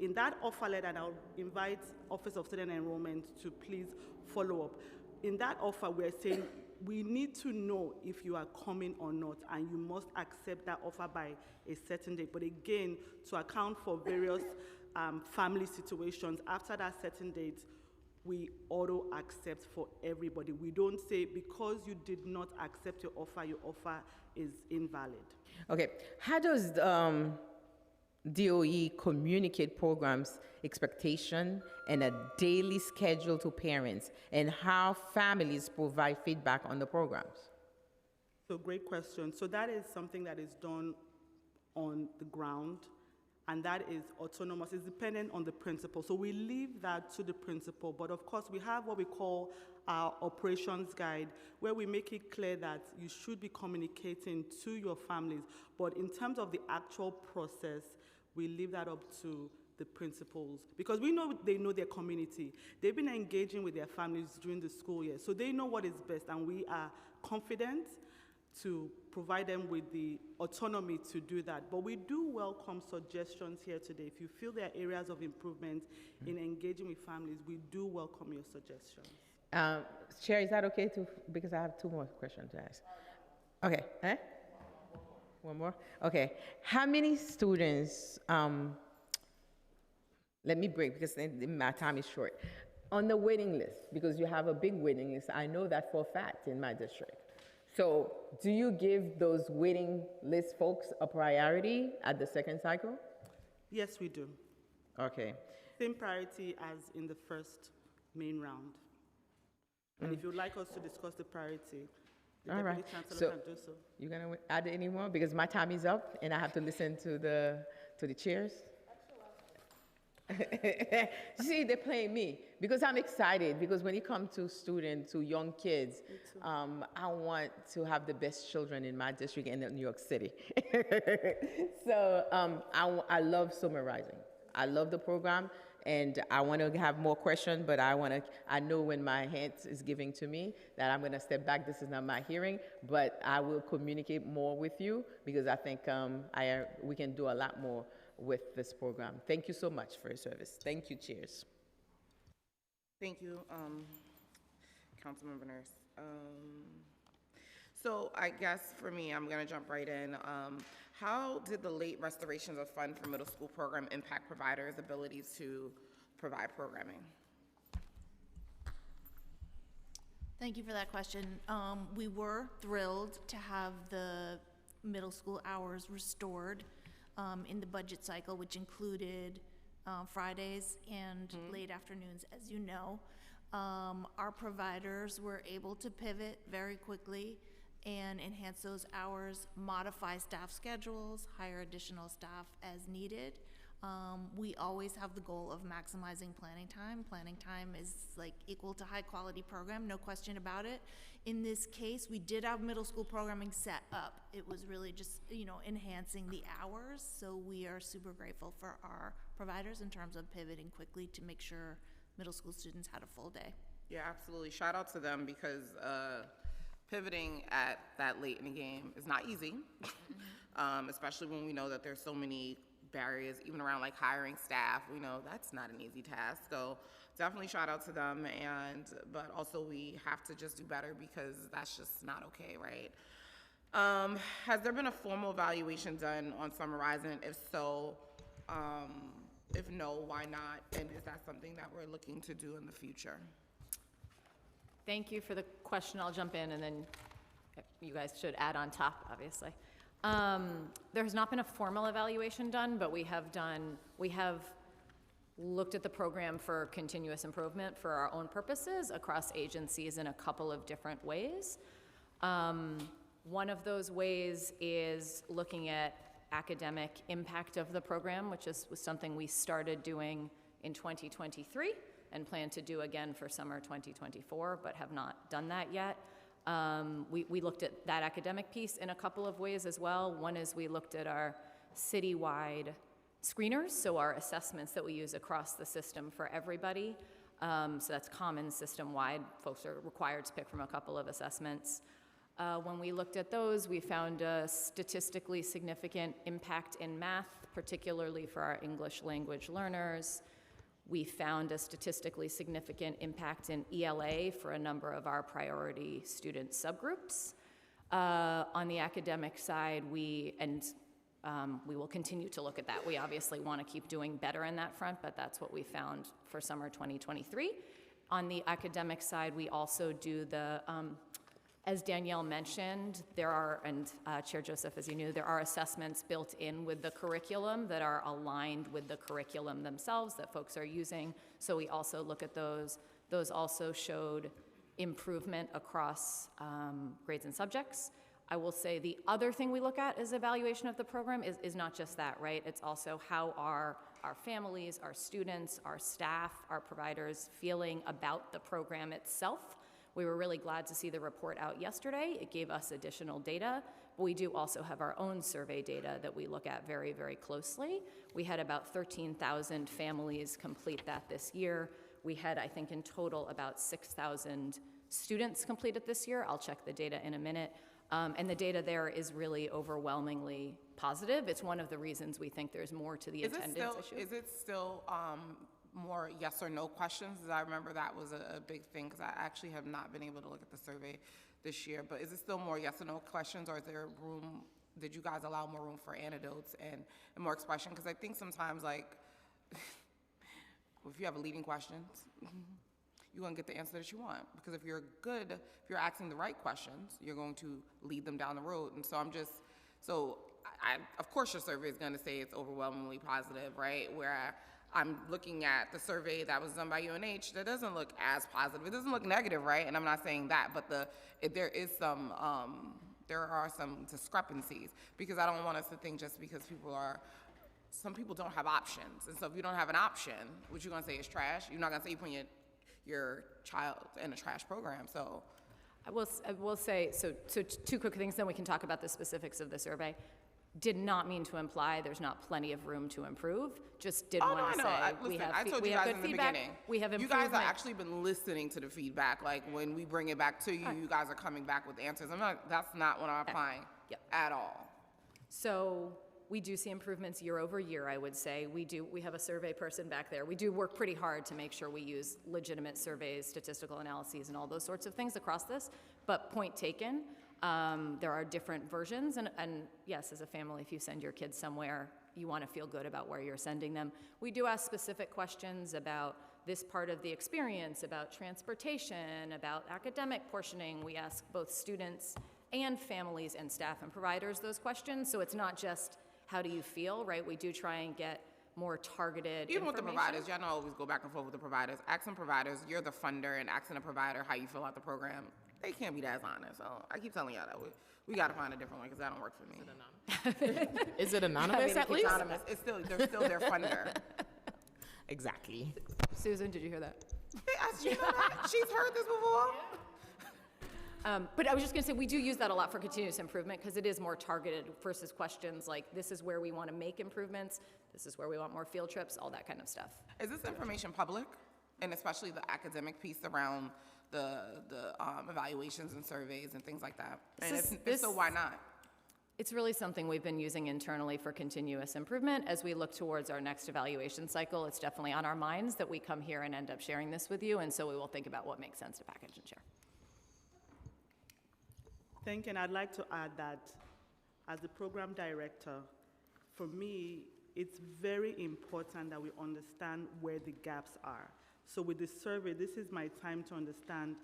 in that offer letter, and I'll invite Office of Student Enrollment to please follow up. In that offer, we're saying we need to know if you are coming or not, and you must accept that offer by a certain date. But again, to account for various family situations, after that certain date, we auto-accept for everybody. We don't say, because you did not accept your offer is invalid. Okay, how does DOE communicate programs, expectation, and a daily schedule to parents, and how families provide feedback on the programs? So great question. So that is something that is done on the ground, and that is autonomous. It's dependent on the principal. So we leave that to the principal, but of course we have what we call our operations guide, where we make it clear that you should be communicating to your families. But in terms of the actual process, we leave that up to the principals, because we know they know their community. They've been engaging with their families during the school year, so they know what is best, and we are confident to provide them with the autonomy to do that. But we do welcome suggestions here today. If you feel there are areas of improvement in engaging with families, we do welcome your suggestions. Chair, is that okay to, because I have two more questions to ask. Okay, one more? Okay, how many students, let me break because my time is short. On the waiting list, because you have a big waiting list, I know that for a fact in my district. So do you give those waiting list folks a priority at the second cycle? Yes, we do. Okay. Same priority as in the first main round. And if you'd like us to discuss the priority, The All Deputy right. Chancellor So can do so. you gonna add any more? Because my time is up and I have to listen to the chairs. See, they're playing me because I'm excited because when it comes to students, to young kids, I want to have the best children in my district and in New York City. So I love summarizing. I love the program and I want to have more questions, but I know when my hand is giving to me that I'm going to step back. This is not my hearing, but I will communicate more with you because I think we can do a lot more with this program. Thank you so much for your service. Thank you, cheers. Thank you, Councilmember Nurse. So I guess for me, I'm gonna jump right in. How did the late restorations of funds for middle school program impact providers' abilities to provide programming? Thank you for that question. We were thrilled to have the middle school hours restored in the budget cycle, which included Fridays and late afternoons, as you know. Our providers were able to pivot very quickly and enhance those hours, modify staff schedules, hire additional staff as needed. We always have the goal of maximizing planning time. Planning time is like equal to high quality program, no question about it. In this case, we did have middle school programming set up. It was really just, enhancing the hours. So we are super grateful for our providers in terms of pivoting quickly to make sure middle school students had a full day. Yeah, absolutely. Shout out to them because pivoting at that late in the game is not easy, especially when we know that there's so many barriers, even around like hiring staff. We know that's not an easy task. So definitely shout out to them, but also we have to just do better because that's just not okay, right? Has there been a formal evaluation done on Summer Rising? If so, if no, why not? And is that something that we're looking to do in the future? Thank you for the question. I'll jump in and then you guys should add on top, obviously. There has not been a formal evaluation done, but we have looked at the program for continuous improvement for our own purposes across agencies in a couple of different ways. One of those ways is looking at academic impact of the program, which was something we started doing in 2023 and plan to do again for summer 2024, but have not done that yet. We looked at that academic piece in a couple of ways as well. One is we looked at our citywide screeners, so our assessments that we use across the system for everybody. So that's common system-wide. Folks are required to pick from a couple of assessments. When we looked at those, we found a statistically significant impact in math, particularly for our English language learners. We found a statistically significant impact in ELA for a number of our priority student subgroups. On the academic side, we will continue to look at that. We obviously want to keep doing better in that front, but that's what we found for summer 2023. On the academic side, we also do the, as Danielle mentioned, there are, and Chair Joseph, as you knew, there are assessments built in with the curriculum that are aligned with the curriculum themselves that folks are using. So we also look at those. Those also showed improvement across grades and subjects. I will say the other thing we look at as evaluation of the program is not just that, right? It's also how are our families, our students, our staff, our providers feeling about the program itself. We were really glad to see the report out yesterday. It gave us additional data, but we do also have our own survey data that we look at very, very closely. We had about 13,000 families complete that this year. We had, I think, in total about 6,000 students complete it this year. I'll check the data in a minute. And the data there is really overwhelmingly positive. It's one of the reasons we think there's more to the attendance issue. Is it still more yes or no questions? Because I remember that was a big thing, because I actually have not been able to look at the survey this year. But is it still more yes or no questions, or is there room, did you guys allow more room for anecdotes and more expression? Because I think sometimes, like, if you have a leading question, you're going to get the answer that you want. Because if you're asking the right questions, you're going to lead them down the road. And so of course your survey is going to say it's overwhelmingly positive, right? Where I'm looking at the survey that was done by UNH that doesn't look as positive. It doesn't look negative, right? And I'm not saying that, but there are some discrepancies, because I don't want us to think just because some people don't have options. And so if you don't have an option, what you're gonna say is trash. You're not gonna say you put your child in a trash program, so. I will say, so two quick things, then we can talk about the specifics of the survey. Did not mean to imply there's not plenty of room to improve, just did want to say I told you guys in the beginning. We have you improvement. guys have actually been listening to the feedback. Like when we bring it back to you, you guys are coming back with answers. That's not what I'm applying at all. So we do see improvements year over year, I would say. We have a survey person back there. We do work pretty hard to make sure we use legitimate surveys, statistical analyses, and all those sorts of things across this. But point taken, there are different versions. And yes, as a family, if you send your kids somewhere, you want to feel good about where you're sending them. We do ask specific questions about this part of the experience, about transportation, about academic portioning. We ask both students and families and staff and providers those questions. So it's not just, how do you feel, right? We do try and get more targeted Even with the information. providers, y'all don't always go back and forth with the providers. Asking providers, you're the funder, and asking a provider how you feel about the program, they can't be that honest. So I keep telling y'all that we got to find a different one, because that don't work for me. Is it anonymous at least? Anonymous. They're still their funder. Exactly. Susan, did you hear that? You know that? She's heard this before. But I was just going to say, we do use that a lot for continuous improvement, because it is more targeted versus questions like, this is where we want to make improvements, this is where we want more field trips, all that kind of stuff. Is this information public? And especially the academic piece around the evaluations and surveys and things like that? And if so, why not? It's really something we've been using internally for continuous improvement. As we look towards our next evaluation cycle, it's definitely on our minds that we come here and end up sharing this with you, and so we will think about what makes sense to package and share. Thank you, and I'd like to add that as the program director, for me, it's very important that we understand where the gaps are. So with the survey, this is my time to understand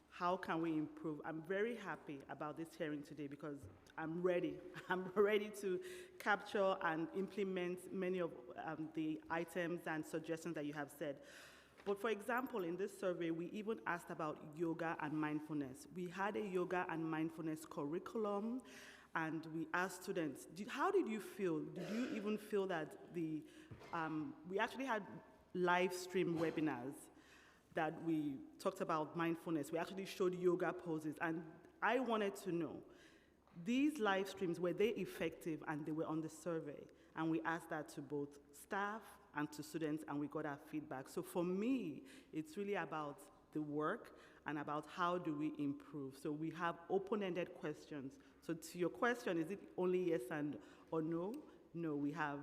how can we improve. I'm very happy about this hearing today, because I'm ready. I'm ready to capture and implement many of the items and suggestions that you have said. But for example, in this survey, we even asked about yoga and mindfulness. We had a yoga and mindfulness curriculum, and we asked students, how did you feel? Did you even feel that we actually had live stream webinars that we talked about mindfulness. We actually showed yoga poses, and I wanted to know, these live streams, were they effective? And they were on the survey. And we asked that to both staff and to students, and we got our feedback. So for me, it's really about the work and about how do we improve. So we have open-ended questions. So to your question, is it only yes and or no? No, we have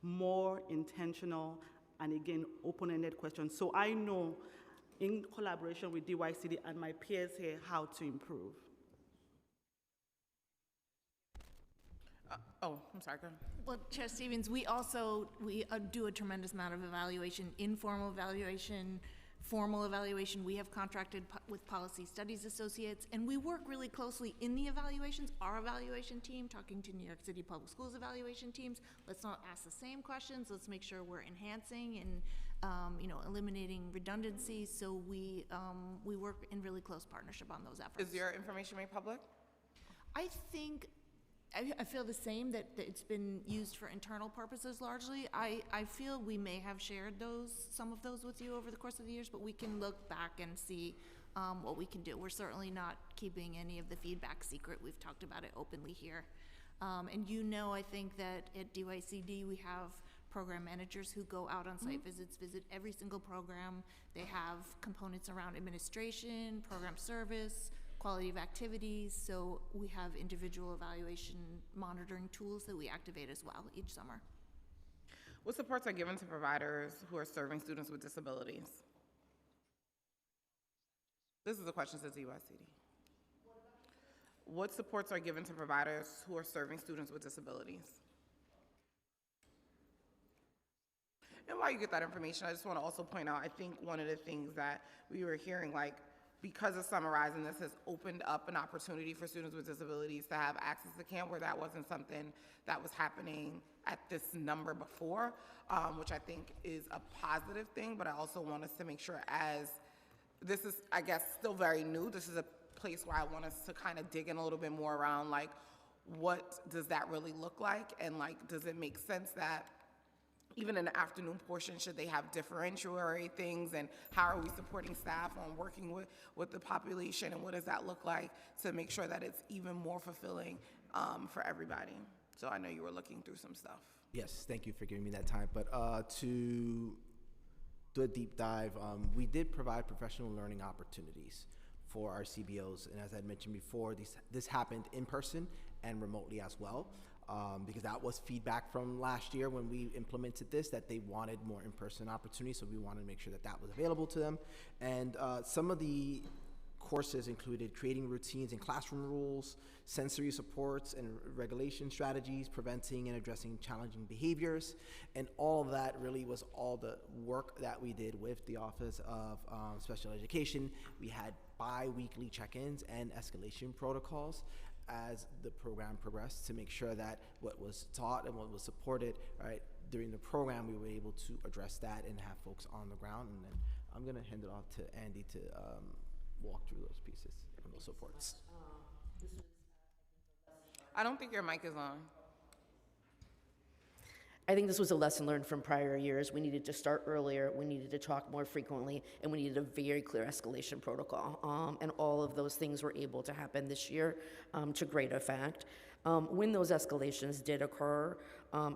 more intentional and again, open-ended questions. So I know, in collaboration with DYCD and my peers here, how to improve. I'm sorry, go ahead. Well, Chair Stevens, we do a tremendous amount of evaluation, informal evaluation, formal evaluation. We have contracted with Policy Studies Associates, and we work really closely in the evaluations, our evaluation team, talking to New York City Public Schools evaluation teams. Let's not ask the same questions. Let's make sure we're enhancing and eliminating redundancies. So we work in really close partnership on those efforts. Is your information made public? I think, I feel the same, that it's been used for internal purposes largely. I feel we may have shared some of those with you over the course of the years, but we can look back and see what we can do. We're certainly not keeping any of the feedback secret. We've talked about it openly here. And I think that at DYCD we have program managers who go out on site visits, visit every single program. They have components around administration, program service, quality of activities, so we have individual evaluation monitoring tools that we activate as well each summer. What supports are given to providers who are serving students with disabilities? This is a question to DYCD. What supports are given to providers who are serving students with disabilities? And while you get that information, I just want to also point out, I think one of the things that we were hearing, like, because of summarizing, this has opened up an opportunity for students with disabilities to have access to camp where that wasn't something that was happening at this number before, which I think is a positive thing, but I also want us to make sure, as this is, I guess, still very new, this is a place where I want us to kind of dig in a little bit more around, like, what does that really look like? And, like, does it make sense that even in the afternoon portion, should they have differentiatory things, and how are we supporting staff on working with the population, and what does that look like to make sure that it's even more fulfilling for everybody? So I know you were looking through some stuff. Yes, thank you for giving me that time. But to do a deep dive, we did provide professional learning opportunities for our CBOs. And as I mentioned before, this happened in person and remotely as well. Because that was feedback from last year when we implemented this, that they wanted more in-person opportunities, so we wanted to make sure that that was available to them. And some of the courses included creating routines and classroom rules, sensory supports and regulation strategies, preventing and addressing challenging behaviors, and all of that really was all the work that we did with the Office of Special Education. We had bi-weekly check-ins and escalation protocols as the program progressed to make sure that what was taught and what was supported, right, during the program, we were able to address that and have folks on the ground. And then I'm gonna hand it off to Andy to walk through those pieces and those supports. I don't think your mic is on. I think this was a lesson learned from prior years. We needed to start earlier, we needed to talk more frequently, and we needed a very clear escalation protocol. And all of those things were able to happen this year to great effect. When those escalations did occur,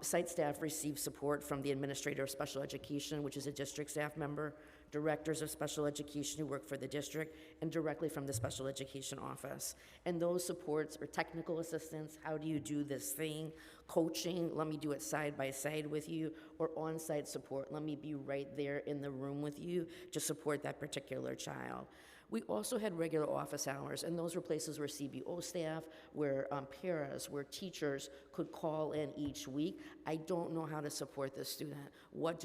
site staff received support from the Administrator of Special Education, which is a district staff member, directors of special education who work for the district, and directly from the special education office. And those supports are technical assistance, how do you do this thing, coaching, let me do it side by side with you, or on-site support, let me be right there in the room with you to support that particular child. We also had regular office hours, and those were places where CBO staff, where paras, where teachers could call in each week. I don't know how to support this student. What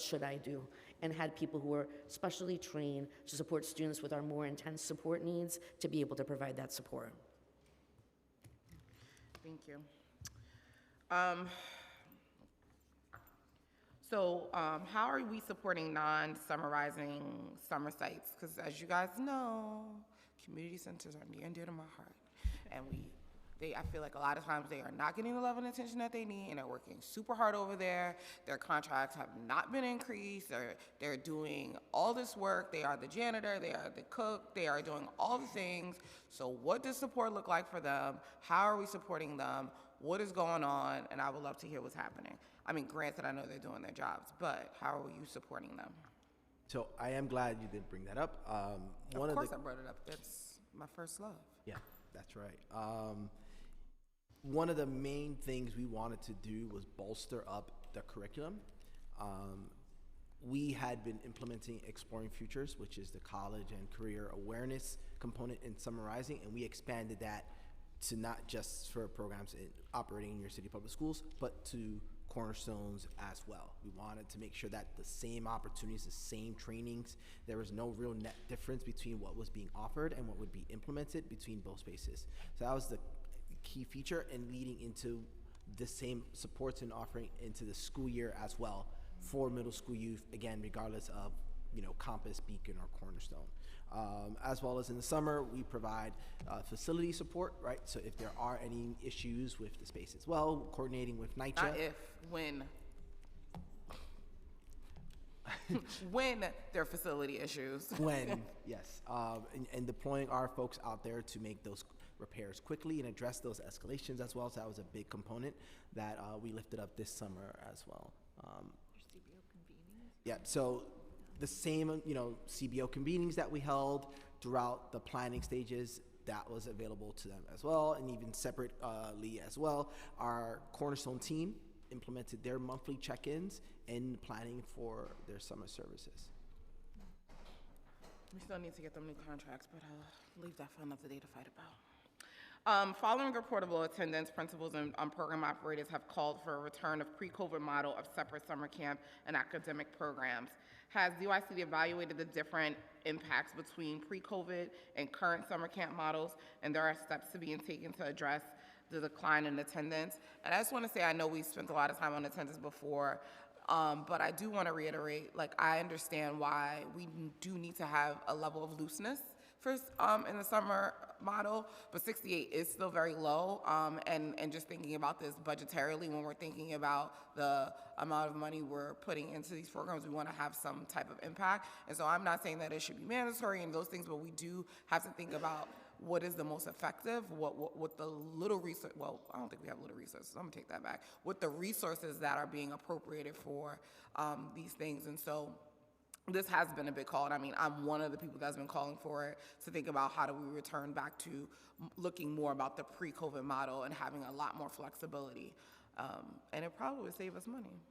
should I do? And had people who were specially trained to support students with our more intense support needs to be able to provide that support. Thank you. So how are we supporting non-summarizing summer sites? Because as you guys know, community centers are near and dear to my heart. And I feel like a lot of times they are not getting the love and attention that they need, and they're working super hard over there. Their contracts have not been increased. They're doing all this work. They are the janitor, they are the cook, they are doing all the things. So what does support look like for them? How are we supporting them? What is going on? And I would love to hear what's happening. I mean, granted, I know they're doing their jobs, but how are you supporting them? So I am glad you did bring that up. Of course I brought it up. That's my first love. Yeah, that's right. One of the main things we wanted to do was bolster up the curriculum. We had been implementing Exploring Futures, which is the college and career awareness component in summarizing, and we expanded that to not just for programs operating in New York City Public Schools, but to Cornerstones as well. We wanted to make sure that the same opportunities, the same trainings, there was no real net difference between what was being offered and what would be implemented between both spaces. So that was the key feature, and leading into the same supports and offering into the school year as well for middle school youth, again, regardless of, Compass, Beacon, or Cornerstone. As well as in the summer, we provide facility support, right? So if there are any issues with the space as well, coordinating with NYCHA. Not if, when. When there are facility issues. When, yes. And deploying our folks out there to make those repairs quickly and address those escalations as well. So that was a big component that we lifted up this summer as well. Yeah, so the same, CBO convenings that we held throughout the planning stages, that was available to them as well, and even separately as well. Our Cornerstone team implemented their monthly check-ins and planning for their summer services. We still need to get them new contracts, but I'll leave that for another day to fight about. Following reportable attendance, principals and program operators have called for a return of pre-COVID model of separate summer camp and academic programs. Has DYCD evaluated the different impacts between pre-COVID and current summer camp models, and there are steps to be taken to address the decline in attendance. And I just want to say, I know we spent a lot of time on attendance before, but I do want to reiterate, like, I understand why we do need to have a level of looseness for in the summer model, but 68 is still very low. And just thinking about this budgetarily, when we're thinking about the amount of money we're putting into these programs, we want to have some type of impact. And so I'm not saying that it should be mandatory and those things, but we do have to think about what is the most effective, what the little resource, well, I don't think we have little resources, I'm gonna take that back, what the resources that are being appropriated for these things. And so this has been a big call, and I mean, I'm one of the people that's been calling for it, to think about how do we return back to looking more about the pre-COVID model and having a lot more flexibility. And it probably would save us money.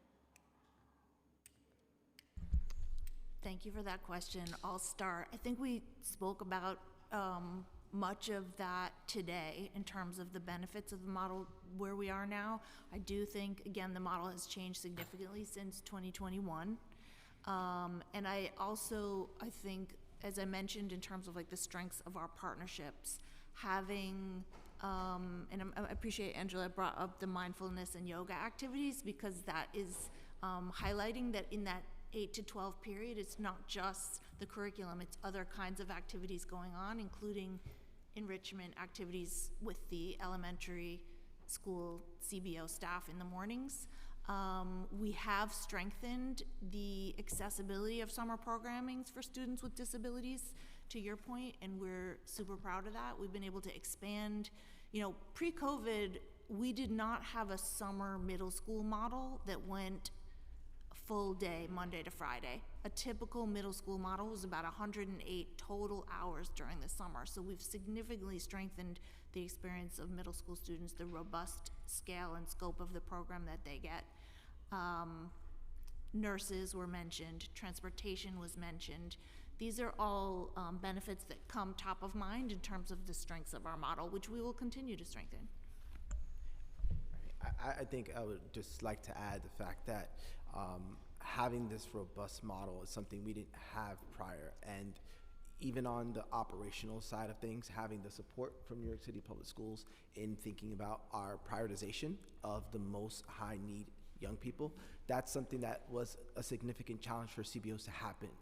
Thank you for that question. I'll start. I think we spoke about much of that today in terms of the benefits of the model where we are now. I do think, again, the model has changed significantly since 2021. And I think, as I mentioned, in terms of like the strengths of our partnerships, having, and I appreciate Angela brought up the mindfulness and yoga activities, because that is highlighting that in that 8 to 12 period, it's not just the curriculum, it's other kinds of activities going on, including enrichment activities with the elementary school CBO staff in the mornings. We have strengthened the accessibility of summer programmings for students with disabilities, to your point, and we're super proud of that. We've been able to expand, pre-COVID, we did not have a summer middle school model that went full day, Monday to Friday. A typical middle school model was about 108 total hours during the summer. So we've significantly strengthened the experience of middle school students, the robust scale and scope of the program that they get. Nurses were mentioned, transportation was mentioned. These are all benefits that come top of mind in terms of the strengths of our model, which we will continue to strengthen. I think I would just like to add the fact that having this robust model is something we didn't have prior. And even on the operational side of things, having the support from New York City Public Schools in thinking about our prioritization of the most high need young people, that's something that was a significant challenge for CBOs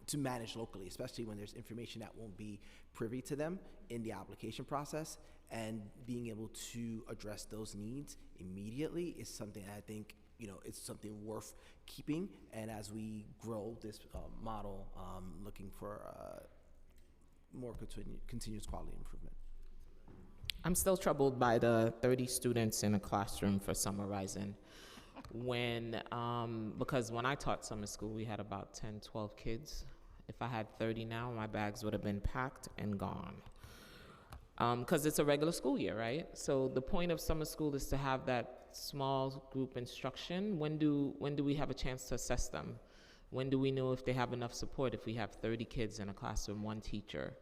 to manage locally, especially when there's information that won't be privy to them in the application process. And being able to address those needs immediately is something I think, it's something worth keeping. And as we grow this model, looking for more continuous quality improvement. I'm still troubled by the 30 students in a classroom for Summer Rising. Because when I taught summer school, we had about 10, 12 kids. If I had 30 now, my bags would have been packed and gone. Because it's a regular school year, right? So the point of summer school is to have that small group instruction. When do we have a chance to assess them? When do we know if they have enough support? If we have 30 kids in a classroom, one teacher,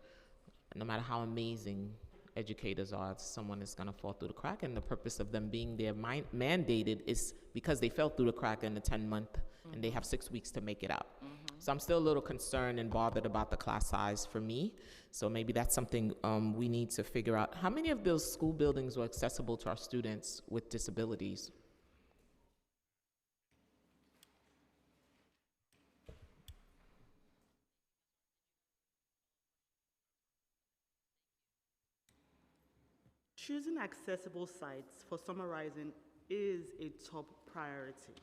no matter how amazing educators are, someone is going to fall through the crack. And the purpose of them being there mandated is because they fell through the crack in the 10-month, and they have 6 weeks to make it out. So I'm still a little concerned and bothered about the class size for me. So maybe that's something we need to figure out. How many of those school buildings were accessible to our students with disabilities? Choosing accessible sites for Summer Rising is a top priority.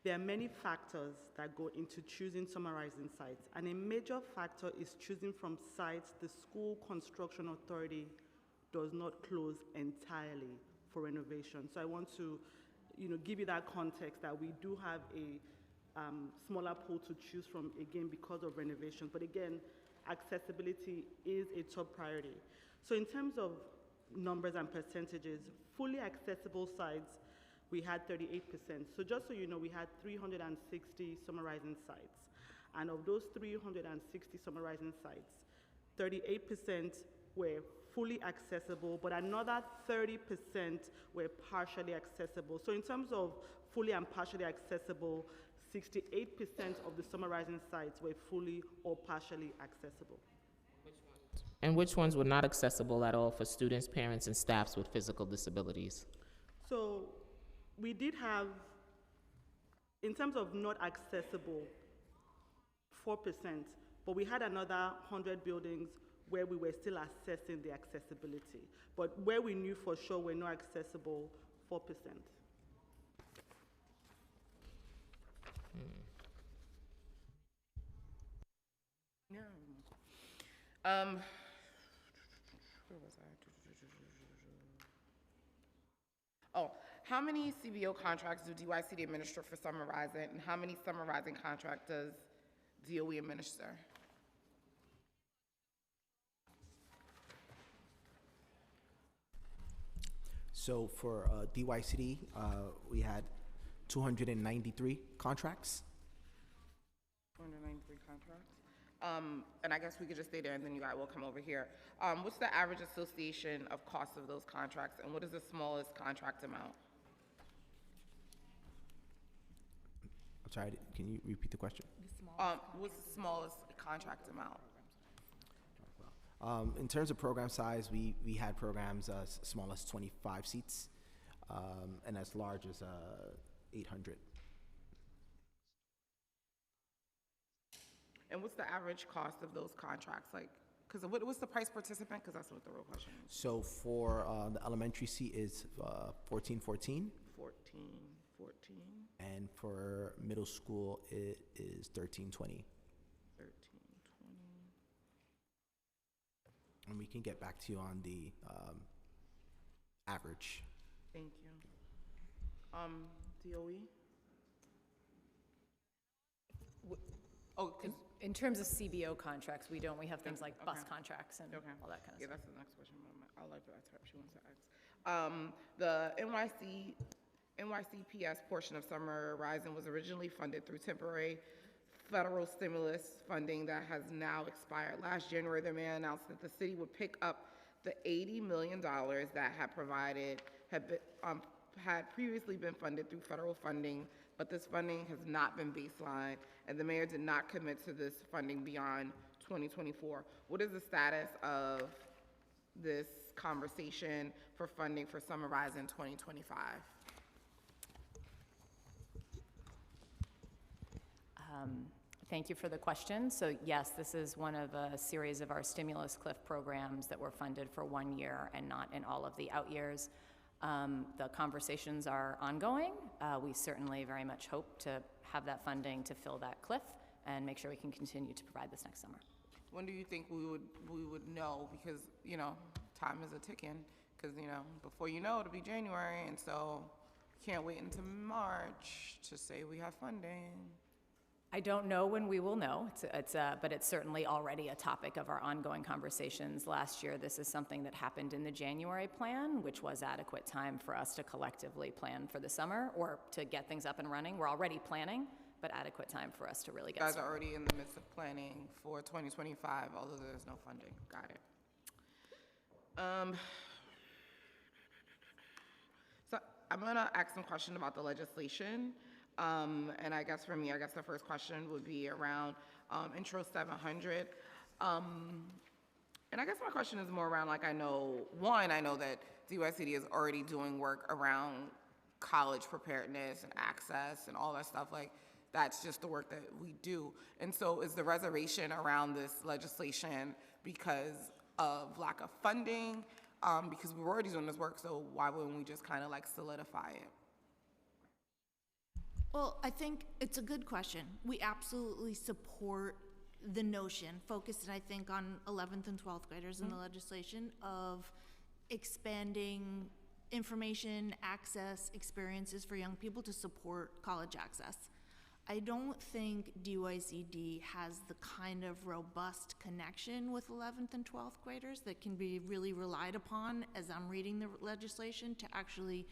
There are many factors that go into choosing Summer Rising sites, and a major factor is choosing from sites the School Construction Authority does not close entirely for renovation. So I want to, give you that context that we do have a smaller pool to choose from, again, because of renovation. But again, accessibility is a top priority. So in terms of numbers and percentages, fully accessible sites, we had 38%. So just so you know, we had 360 Summer Rising sites. And of those 360 Summer Rising sites, 38% were fully accessible, but another 30% were partially accessible. So in terms of fully and partially accessible, 68% of the Summer Rising sites were fully or partially accessible. And which ones were not accessible at all for students, parents, and staffs with physical disabilities? So we did have, in terms of not accessible, 4%, but we had another 100 buildings where we were still assessing the accessibility. But where we knew for sure were not accessible, 4%. Yeah. Where was I? Oh, how many CBO contracts do DYCD administer for Summer Rising, and how many Summer Rising contracts does DOE administer? So for DYCD, we had 293 contracts. 293 contracts. And I guess we could just stay there and then you guys will come over here. What's the average association of cost of those contracts, and what is the smallest contract amount? I'm sorry, can you repeat the question? What's the smallest contract amount? In terms of program size, we had programs as small as 25 seats and as large as 800. And what's the average cost of those contracts? Like, because what's the price participant? Because that's what the real question is. So for the elementary seat is $14.14. $14.14. And for middle school, it is $13.20. $13.20. And we can get back to you on the average. Thank you. DOE? Oh, In terms of CBO contracts, we don't. We have things like bus Okay. contracts and all that kind of Yeah, stuff. that's the next question. I'll let her ask her if she wants to ask. The NYCPS portion of Summer Rising was originally funded through temporary federal stimulus funding that has now expired. Last January, the mayor announced that the city would pick up the $80 million that had previously been funded through federal funding, but this funding has not been baseline, and the mayor did not commit to this funding beyond 2024. What is the status of this conversation for funding for Summer Rising 2025? Thank you for the question. So yes, this is one of a series of our stimulus cliff programs that were funded for 1 year and not in all of the out years. The conversations are ongoing. We certainly very much hope to have that funding to fill that cliff and make sure we can continue to provide this next summer. When do you think we would know? Because, time is a ticking. Because, before you know, it'll be January, and so can't wait until March to say we have funding. I don't know when we will know, but it's certainly already a topic of our ongoing conversations. Last year, this is something that happened in the January plan, which was adequate time for us to collectively plan for the summer or to get things up and running. We're already planning, but adequate time for us to really get started. You guys are already in the midst of planning for 2025, although there's no funding. Got it. So I'm gonna ask some questions about the legislation. And I guess for me, the first question would be around Intro 700. And I guess my question is more around, I know that DYCD is already doing work around college preparedness and access and all that stuff. That's just the work that we do. And so is the reservation around this legislation because of lack of funding? Because we were already doing this work, so why wouldn't we just kind of solidify it? Well, I think it's a good question. We absolutely support the notion, focused, I think, on 11th and 12th graders in the legislation, of expanding information, access, experiences for young people to support college access. I don't think DYCD has the kind of robust connection with 11th and 12th graders that can be really relied upon, as I'm reading the legislation, to actually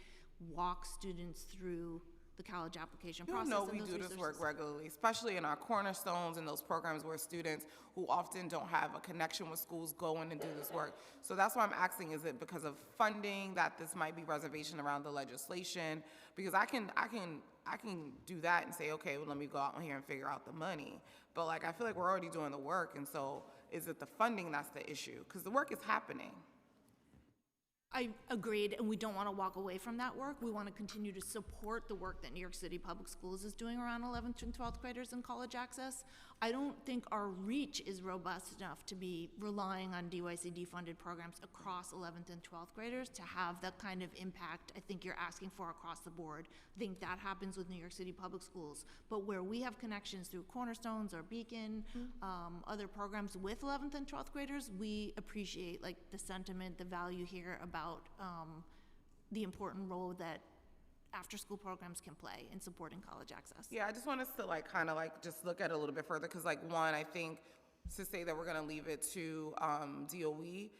walk students through the college application You process. know and we those do this work resources. regularly, especially in our cornerstones and those programs where students who often don't have a connection with schools go in and do this work. So that's why I'm asking, is it because of funding that this might be reservation around the legislation? Because I can do that and say, okay, well, let me go out here and figure out the money. But like, I feel like we're already doing the work, and so is it the funding that's the issue? Because the work is happening. I agreed, and we don't want to walk away from that work. We want to continue to support the work that New York City Public Schools is doing around 11th and 12th graders in college access. I don't think our reach is robust enough to be relying on DYCD-funded programs across 11th and 12th graders to have that kind of impact I think you're asking for across the board. I think that happens with New York City Public Schools. But where we have connections through Cornerstones or Beacon, other programs with 11th and 12th graders, we appreciate like the sentiment, the value here about the important role that after-school programs can play in supporting college access. Yeah, I just want us to like kind of like just look at it a little bit further, because like one, I think to say that we're going to leave it to DOE,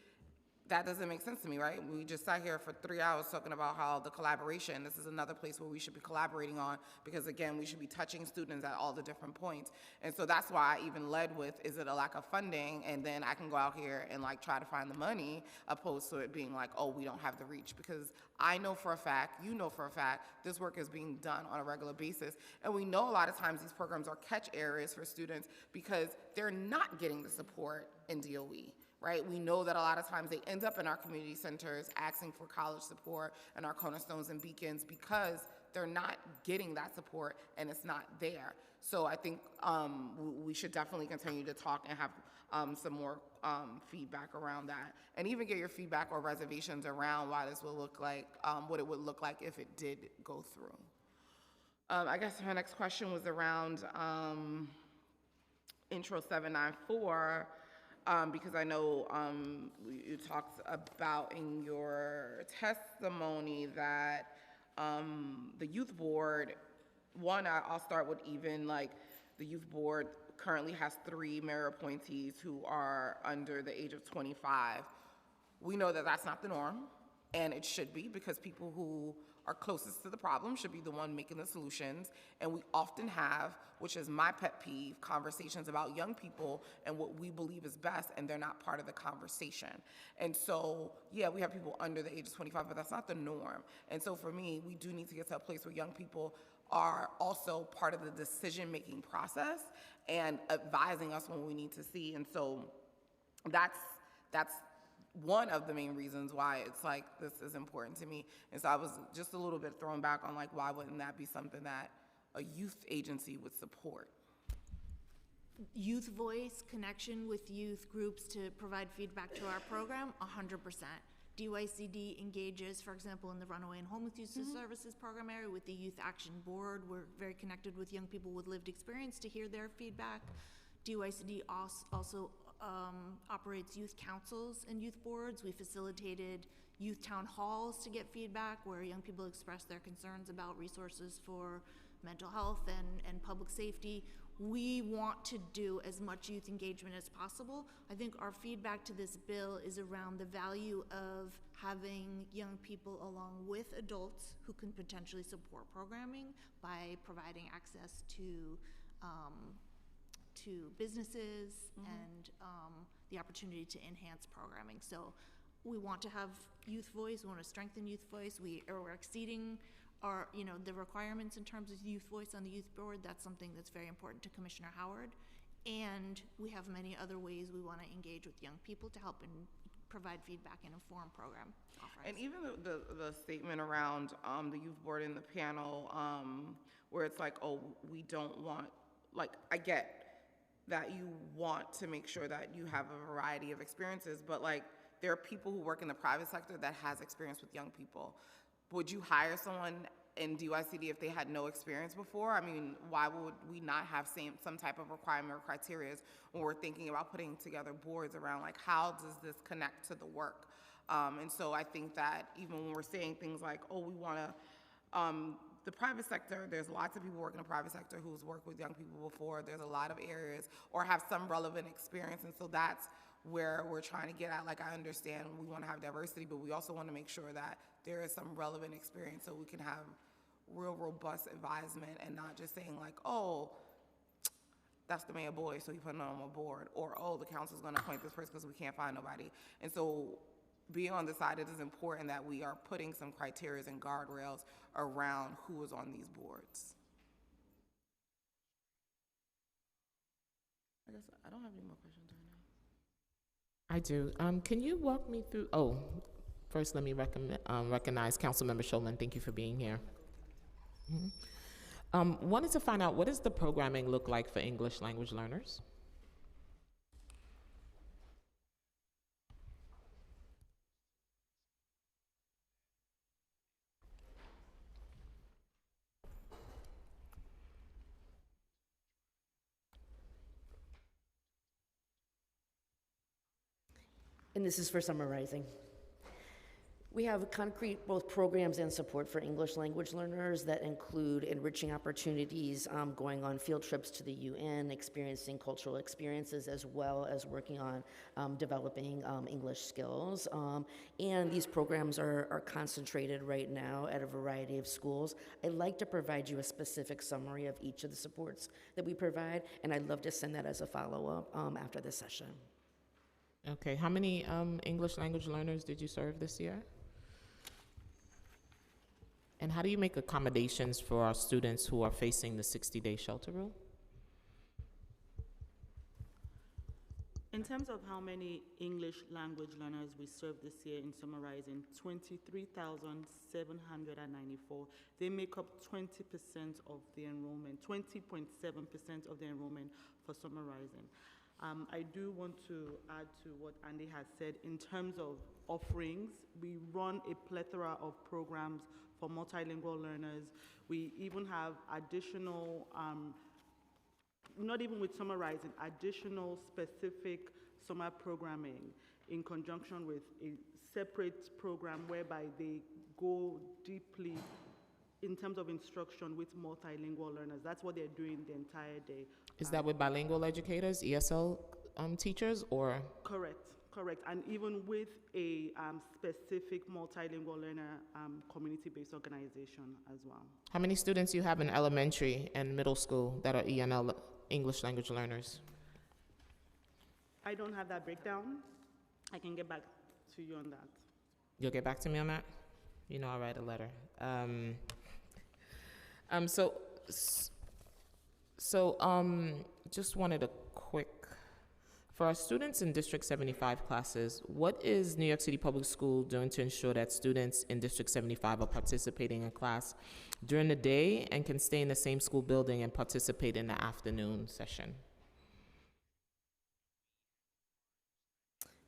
that doesn't make sense to me, right? We just sat here for 3 hours talking about how the collaboration, this is another place where we should be collaborating on, because again, we should be touching students at all the different points. And so that's why I even led with, is it a lack of funding? And then I can go out here and like try to find the money, opposed to it being like, oh, we don't have the reach. Because I know for a fact, you know for a fact, this work is being done on a regular basis. And we know a lot of times these programs are catch areas for students because they're not getting the support in DOE. Right? We know that a lot of times they end up in our community centers asking for college support and our Cornerstones and Beacons because they're not getting that support and it's not there. So I think we should definitely continue to talk and have some more feedback around that, and even get your feedback or reservations around why this will look like, what it would look like if it did go through. I guess my next question was around Intro 794. Because I know you talked about in your testimony that the youth board, one, I'll start with even like the youth board currently has 3 mayor appointees who are under the age of 25. We know that that's not the norm, and it should be, because people who are closest to the problem should be the one making the solutions. And we often have, which is my pet peeve, conversations about young people and what we believe is best, and they're not part of the conversation. And so, yeah, we have people under the age of 25, but that's not the norm. And so for me, we do need to get to a place where young people are also part of the decision-making process and advising us when we need to see. And so that's one of the main reasons why it's like this is important to me. And so I was just a little bit thrown back on like, why wouldn't that be something that a youth agency would support? Youth voice, connection with youth groups to provide feedback to our program, 100%. DYCD engages, for example, in the Runaway and Homeless Youth Services program area with the Youth Action Board. We're very connected with young people with lived experience to hear their feedback. DYCD also operates youth councils and youth boards. We facilitated youth town halls to get feedback where young people express their concerns about resources for mental health and public safety. We want to do as much youth engagement as possible. I think our feedback to this bill is around the value of having young people along with adults who can potentially support programming by providing access to businesses and the opportunity to enhance programming. So we want to have youth voice, we want to strengthen youth voice. We're exceeding our, the requirements in terms of youth voice on the youth board. That's something that's very important to Commissioner Howard. And we have many other ways we want to engage with young people to help and provide feedback and inform program offerings. And even the statement around the youth board in the panel, where it's like, oh, we don't want, like, I get that you want to make sure that you have a variety of experiences, but like, there are people who work in the private sector that has experience with young people. Would you hire someone in DYCD if they had no experience before? I mean, why would we not have some type of requirement or criteria when we're thinking about putting together boards around like, how does this connect to the work? And so I think that even when we're saying things like, oh, we want to, the private sector, there's lots of people working in the private sector who's worked with young people before. There's a lot of areas or have some relevant experience. And so that's where we're trying to get at. Like, I understand we want to have diversity, but we also want to make sure that there is some relevant experience so we can have real robust advisement and not just saying like, oh, that's the mayor boy, so he put it on a board, or oh, the council's gonna appoint this person because we can't find nobody. And so being on the side, it is important that we are putting some criteria and guardrails around who is on these boards. I guess I don't have any more questions right now. I do. Can you walk me through, first let me recognize Councilmember Shulman. Thank you for being here. Wanted to find out, what does the programming look like for English language learners? And this is for summarizing. We have concrete both programs and support for English language learners that include enriching opportunities, going on field trips to the UN, experiencing cultural experiences, as well as working on developing English skills. And these programs are concentrated right now at a variety of schools. I'd like to provide you a specific summary of each of the supports that we provide, and I'd love to send that as a follow-up after this session. Okay, how many English language learners did you serve this year? And how do you make accommodations for our students who are facing the 60-day shelter rule? In terms of how many English language learners we served this year, in summarizing, 23,794. They make up 20% of the enrollment, 20.7% of the enrollment for summarizing. I do want to add to what Andy has said. In terms of offerings, we run a plethora of programs for multilingual learners. We even have additional, not even with summarizing, additional specific summer programming in conjunction with a separate program whereby they go deeply in terms of instruction with multilingual learners. That's what they're doing the entire day. Is that with bilingual educators, ESL teachers, or? Correct. And even with a specific multilingual learner community-based organization as well. How many students you have in elementary and middle school that are ENL, English language learners? I don't have that breakdown. I can get back to you on that. You'll get back to me on that? You know I'll write a letter. Just wanted a quick, for our students in District 75 classes, what is New York City Public School doing to ensure that students in District 75 are participating in class during the day and can stay in the same school building and participate in the afternoon session?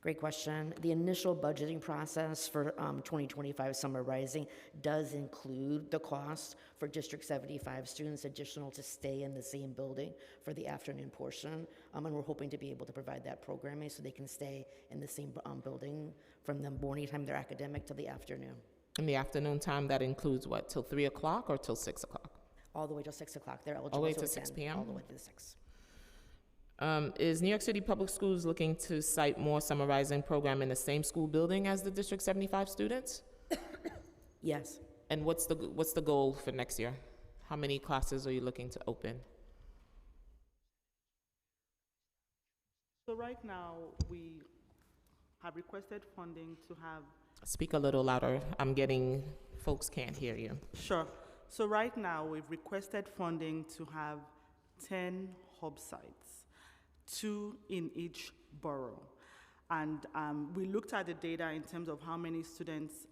Great question. The initial budgeting process for 2025 Summer Rising does include the cost for District 75 students additional to stay in the same building for the afternoon portion. And we're hoping to be able to provide that programming so they can stay in the same building from the morning time, their academic, to the afternoon. In the afternoon time, that includes what, till 3 o'clock or till 6 o'clock? All the way till 6 o'clock. They're eligible All the way to to attend 6 p.m.? all the way to the 6. Is New York City Public Schools looking to cite more Summer Rising program in the same school building as the District 75 students? Yes. And what's the goal for next year? How many classes are you looking to open? So right now, we have requested funding to have... Speak a little louder. Folks can't hear you. Sure. So right now, we've requested funding to have 10 hub sites, 2 in each borough. And we looked at the data in terms of how many students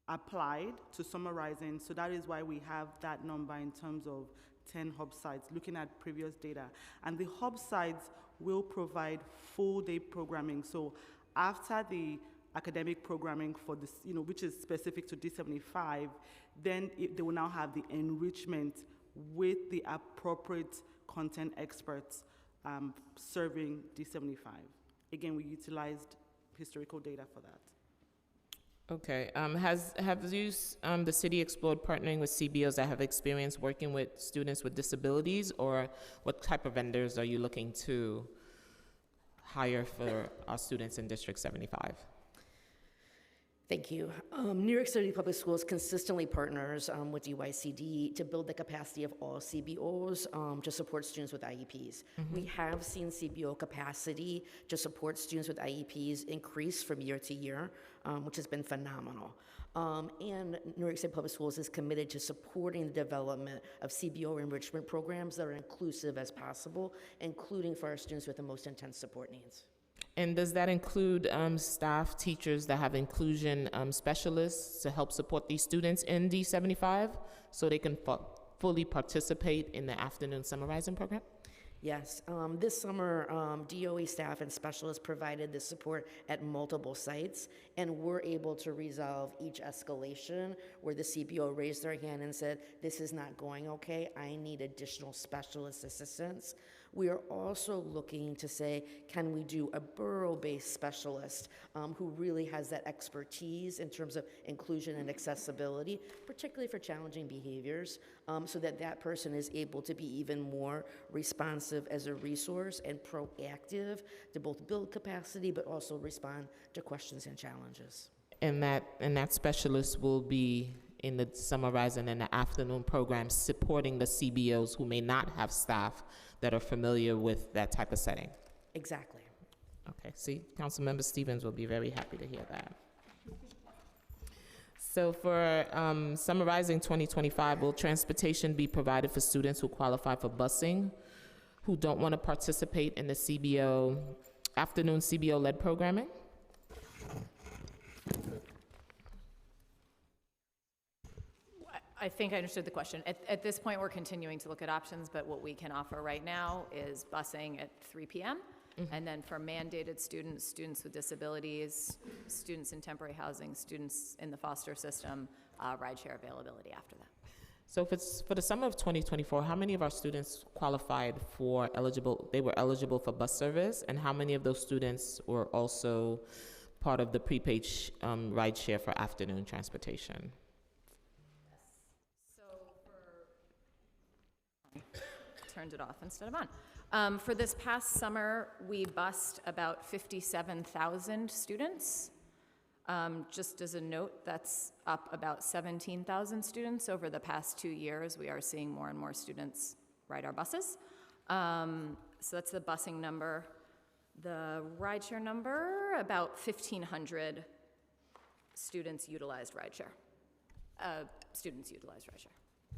applied to Summer Rising. So that is why we have that number in terms of 10 hub sites, looking at previous data. And the hub sites will provide full-day programming. So after the academic programming for this, which is specific to D75, then they will now have the enrichment with the appropriate content experts serving D75. Again, we utilized historical data for that. Okay. Have the city explored partnering with CBOs that have experience working with students with disabilities, or what type of vendors are you looking to hire for our students in District 75? Thank you. New York City Public Schools consistently partners with DYCD to build the capacity of all CBOs to support students with IEPs. We have seen CBO capacity to support students with IEPs increase from year to year, which has been phenomenal. And New York City Public Schools is committed to supporting the development of CBO enrichment programs that are inclusive as possible, including for our students with the most intense support needs. And does that include staff, teachers that have inclusion specialists to help support these students in D75 so they can fully participate in the afternoon summarizing program? Yes, this summer, DOE staff and specialists provided this support at multiple sites, and were able to resolve each escalation where the CBO raised their hand and said, this is not going okay, I need additional specialist assistance. We are also looking to say, can we do a borough-based specialist who really has that expertise in terms of inclusion and accessibility, particularly for challenging behaviors, so that that person is able to be even more responsive as a resource and proactive to both build capacity but also respond to questions and challenges. And that specialist will be in the summarizing and the afternoon program supporting the CBOs who may not have staff that are familiar with that type of setting. Exactly. Okay, see, Councilmember Stevens will be very happy to hear that. So for summarizing 2025, will transportation be provided for students who qualify for busing, who don't want to participate in the CBO, afternoon CBO-led programming? I think I understood the question. At this point, we're continuing to look at options, but what we can offer right now is busing at 3 p.m. And then for mandated students, students with disabilities, students in temporary housing, students in the foster system, rideshare availability after that. So if it's for the summer of 2024, how many of our students qualified for they were eligible for bus service, and how many of those students were also part of the prepaid rideshare for afternoon transportation? Turned it off instead of on. For this past summer, we bused about 57,000 students. Just as a note, that's up about 17,000 students over the past 2 years. We are seeing more and more students ride our buses. So that's the busing number. The rideshare number, about 1,500 students utilized rideshare.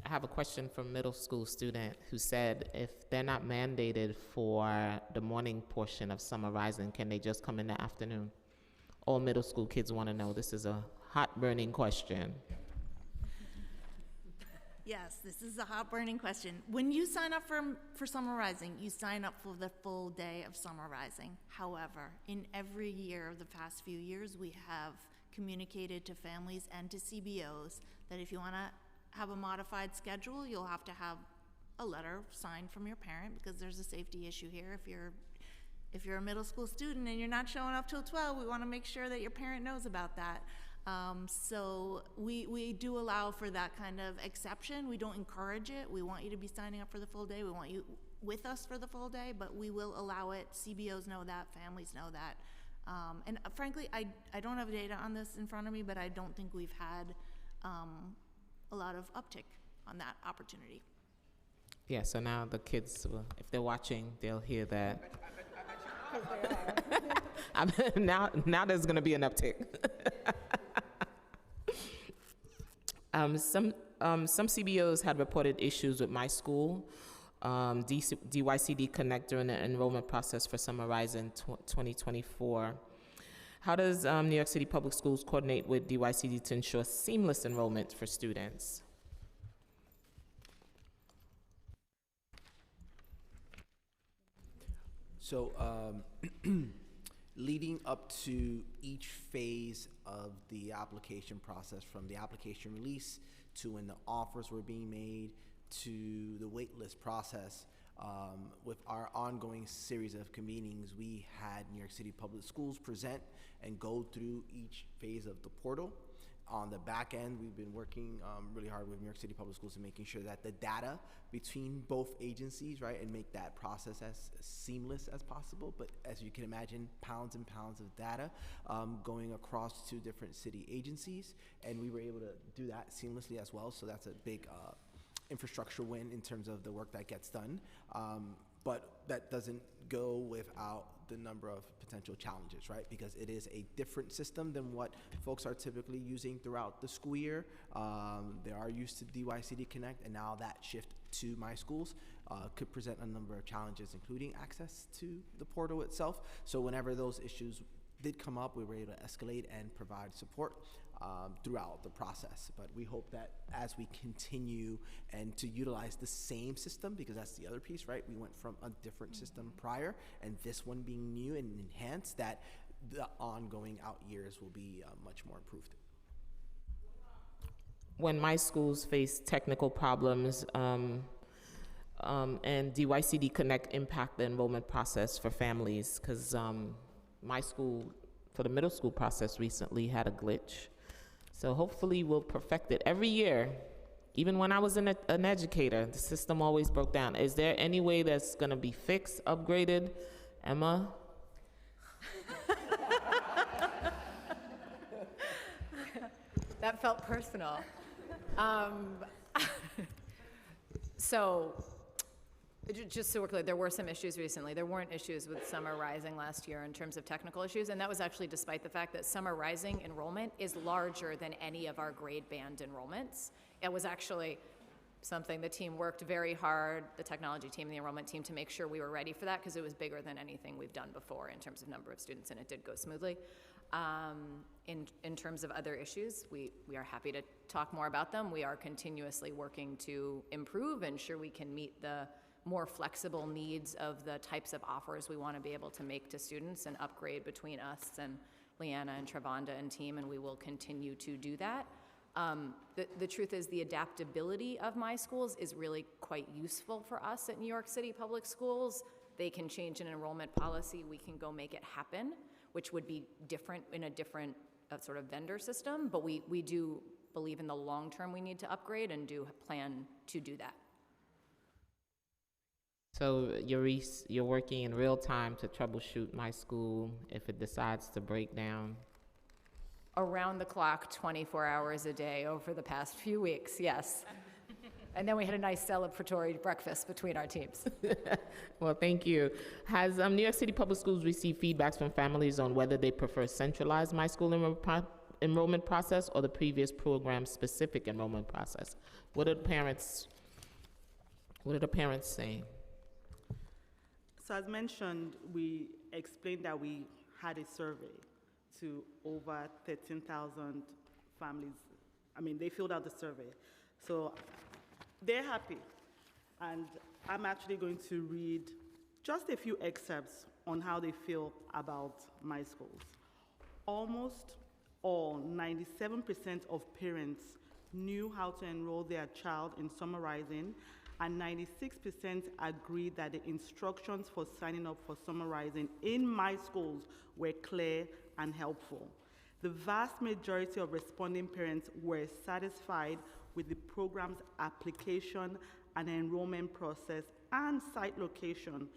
I have a question from a middle school student who said if they're not mandated for the morning portion of summarizing, can they just come in the afternoon? All middle school kids want to know. This is a hot burning question. Yes, this is a hot burning question. When you sign up for summarizing, you sign up for the full day of summarizing. However, in every year of the past few years, we have communicated to families and to CBOs that if you want to have a modified schedule, you'll have to have a letter signed from your parent, because there's a safety issue here. If you're a middle school student and you're not showing up till 12, we want to make sure that your parent knows about that. So we do allow for that kind of exception. We don't encourage it. We want you to be signing up for the full day. We want you with us for the full day, but we will allow it. CBOs know that, families know that. And frankly, I don't have data on this in front of me, but I don't think we've had a lot of uptick on that opportunity. Yeah, so now the kids, if they're watching, they'll hear that. now there's going to be an uptick. Some CBOs had reported issues with My School, DYCD Connect during the enrollment process for Summer Rising 2024. How does New York City Public Schools coordinate with DYCD to ensure seamless enrollment for students? So leading up to each phase of the application process, from the application release to when the offers were being made to the waitlist process, with our ongoing series of convenings, we had New York City Public Schools present and go through each phase of the portal. On the back end, we've been working really hard with New York City Public Schools and making sure that the data between both agencies, right, and make that process as seamless as possible. But as you can imagine, pounds and pounds of data going across 2 different city agencies, and we were able to do that seamlessly as well. So that's a big infrastructure win in terms of the work that gets done. But that doesn't go without the number of potential challenges, right? Because it is a different system than what folks are typically using throughout the school year. They are used to DYCD Connect, and now that shift to My Schools could present a number of challenges, including access to the portal itself. So whenever those issues did come up, we were able to escalate and provide support throughout the process. But we hope that as we continue and to utilize the same system, because that's the other piece, right? We went from a different system prior, and this one being new and enhanced, that the ongoing out years will be much more improved. When My Schools face technical problems and DYCD Connect impact the enrollment process for families, because my school, for the middle school process recently, had a glitch. So hopefully we'll perfect it. Every year, even when I was an educator, the system always broke down. Is there any way that's gonna be fixed, upgraded? Emma? That felt personal. So, just so we're clear, there were some issues recently. There weren't issues with Summer Rising last year in terms of technical issues, and that was actually despite the fact that Summer Rising enrollment is larger than any of our grade band enrollments. It was actually something the team worked very hard, the technology team and the enrollment team, to make sure we were ready for that, because it was bigger than anything we've done before in terms of number of students, and it did go smoothly. In terms of other issues, we are happy to talk more about them. We are continuously working to improve and ensure we can meet the more flexible needs of the types of offers we want to be able to make to students and upgrade between us and Leanna and Trevonda and team, and we will continue to do that. The truth is the adaptability of My Schools is really quite useful for us at New York City Public Schools. They can change an enrollment policy, we can go make it happen, which would be different in a different sort of vendor system, but we do believe in the long term we need to upgrade and do plan to do that. So you're working in real time to troubleshoot My School if it decides to break down? Around the clock, 24 hours a day over the past few weeks, yes. And then we had a nice celebratory breakfast between our teams. Well, thank you. Has New York City Public Schools received feedbacks from families on whether they prefer centralized My School enrollment process or the previous program-specific enrollment process? What are the parents saying? So as mentioned, we explained that we had a survey to over 13,000 families. I mean, they filled out the survey. So they're happy. And I'm actually going to read just a few excerpts on how they feel about My Schools. Almost all, 97% of parents knew how to enroll their child in Summer Rising, and 96% agreed that the instructions for signing up for Summer Rising in My Schools were clear and helpful. The vast majority of responding parents were satisfied with the program's application and enrollment process and site location.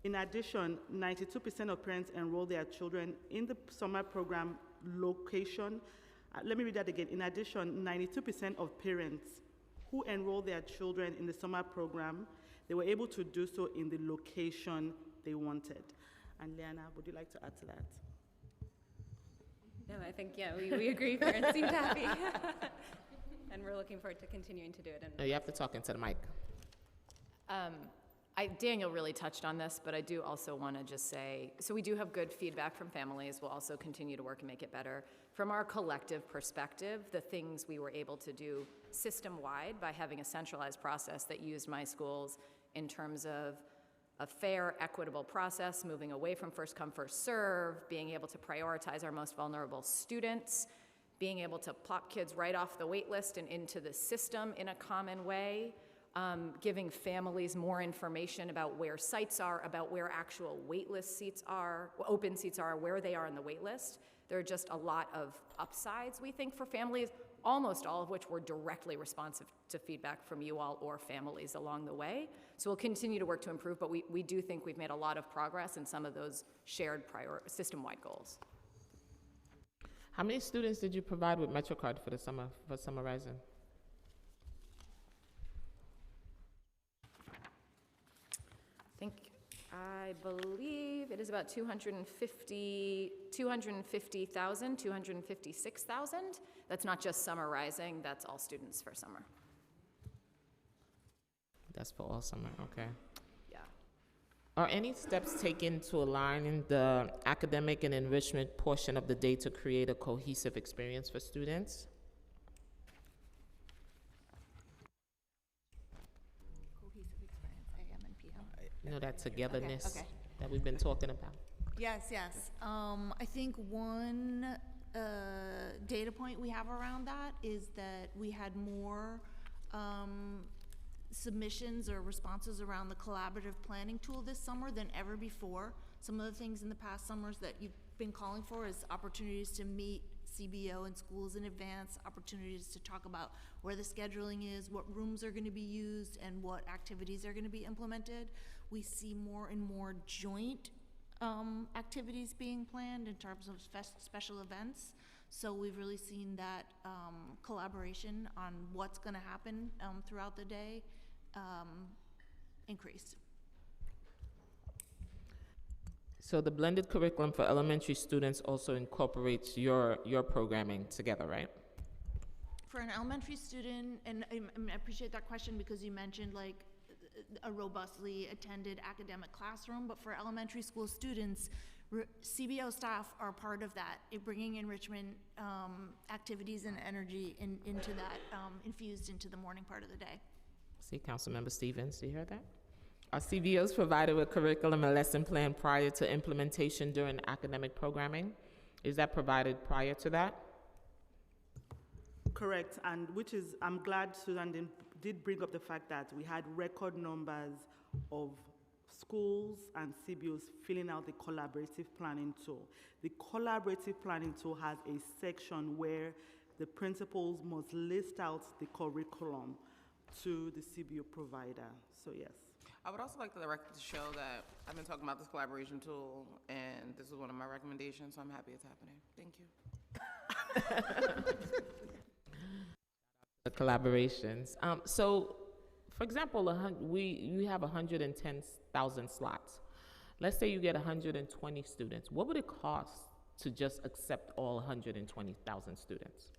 In addition, 92% of parents enrolled their children in the summer program location. Let me read that again. In addition, 92% of parents who enrolled their children in the summer program, they were able to do so in the location they wanted. And Leanna, would you like to add to that? No, I think, yeah, we agree. Parents seemed happy. And we're looking forward to continuing to do it. No, you have to talk into the mic. Daniel really touched on this, but I do also want to just say, so we do have good feedback from families. We'll also continue to work and make it better. From our collective perspective, the things we were able to do system-wide by having a centralized process that used My Schools in terms of a fair, equitable process, moving away from first come, first serve, being able to prioritize our most vulnerable students, being able to plop kids right off the wait list and into the system in a common way, giving families more information about where sites are, about where actual waitlist seats are, open seats are, where they are on the wait list. There are just a lot of upsides, we think, for families, almost all of which were directly responsive to feedback from you all or families along the way. So we'll continue to work to improve, but we do think we've made a lot of progress in some of those shared system-wide goals. How many students did you provide with MetroCard for the summer, for Summer Rising? I believe it is about 250,000, 256,000. That's not just Summer Rising, that's all students for summer. That's for all summer, okay. Yeah. Are any steps taken to align the academic and enrichment portion of the day to create a cohesive experience for students? You know, that togetherness that we've been talking about. Yes. I think one data point we have around that is that we had more submissions or responses around the collaborative planning tool this summer than ever before. Some of the things in the past summers that you've been calling for is opportunities to meet CBO and schools in advance, opportunities to talk about where the scheduling is, what rooms are going to be used, and what activities are going to be implemented. We see more and more joint activities being planned in terms of special events. So we've really seen that collaboration on what's going to happen throughout the day increase. So the blended curriculum for elementary students also incorporates your programming together, right? For an elementary student, and I appreciate that question because you mentioned like a robustly attended academic classroom, but for elementary school students, CBO staff are part of that, bringing enrichment activities and energy into that, infused into the morning part of the day. See, Councilmember Stevens, do you hear that? Are CBOs provided with curriculum and lesson plan prior to implementation during academic programming? Is that provided prior to that? Correct, and which is, I'm glad Susan did bring up the fact that we had record numbers of schools and CBOs filling out the collaborative planning tool. The collaborative planning tool has a section where the principals must list out the curriculum to the CBO provider, so yes. I would also like the record to show that I've been talking about this collaboration tool, and this is one of my recommendations, so I'm happy it's happening. Thank you. The collaborations. So, for example, we have 110,000 slots. Let's say you get 120 students. What would it cost to just accept all 120,000 students?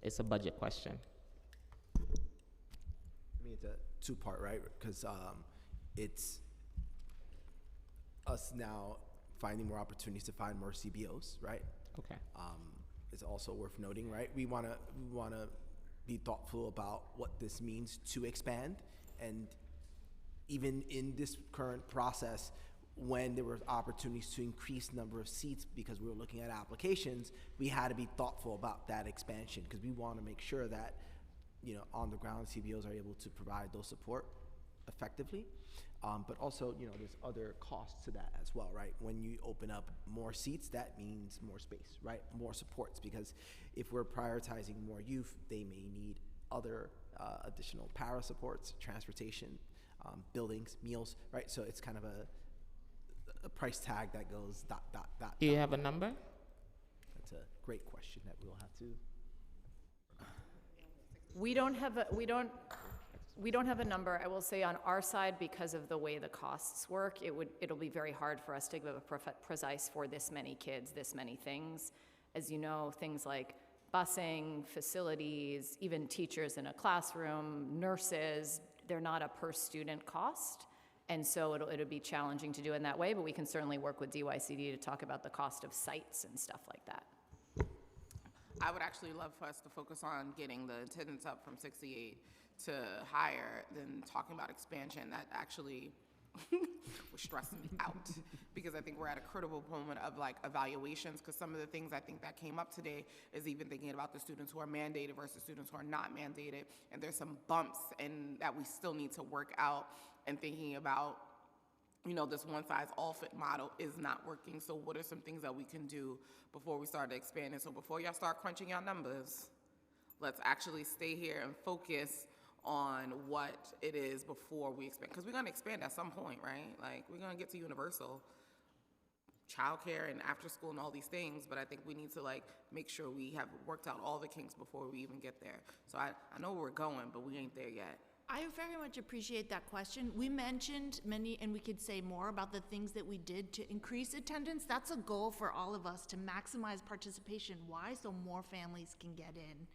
It's a budget question. I mean, it's a two-part, right? Because it's us now finding more opportunities to find more CBOs, right? Okay. It's also worth noting, right? We wanna be thoughtful about what this means to expand, and even in this current process, when there were opportunities to increase number of seats because we were looking at applications, we had to be thoughtful about that expansion because we want to make sure that, you know, on the ground CBOs are able to provide those support effectively. But also, you know, there's other costs to that as well, right? When you open up more seats, that means more space, right? More supports, because if we're prioritizing more youth, they may need other additional para supports, transportation, buildings, meals, right? So it's kind of a price tag that goes ... Do you have a number? That's a great question that we'll have to... We don't have a number. I will say on our side, because of the way the costs work, it'll be very hard for us to give a precise for this many kids, this many things. As you know, things like busing, facilities, even teachers in a classroom, nurses, they're not a per student cost. And so it'll be challenging to do in that way, but we can certainly work with DYCD to talk about the cost of sites and stuff like that. I would actually love for us to focus on getting the attendance up from 68 to higher than talking about expansion. That actually was stressing me out because I think we're at a critical moment of like evaluations, because some of the things I think that came up today is even thinking about the students who are mandated versus students who are not mandated, and there's some bumps and that we still need to work out, and thinking about this one-size-all-fit model is not working. So what are some things that we can do before we start expanding? So before y'all start crunching your numbers, let's actually stay here and focus on what it is before we expand. Because we're going to expand at some point, right? Like, we're going to get to universal childcare and after school and all these things, but I think we need to make sure we have worked out all the kinks before we even get there. So I know where we're going, but we ain't there yet. I very much appreciate that question. We mentioned many, and we could say more about the things that we did to increase attendance. That's a goal for all of us, to maximize participation. Why? So more families can get in.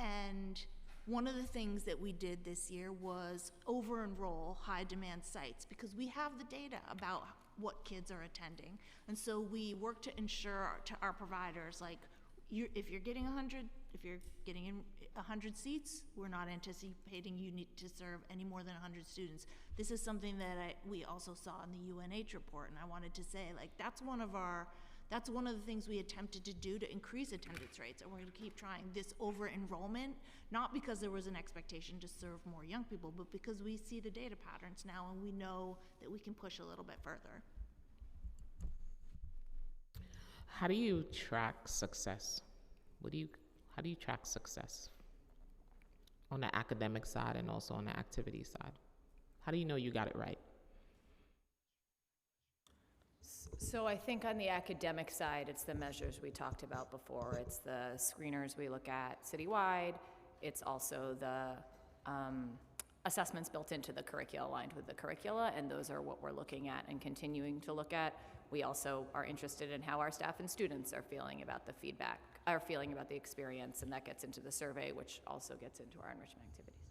And one of the things that we did this year was over-enroll high-demand sites, because we have the data about what kids are attending. And so we work to ensure to our providers, if you're getting 100 seats, we're not anticipating you need to serve any more than 100 students. This is something that we also saw in the UNH report, and I wanted to say, that's one of the things we attempted to do to increase attendance rates, and we're going to keep trying. This over-enrollment, not because there was an expectation to serve more young people, but because we see the data patterns now, and we know that we can push a little bit further. How do you track success? How do you track success on the academic side and also on the activity side? How do you know you got it right? So I think on the academic side, it's the measures we talked about before. It's the screeners we look at citywide. It's also the assessments built into the curricula, aligned with the curricula, and those are what we're looking at and continuing to look at. We also are interested in how our staff and students are feeling about the feedback, are feeling about the experience, and that gets into the survey, which also gets into our enrichment activities.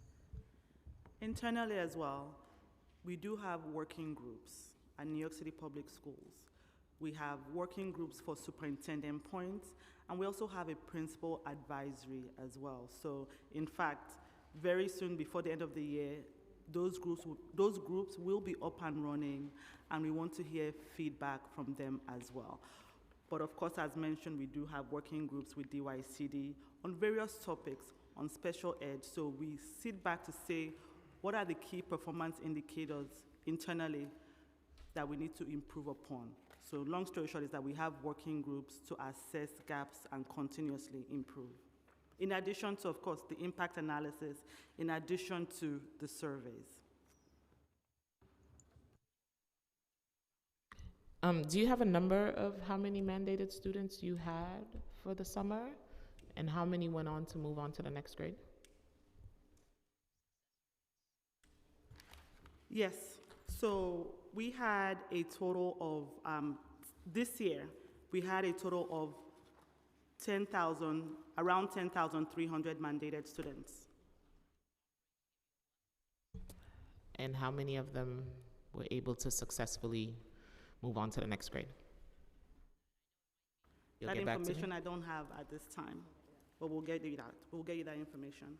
Internally as well, we do have working groups at New York City Public Schools. We have working groups for superintendent points, and we also have a principal advisory as well. So in fact, very soon before the end of the year, those groups will be up and running, and we want to hear feedback from them as well. But of course, as mentioned, we do have working groups with DYCD on various topics on special ed. So we sit back to say, what are the key performance indicators internally that we need to improve upon? So long story short is that we have working groups to assess gaps and continuously improve. In addition to, of course, the impact analysis, in addition to the surveys. Do you have a number of how many mandated students you had for the summer and how many went on to move on to the next grade? Yes, so we had a total of, this year, we had a total of around 10,300 mandated students. And how many of them were able to successfully move on to the next grade? You'll That get back to me? information I don't have at this time, but we'll get you that. We'll get you that information.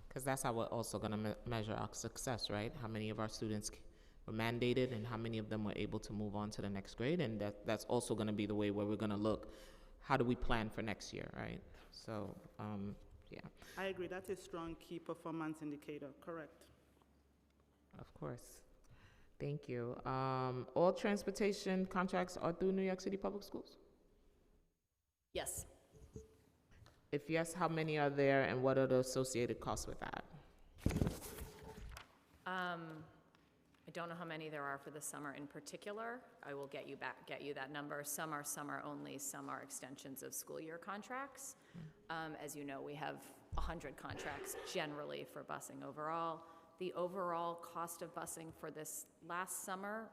Because that's how we're also going to measure our success, right? How many of our students were mandated and how many of them were able to move on to the next grade. And that's also going to be the way where we're going to look, how do we plan for next year, right? So, yeah. I agree, that's a strong key performance indicator, correct. Of course. Thank you. All transportation contracts are through New York City Public Schools? Yes. If yes, how many are there and what are the associated costs with that? I don't know how many there are for the summer in particular. I will get you that number. Some are summer only, some are extensions of school year contracts. As you know, we have 100 contracts generally for busing overall. The overall cost of busing for this last summer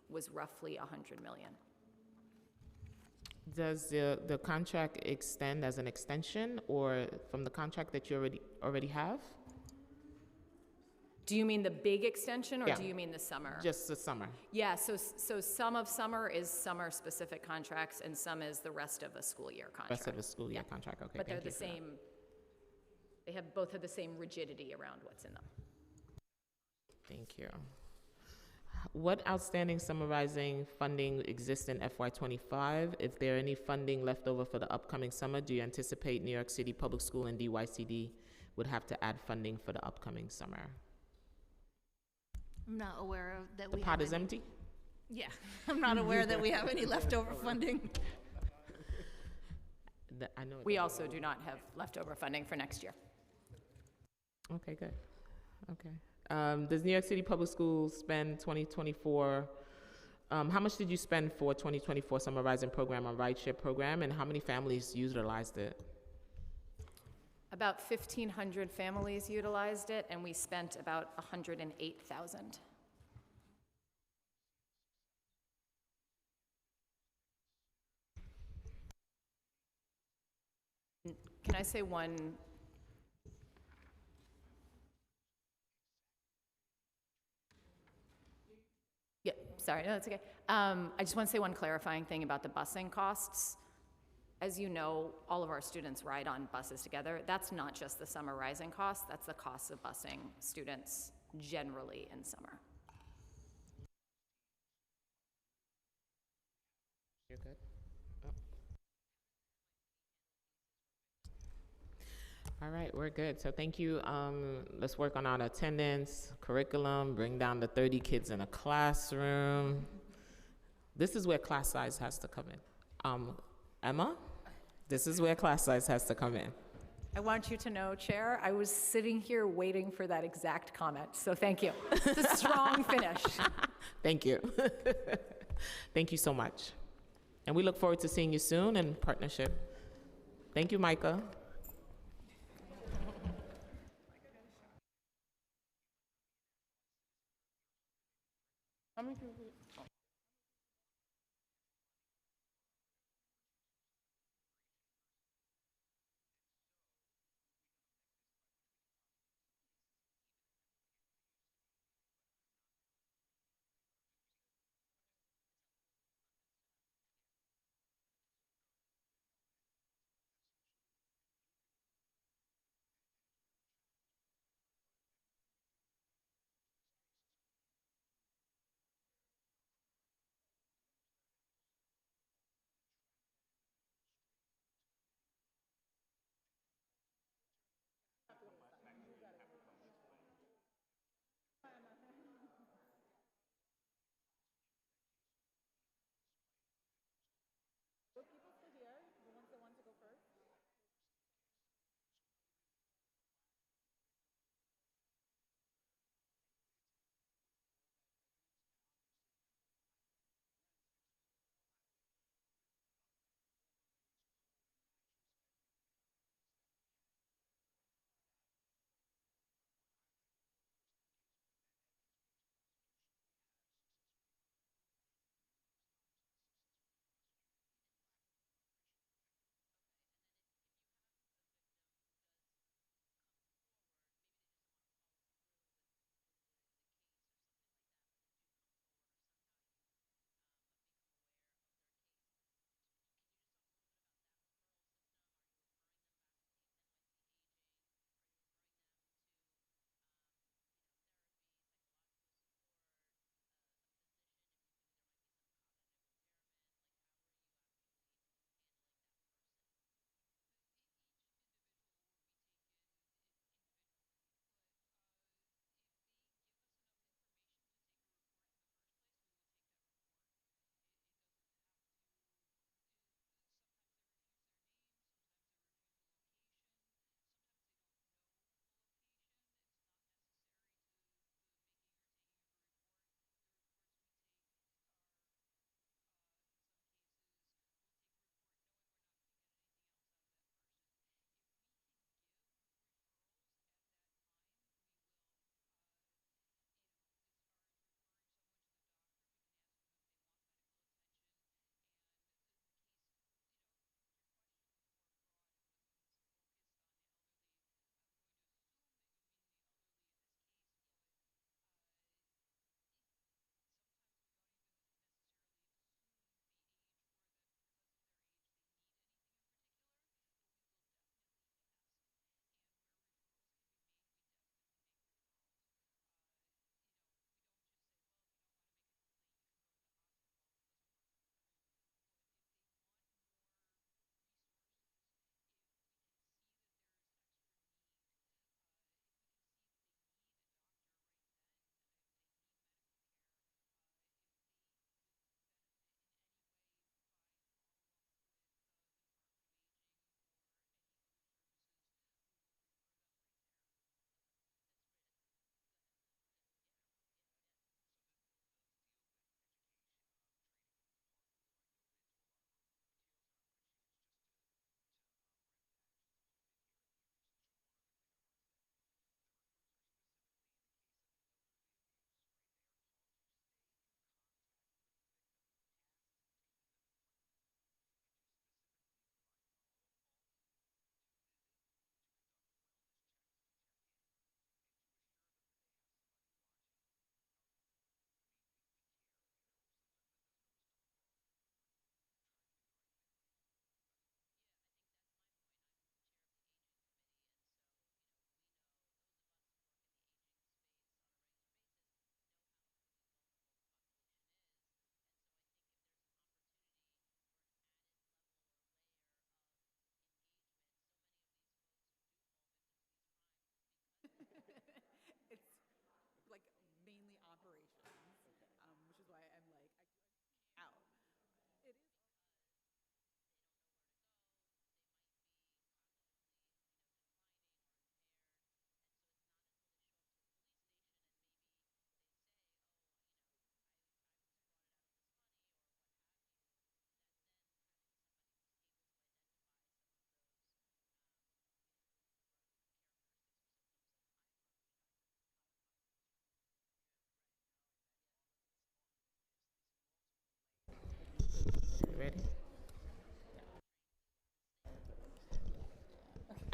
was roughly $100 million. Does the contract extend as an extension or from the contract that you already have? Do you mean the big extension or Yeah. do you mean the summer? Just the summer. Yeah, so some of summer is summer-specific contracts, and some is the rest of a school year contract. Rest of the school year contract, okay. But they're thank the you for that. same, they have both have the same rigidity around what's in them. Thank you. What outstanding summarizing funding exists in FY25? If there are any funding left over for the upcoming summer, do you anticipate New York City Public School and DYCD would have to add funding for the upcoming summer? I'm not aware of that The we pot have is any- empty? Yeah, I'm not aware that we have any leftover funding. I know. We also do not have leftover funding for next year. Okay, good. Okay. Does New York City Public Schools spend 2024, how much did you spend for 2024 Summer Rising program on rideshare program, and how many families utilized it? About 1,500 families utilized it, and we spent about 108,000. Can I say one? Yeah, sorry, no, that's okay. I just want to say one clarifying thing about the busing costs. As you know, all of our students ride on buses together. That's not just the Summer Rising cost, that's the cost of busing students generally in summer. You're good? All right, we're good. So thank you. Let's work on our attendance, curriculum, bring down the 30 kids in a classroom. This is where class size has to come in. Emma, this is where class size has to come in. I want you to know, Chair, I was sitting here waiting for that exact comment, so thank you. It's a strong finish. Thank you. Thank you so much. And we look forward to seeing you soon in partnership. Thank you, Micah. How many people?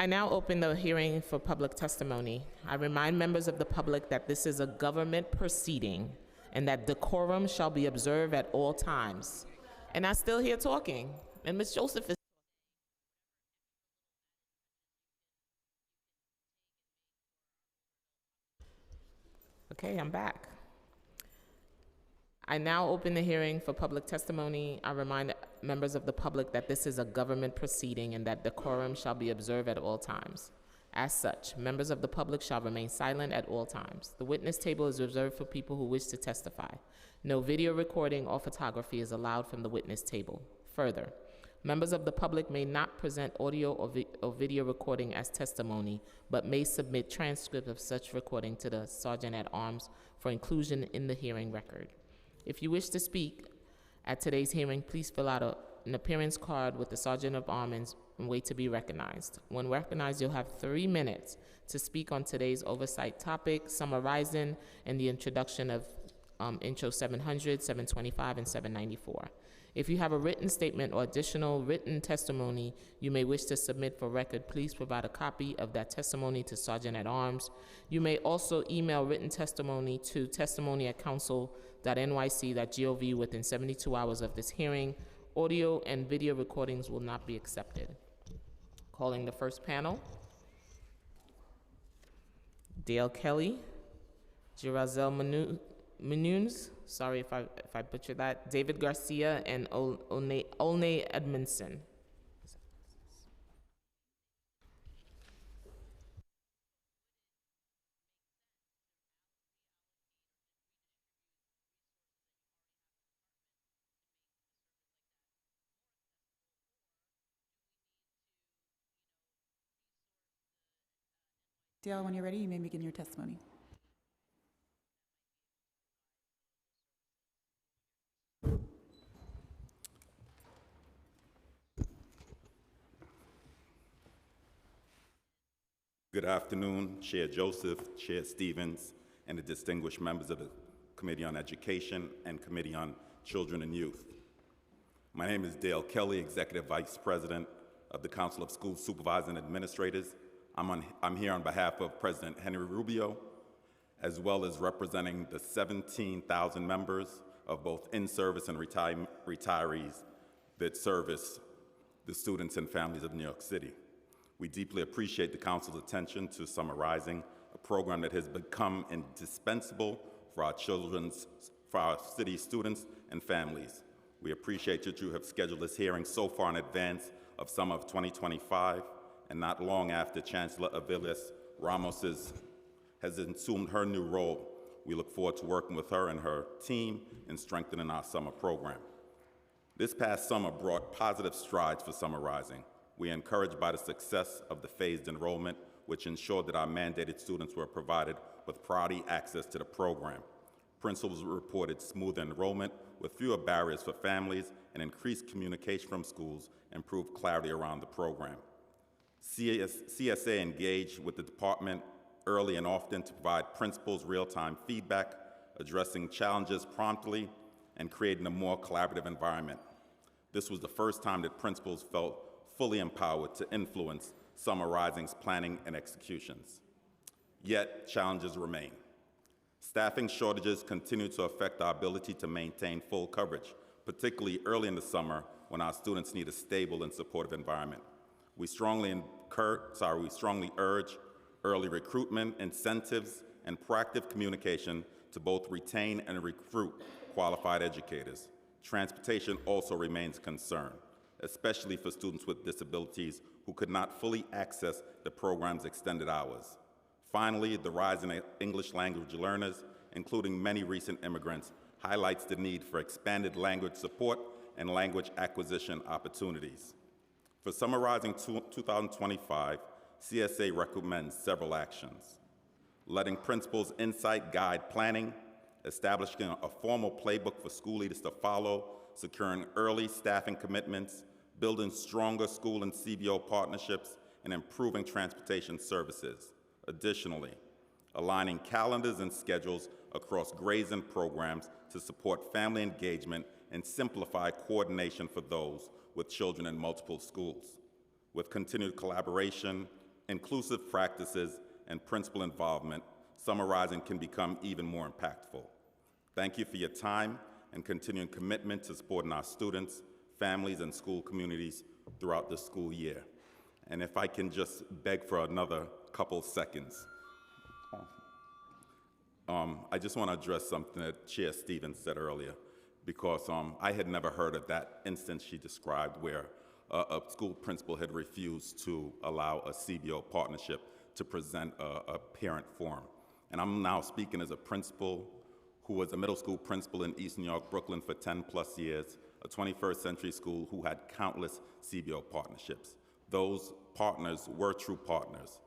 I now open the hearing for public testimony. I remind members of the public that this is a government proceeding and that decorum shall be observed at all times. And I'm still here talking, and Ms. Joseph is. Okay, I'm back. I now open the hearing for public testimony. I remind members of the public that this is a government proceeding and that decorum shall be observed at all times. As such, members of the public shall remain silent at all times. The witness table is reserved for people who wish to testify. No video recording or photography is allowed from the witness table. Further, members of the public may not present audio or video recording as testimony, but may submit transcript of such recording to the Sergeant at Arms for inclusion in the hearing record. If you wish to speak at today's hearing, please fill out an appearance card with the Sergeant of Arms and wait to be recognized. When recognized, you'll have 3 minutes to speak on today's oversight topic, summarizing, and the introduction of Intro 700, 725, and 794. If you have a written statement or additional written testimony you may wish to submit for record, please provide a copy of that testimony to Sergeant at Arms. You may also email written testimony to testimony@council.nyc.gov within 72 hours of this hearing. Audio and video recordings will not be accepted. Calling the first panel. Dale Kelly, Jirazel Munoz, sorry if I butchered that, David Garcia, and Olney Edmondson. Dale, when you're ready, you may begin your testimony. Good afternoon, Chair Joseph, Chair Stevens, and the distinguished members of the Committee on Education and Committee on Children and Youth. My name is Dale Kelly, Executive Vice President of the Council of School Supervisors and Administrators. I'm here on behalf of President Henry Rubio, as well as representing the 17,000 members of both in-service and retirees that service the students and families of New York City. We deeply appreciate the Council's attention to Summer Rising, a program that has become indispensable for our city students and families. We appreciate that you have scheduled this hearing so far in advance of summer of 2025, and not long after Chancellor Aviles Ramos has assumed her new role. We look forward to working with her and her team in strengthening our summer program. This past summer brought positive strides for Summer Rising. We are encouraged by the success of the phased enrollment, which ensured that our mandated students were provided with priority access to the program. Principals reported smoother enrollment with fewer barriers for families and increased communication from schools, improved clarity around the program. CSA engaged with the department early and often to provide principals real-time feedback, addressing challenges promptly, and creating a more collaborative environment. This was the first time that principals felt fully empowered to influence Summer Rising's planning and executions. Yet, challenges remain. Staffing shortages continue to affect our ability to maintain full coverage, particularly early in the summer when our students need a stable and supportive environment. We strongly urge early recruitment, incentives, and proactive communication to both retain and recruit qualified educators. Transportation also remains a concern, especially for students with disabilities who could not fully access the program's extended hours. Finally, the rise in English language learners, including many recent immigrants, highlights the need for expanded language support and language acquisition opportunities. For Summer Rising 2025, CSA recommends several actions: letting principals insight guide planning, establishing a formal playbook for school leaders to follow, securing early staffing commitments, building stronger school and CBO partnerships, and improving transportation services. Additionally, aligning calendars and schedules across grades and programs to support family engagement and simplify coordination for those with children in multiple schools. With continued collaboration, inclusive practices, and principal involvement, summarizing can become even more impactful. Thank you for your time and continuing commitment to supporting our students, families, and school communities throughout the school year. And if I can just beg for another couple seconds. I just want to address something that Chair Stevens said earlier, because I had never heard of that instance she described where a school principal had refused to allow a CBO partnership to present a parent forum. And I'm now speaking as a principal who was a middle school principal in East New York, Brooklyn for 10 plus years, a 21st century school who had countless CBO partnerships. Those partners were true partners.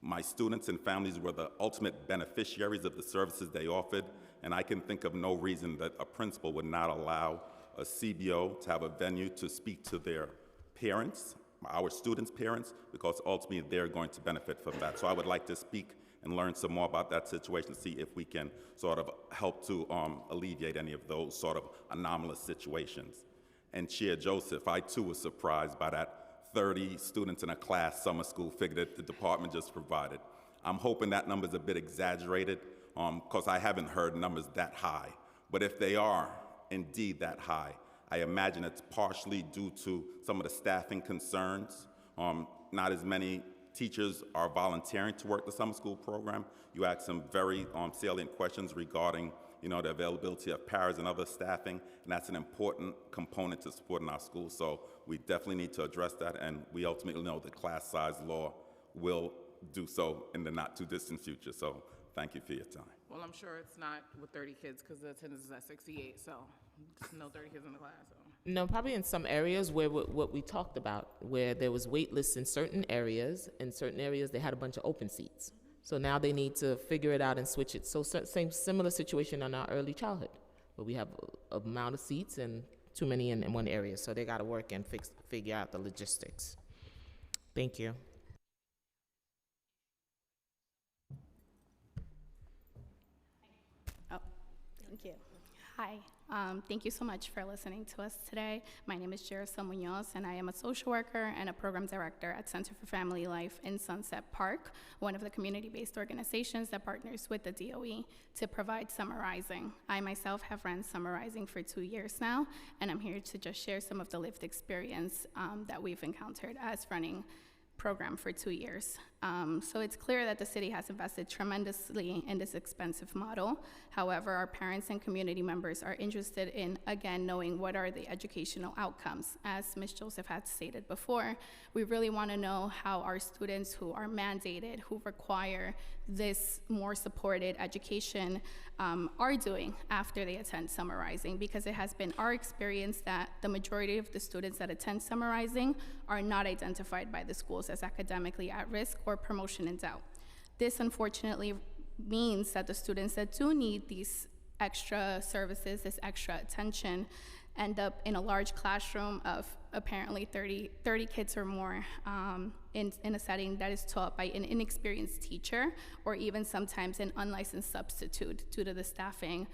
My students and families were the ultimate beneficiaries of the services they offered, and I can think of no reason that a principal would not allow a CBO to have a venue to speak to their parents, our students' parents, because ultimately they're going to benefit from that. So I would like to speak and learn some more about that situation, see if we can sort of help to alleviate any of those sort of anomalous situations. And Chair Joseph, I too was surprised by that 30 students in a class summer school figure that the department just provided. I'm hoping that number's a bit exaggerated because I haven't heard numbers that high. But if they are indeed that high, I imagine it's partially due to some of the staffing concerns. Not as many teachers are volunteering to work the summer school program. You asked some very salient questions regarding the availability of paras and other staffing, and that's an important component to supporting our schools. So we definitely need to address that, and we ultimately know the class size law will do so in the not too distant future. So thank you for your time. Well, I'm sure it's not with 30 kids because the attendance is at 68, so no 30 kids in the class. So. No, probably in some areas where what we talked about, where there was wait lists in certain areas. In certain areas, they had a bunch of open seats. So now they need to figure it out and switch it. So similar situation in our early childhood, where we have a amount of seats and too many in one area. So they got to work and figure out the logistics. Thank you. Oh, thank you. Hi. Thank you so much for listening to us today. My name is Jerissa Munoz, and I am a social worker and a program director at Center for Family Life in Sunset Park, one of the community-based organizations that partners with the DOE to provide Summarizing. I myself have run Summarizing for 2 years now, and I'm here to just share some of the lived experience that we've encountered as running program for 2 years. So it's clear that the city has invested tremendously in this expensive model. However, our parents and community members are interested in, again, knowing what are the educational outcomes. As Ms. Joseph had stated before, we really want to know how our students who are mandated, who require this more supported education, are doing after they attend Summarizing, because it has been our experience that the majority of the students that attend Summarizing are not identified by the schools as academically at risk or promotion in doubt. This unfortunately means that the students that do need these extra services, this extra attention, end up in a large classroom of apparently 30 kids or more in a setting that is taught by an inexperienced teacher or even sometimes an unlicensed substitute due to the staffing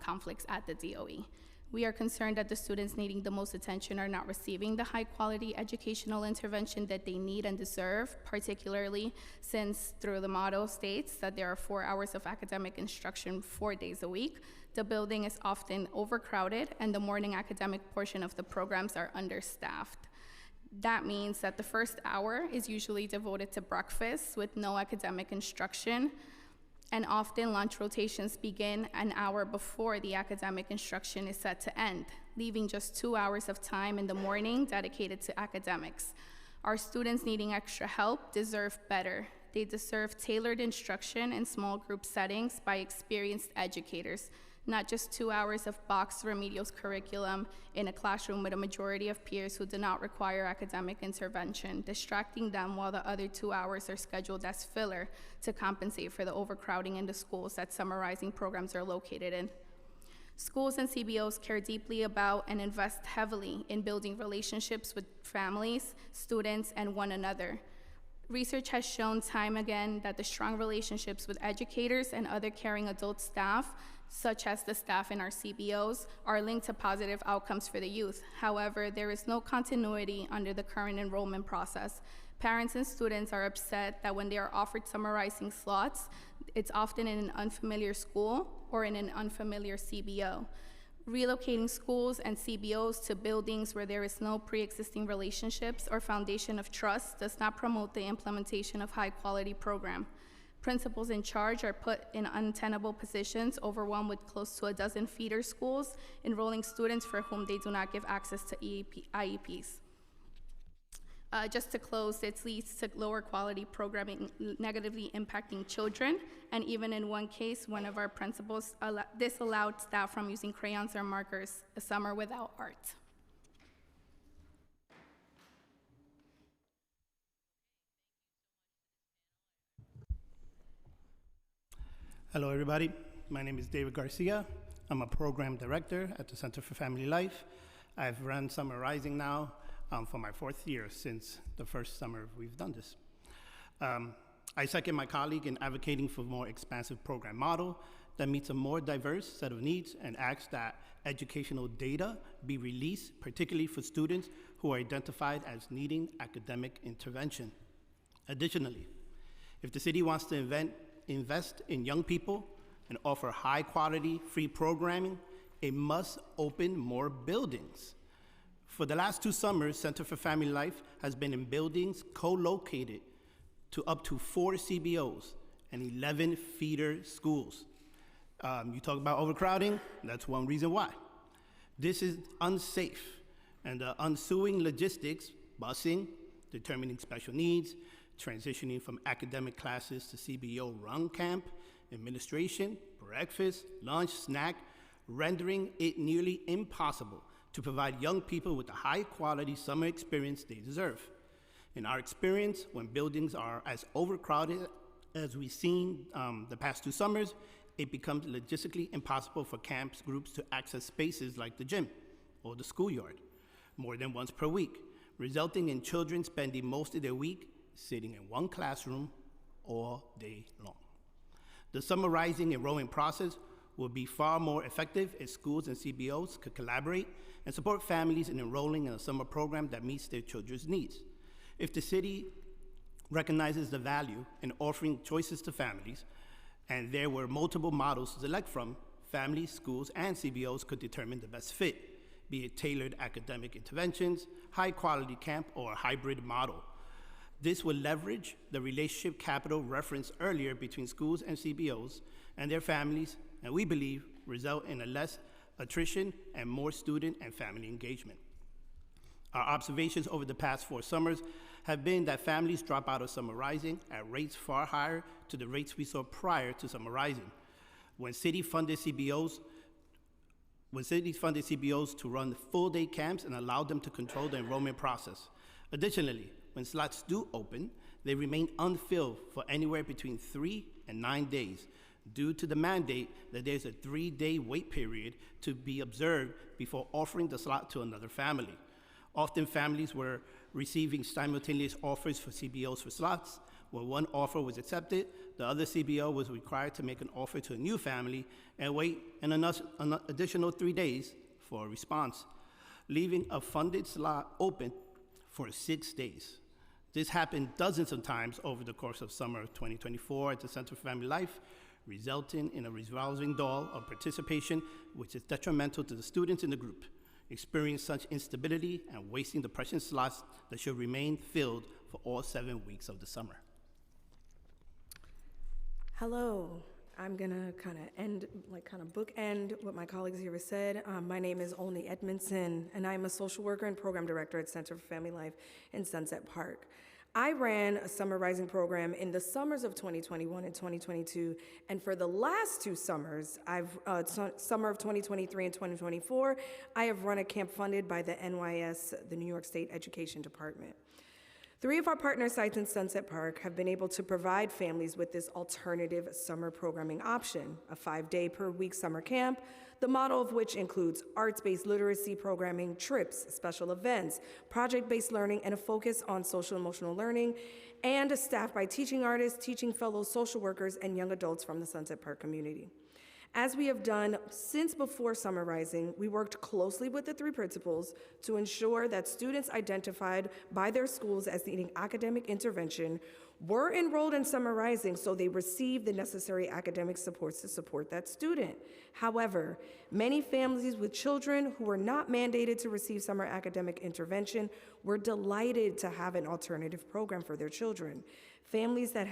conflicts at the DOE. We are concerned that the students needing the most attention are not receiving the high-quality educational intervention that they need and deserve, particularly since through the motto states that there are 4 hours of academic instruction 4 days a week. The building is often overcrowded, and the morning academic portion of the programs are understaffed. That means that the first hour is usually devoted to breakfast with no academic instruction, and often lunch rotations begin an hour before the academic instruction is set to end, leaving just 2 hours of time in the morning dedicated to academics. Our students needing extra help deserve better. They deserve tailored instruction in small group settings by experienced educators, not just 2 hours of boxed remedial curriculum in a classroom with a majority of peers who do not require academic intervention, distracting them while the other 2 hours are scheduled as filler to compensate for the overcrowding in the schools that Summarizing programs are located in. Schools and CBOs care deeply about and invest heavily in building relationships with families, students, and one another. Research has shown time again that the strong relationships with educators and other caring adult staff such as the staff in our CBOs, are linked to positive outcomes for the youth. However, there is no continuity under the current enrollment process. Parents and students are upset that when they are offered summarizing slots, it's often in an unfamiliar school or in an unfamiliar CBO. Relocating schools and CBOs to buildings where there is no pre-existing relationships or foundation of trust does not promote the implementation of high-quality program. Principals in charge are put in untenable positions, overwhelmed with close to a dozen feeder schools, enrolling students for whom they do not give access to IEPs. Just to close, it leads to lower quality programming negatively impacting children, and even in one case, one of our principals disallowed staff from using crayons or markers a summer without art. Hello, everybody. My name is David Garcia. I'm a program director at the Center for Family Life. I've run Summer Rising now for my 4th year since the first summer we've done this. I second my colleague in advocating for a more expansive program model that meets a more diverse set of needs and asks that educational data be released, particularly for students who are identified as needing academic intervention. Additionally, if the city wants to invest in young people and offer high quality free programming, it must open more buildings. For the last 2 summers, Center for Family Life has been in buildings co-located to up to 4 CBOs and 11 feeder schools. You talk about overcrowding, that's one reason why. This is unsafe, and the ensuing logistics, busing, determining special needs, transitioning from academic classes to CBO run camp, administration, breakfast, lunch, snack, rendering it nearly impossible to provide young people with the high-quality summer experience they deserve. In our experience, when buildings are as overcrowded as we've seen the past 2 summers, it becomes logistically impossible for camps groups to access spaces like the gym or the schoolyard more than once per week, resulting in children spending most of their week sitting in one classroom all day long. The Summer Rising enrollment process will be far more effective if schools and CBOs could collaborate and support families in enrolling in a summer program that meets their children's needs. If the city recognizes the value in offering choices to families, and there were multiple models to select from, families, schools, and CBOs could determine the best fit, be it tailored academic interventions, high-quality camp, or a hybrid model. This will leverage the relationship capital referenced earlier between schools and CBOs and their families, and we believe result in a less attrition and more student and family engagement. Our observations over the past 4 summers have been that families drop out of Summer Rising at rates far higher to the rates we saw prior to Summer Rising. When cities funded CBOs to run full-day camps and allowed them to control the enrollment process. Additionally, when slots do open, they remain unfilled for anywhere between 3 and 9 days, due to the mandate that there's a 3-day wait period to be observed before offering the slot to another family. Often families were receiving simultaneous offers for CBOs for slots. When one offer was accepted, the other CBO was required to make an offer to a new family and wait an additional 3 days for a response, leaving a funded slot open for 6 days. This happened dozens of times over the course of summer of 2024 at the Center for Family Life, resulting in a revolving door of participation, which is detrimental to the students in the group, experiencing such instability and wasting the precious slots that should remain filled for all 7 weeks of the summer. Hello. I'm gonna kind of bookend what my colleagues here have said. My name is Olney Edmondson, and I'm a social worker and program director at Center for Family Life in Sunset Park. I ran a Summer Rising program in the summers of 2021 and 2022, and for the last 2 summers, summer of 2023 and 2024, I have run a camp funded by the NYS, the New York State Education Department. 3 of our partner sites in Sunset Park have been able to provide families with this alternative summer programming option, a 5-day per week summer camp, the model of which includes arts-based literacy programming, trips, special events, project-based learning, and a focus on social emotional learning, and is staffed by teaching artists, teaching fellows, social workers, and young adults from the Sunset Park community. As we have done since before Summer Rising, we worked closely with the 3 principals to ensure that students identified by their schools as needing academic intervention were enrolled in Summer Rising so they received the necessary academic supports to support that student. However, many families with children who were not mandated to receive summer academic intervention were delighted to have an alternative program for their children. Families that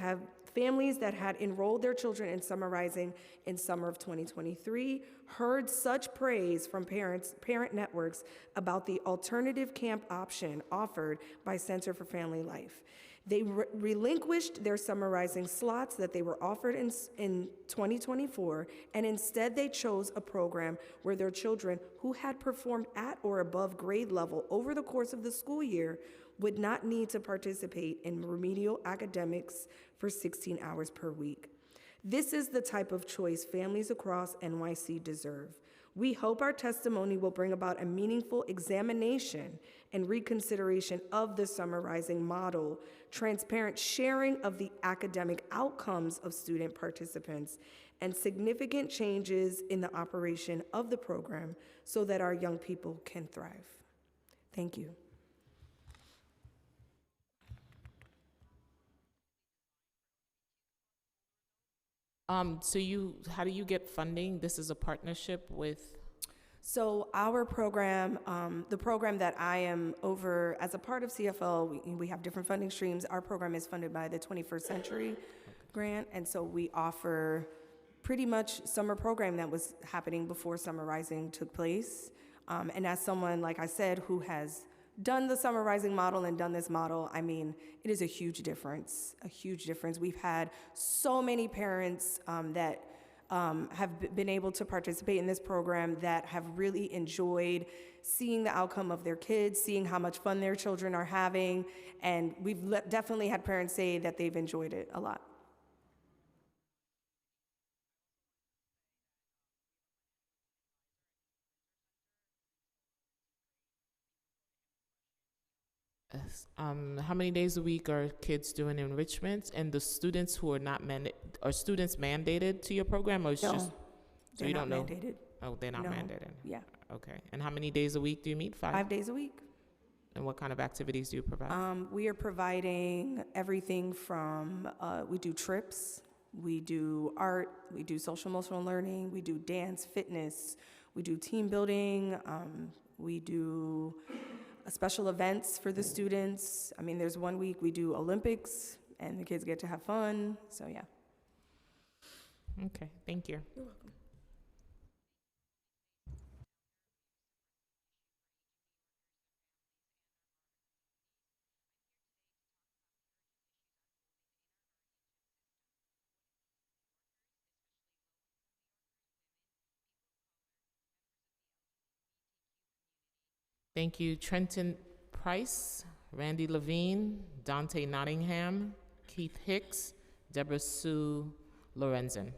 had enrolled their children in Summer Rising in summer of 2023 heard such praise from parent networks about the alternative camp option offered by Center for Family Life. They relinquished their Summer Rising slots that they were offered in 2024, and instead they chose a program where their children who had performed at or above grade level over the course of the school year would not need to participate in remedial academics for 16 hours per week. This is the type of choice families across NYC deserve. We hope our testimony will bring about a meaningful examination and reconsideration of the Summer Rising model, transparent sharing of the academic outcomes of student participants, and significant changes in the operation of the program so that our young people can thrive. Thank you. How do you get funding? This is a partnership with? So our program, the program that I am over as a part of CFL, we have different funding streams. Our program is funded by the 21st Century Grant, and so we offer pretty much summer program that was happening before Summer Rising took place. And as someone, like I said, who has done the Summer Rising model and done this model, I mean, it is a huge difference, a huge difference. We've had so many parents that have been able to participate in this program that have really enjoyed seeing the outcome of their kids, seeing how much fun their children are having, and we've definitely had parents say that they've enjoyed it a lot. How many days a week are kids doing enrichments? And the students who are not are students mandated to your program, or it's just so you don't know? Mandated. Oh, they're not No. mandated. Yeah. Okay. And how many days a week do you meet? 5? 5 days a week. And what kind of activities do you provide? We are providing everything from, we do trips, we do art, we do social emotional learning, we do dance, fitness, we do team building, we do special events for the students. I mean, there's one week we do Olympics and the kids get to have fun, so yeah. Okay, thank you. You're welcome. Thank you. Trenton Price, Randy Levine, Dante Nottingham, Keith Hicks, Deborah Sue Lorenzen.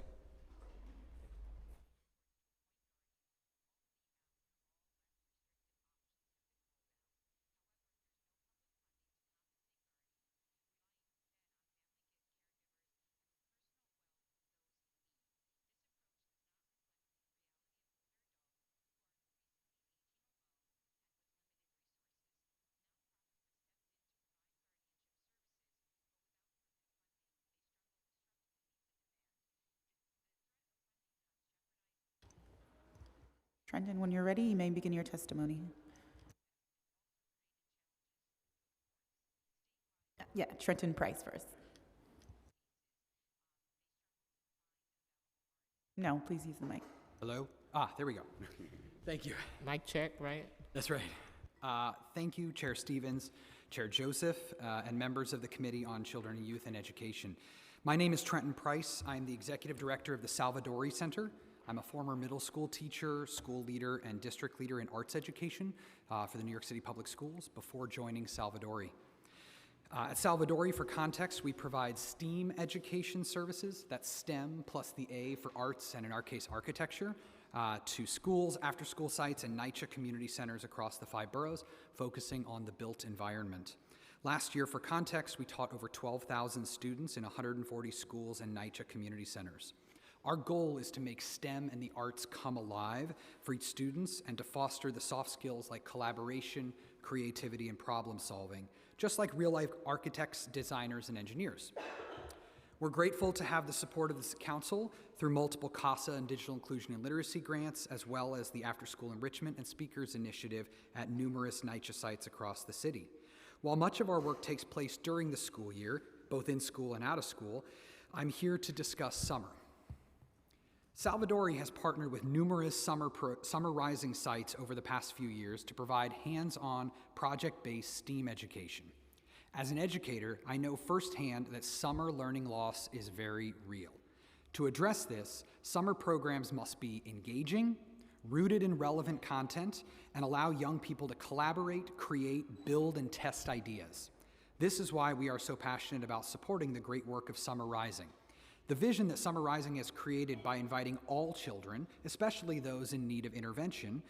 Trenton, when you're ready, you may begin your testimony. Yeah, Trenton Price first. No, please use the mic. Hello? There we go. Thank you. Mic check, right? That's right. Thank you, Chair Stevens, Chair Joseph, and members of the Committee on Children and Youth and Education. My name is Trenton Price. I'm the Executive Director of the Salvadori Center. I'm a former middle school teacher, school leader, and district leader in arts education for the New York City Public Schools before joining Salvadori. At Salvadori, for context, we provide STEAM education services, that's STEM plus the A for arts and in our case architecture, to schools, after-school sites, and NYCHA community centers across the 5 boroughs, focusing on the built environment. Last year, for context, we taught over 12,000 students in 140 schools and NYCHA community centers. Our goal is to make STEM and the arts come alive for each students and to foster the soft skills like collaboration, creativity, and problem solving, just like real-life architects, designers, and engineers. We're grateful to have the support of this council through multiple CASA and digital inclusion and literacy grants, as well as the after-school enrichment and speakers initiative at numerous NYCHA sites across the city. While much of our work takes place during the school year, both in school and out of school, I'm here to discuss summer. Salvadori has partnered with numerous Summer Rising sites over the past few years to provide hands-on, project-based STEAM education. As an educator, I know firsthand that summer learning loss is very real. To address this, summer programs must be engaging, rooted in relevant content, and allow young people to collaborate, create, build, and test ideas. This is why we are so passionate about supporting the great work of Summer Rising. The vision that Summer Rising has created by inviting all children, especially those in need of intervention,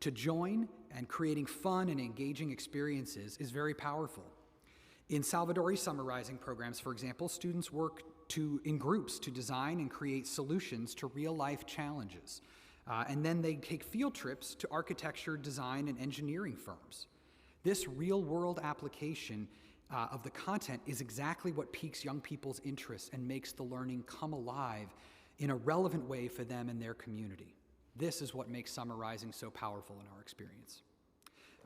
to join and creating fun and engaging experiences is very powerful. In Salvadori Summer Rising programs, for example, students work in groups to design and create solutions to real-life challenges. And then they take field trips to architecture, design, and engineering firms. This real-world application of the content is exactly what piques young people's interest and makes the learning come alive in a relevant way for them and their community. This is what makes Summer Rising so powerful in our experience.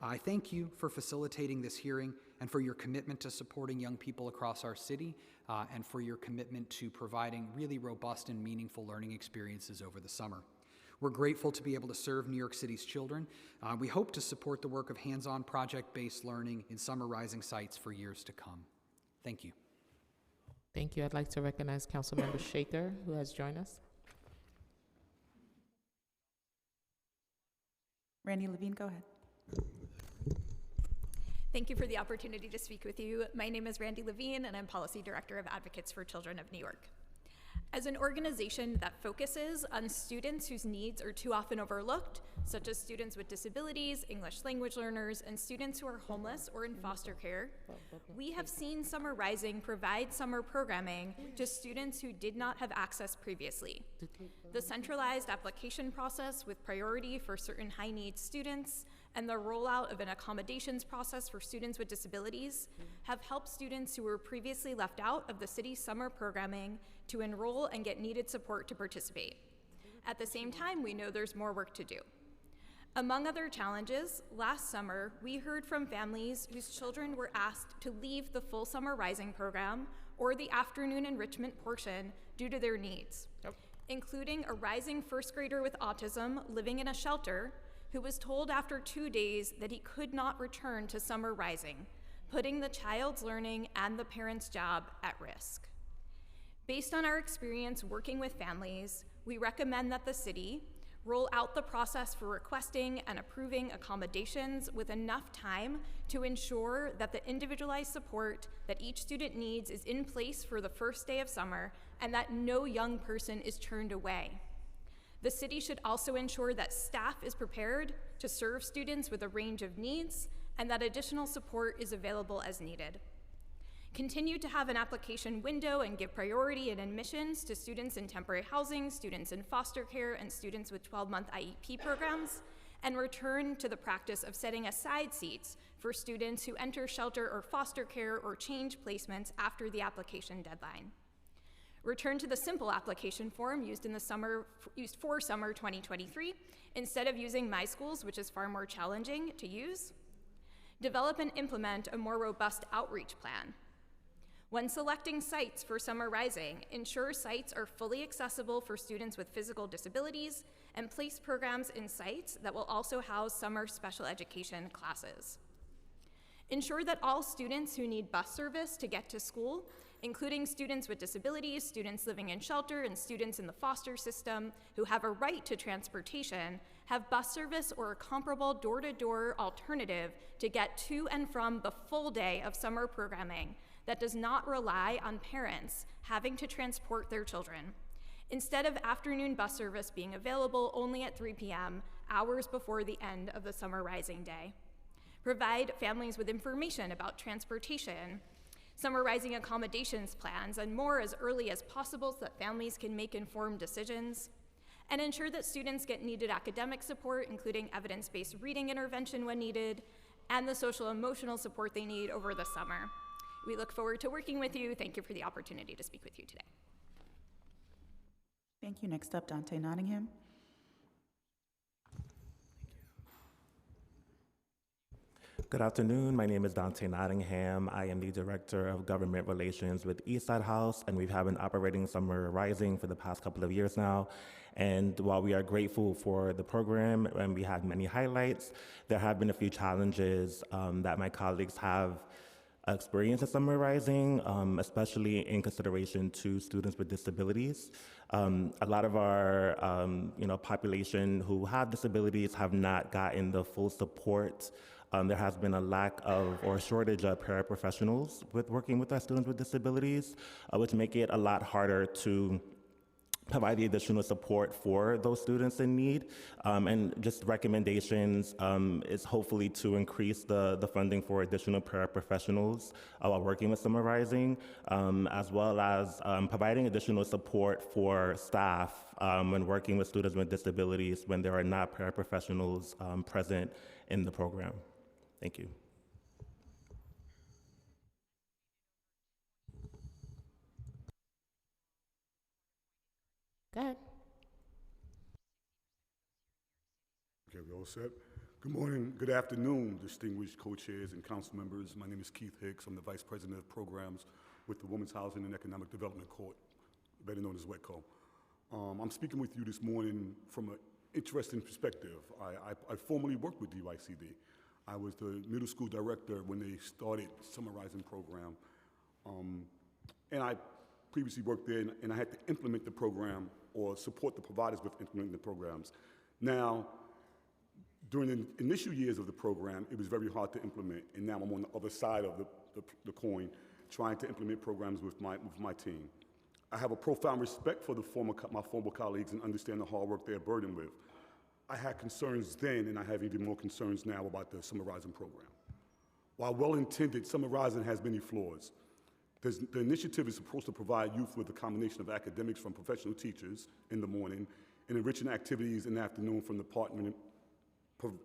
I thank you for facilitating this hearing and for your commitment to supporting young people across our city and for your commitment to providing really robust and meaningful learning experiences over the summer. We're grateful to be able to serve New York City's children. We hope to support the work of hands-on project-based learning in Summer Rising sites for years to come. Thank you. Thank you. I'd like to recognize Councilmember Shaker, who has joined us. Randy Levine, go ahead. Thank you for the opportunity to speak with you. My name is Randy Levine, and I'm Policy Director of Advocates for Children of New York. As an organization that focuses on students whose needs are too often overlooked, such as students with disabilities, English language learners, and students who are homeless or in foster care, we have seen Summer Rising provide summer programming to students who did not have access previously. The centralized application process with priority for certain high-needs students and the rollout of an accommodations process for students with disabilities have helped students who were previously left out of the city's summer programming to enroll and get needed support to participate. At the same time, we know there's more work to do. Among other challenges, last summer, we heard from families whose children were asked to leave the full Summer Rising program or the afternoon enrichment portion due to their needs, including a rising first grader with autism living in a shelter who was told after 2 days that he could not return to Summer Rising, putting the child's learning and the parent's job at risk. Based on our experience working with families, we recommend that the city roll out the process for requesting and approving accommodations with enough time to ensure that the individualized support that each student needs is in place for the first day of summer and that no young person is turned away. The city should also ensure that staff is prepared to serve students with a range of needs and that additional support is available as needed. Continue to have an application window and give priority in admissions to students in temporary housing, students in foster care, and students with 12-month IEP programs, and return to the practice of setting aside seats for students who enter shelter or foster care or change placements after the application deadline. Return to the simple application form used for summer 2023 instead of using MySchools, which is far more challenging to use. Develop and implement a more robust outreach plan. When selecting sites for Summer Rising, ensure sites are fully accessible for students with physical disabilities and place programs in sites that will also house summer special education classes. Ensure that all students who need bus service to get to school, including students with disabilities, students living in shelter, and students in the foster system who have a right to transportation, have bus service or a comparable door-to-door alternative to get to and from the full day of summer programming that does not rely on parents having to transport their children, instead of afternoon bus service being available only at 3 p.m., hours before the end of the Summer Rising day. Provide families with information about transportation Summer Rising accommodations plans, and more as early as possible so that families can make informed decisions, and ensure that students get needed academic support, including evidence-based reading intervention when needed, and the social emotional support they need over the summer. We look forward to working with you. Thank you for the opportunity to speak with you today. Thank you. Next up, Dante Nottingham. Good afternoon. My name is Dante Nottingham. I am the Director of Government Relations with Eastside House, and we've been operating Summer Rising for the past couple of years now. And while we are grateful for the program and we had many highlights, there have been a few challenges that my colleagues have experienced at Summer Rising, especially in consideration to students with disabilities. A lot of our population who have disabilities have not gotten the full support. There has been a lack of or shortage of paraprofessionals with working with our students with disabilities, which make it a lot harder to provide the additional support for those students in need. And just recommendations is hopefully to increase the funding for additional paraprofessionals while working with Summer Rising, as well as providing additional support for staff when working with students with disabilities when there are not paraprofessionals present in the program. Thank you. Go ahead. Okay, we all set? Good morning, good afternoon, distinguished co-chairs and council members. My name is Keith Hicks. I'm the Vice President of Programs with the Women's Housing and Economic Development Court, better known as WETCO. I'm speaking with you this morning from an interesting perspective. I formerly worked with DYCD. I was the middle school director when they started Summer Rising program. And I previously worked there, and I had to implement the program or support the providers with implementing the programs. Now, during the initial years of the program, it was very hard to implement, and now I'm on the other side of the coin, trying to implement programs with my team. I have a profound respect for my former colleagues and understand the hard work they're burdened with. I had concerns then, and I have even more concerns now about the Summer Rising program. While well-intended, Summer Rising has many flaws. The initiative is supposed to provide youth with a combination of academics from professional teachers in the morning and enriching activities in the afternoon from the partner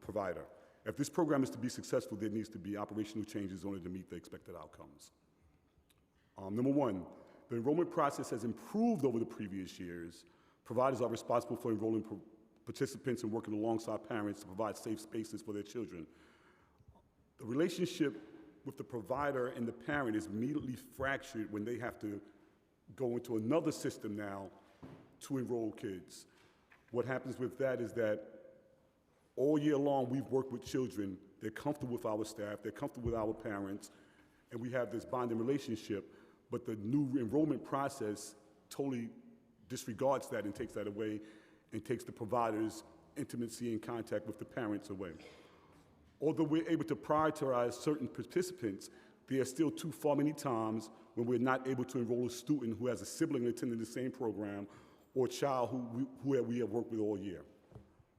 provider. If this program is to be successful, there needs to be operational changes in order to meet the expected outcomes. Number one, the enrollment process has improved over the previous years. Providers are responsible for enrolling participants and working alongside parents to provide safe spaces for their children. The relationship with the provider and the parent is immediately fractured when they have to go into another system now to enroll kids. What happens with that is that all year long we've worked with children, they're comfortable with our staff, they're comfortable with our parents, and we have this bonding relationship, but the new enrollment process totally disregards that and takes that away and takes the provider's intimacy and contact with the parents away. Although we're able to prioritize certain participants, there are still too far many times when we're not able to enroll a student who has a sibling attending the same program or a child who we have worked with all year.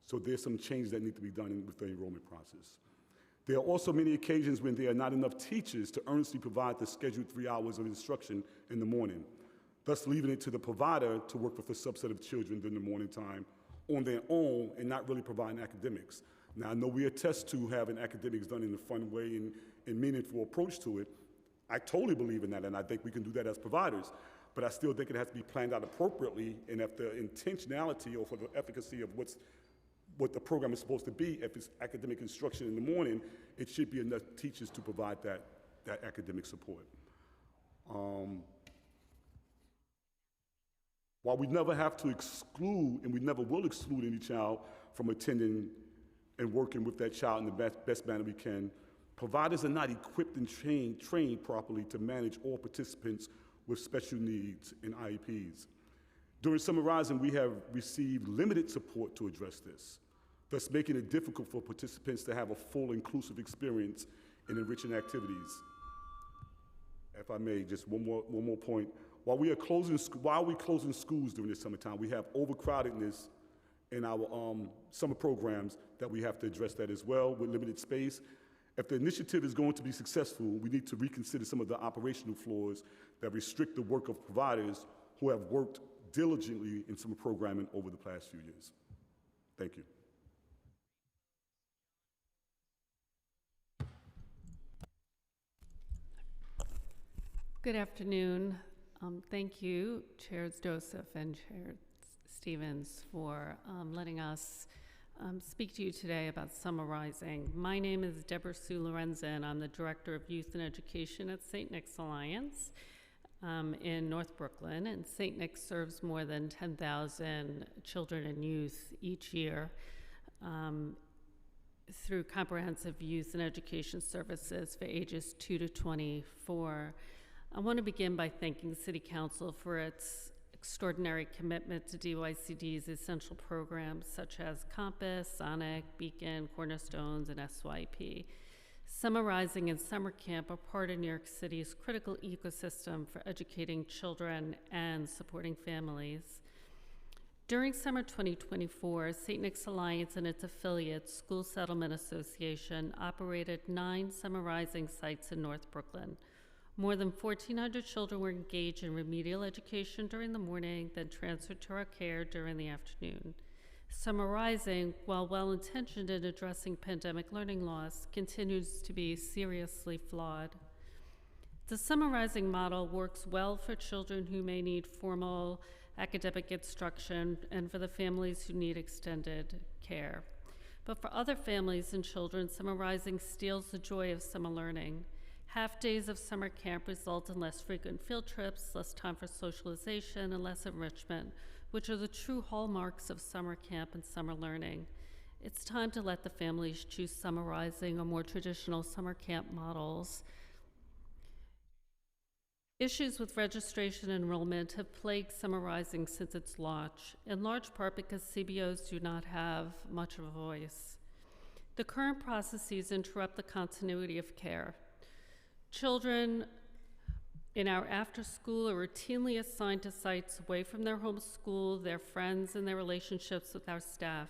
So there's some changes that need to be done with the enrollment process. There are also many occasions when there are not enough teachers to earnestly provide the scheduled 3 hours of instruction in the morning, thus leaving it to the provider to work with a subset of children during the morning time on their own and not really providing academics. Now, I know we attest to having academics done in a fun way and meaningful approach to it. I totally believe in that, and I think we can do that as providers, but I still think it has to be planned out appropriately, and if the intentionality or for the efficacy of what the program is supposed to be, if it's academic instruction in the morning, it should be enough teachers to provide that academic support. While we never have to exclude, and we never will exclude any child from attending and working with that child in the best manner we can, providers are not equipped and trained properly to manage all participants with special needs and IEPs. During Summer Rising, we have received limited support to address this, thus making it difficult for participants to have a full inclusive experience in enriching activities. If I may, just one more point. While we're closing schools during the summertime, we have overcrowdedness in our summer programs that we have to address that as well with limited space. If the initiative is going to be successful, we need to reconsider some of the operational flaws that restrict the work of providers who have worked diligently in summer programming over the past few years. Thank you. Good afternoon. Thank you, Chairs Joseph and Chair Stevens, for letting us speak to you today about summarizing. My name is Deborah Sue Lorenzen. I'm the Director of Youth and Education at St. Nick's Alliance in North Brooklyn, and St. Nick's serves more than 10,000 children and youth each year through comprehensive youth and education services for ages 2 to 24. I want to begin by thanking City Council for its extraordinary commitment to DYCD's essential programs such as Compass, Sonic, Beacon, Cornerstones, and SYP. Summer Rising and Summer Camp are part of New York City's critical ecosystem for educating children and supporting families. During summer 2024, St. Nick's Alliance and its affiliate, School Settlement Association, operated 9 Summer Rising sites in North Brooklyn. More than 1,400 children were engaged in remedial education during the morning, then transferred to our care during the afternoon. Summer Rising, while well-intentioned in addressing pandemic learning loss, continues to be seriously flawed. The Summer Rising model works well for children who may need formal academic instruction and for the families who need extended care. But for other families and children, Summer Rising steals the joy of summer learning. Half days of summer camp result in less frequent field trips, less time for socialization, and less enrichment, which are the true hallmarks of summer camp and summer learning. It's time to let the families choose Summer Rising or more traditional summer camp models. Issues with registration and enrollment have plagued Summer Rising since its launch, in large part because CBOs do not have much of a voice. The current processes interrupt the continuity of care. Children in our after-school are routinely assigned to sites away from their home school, their friends, and their relationships with our staff.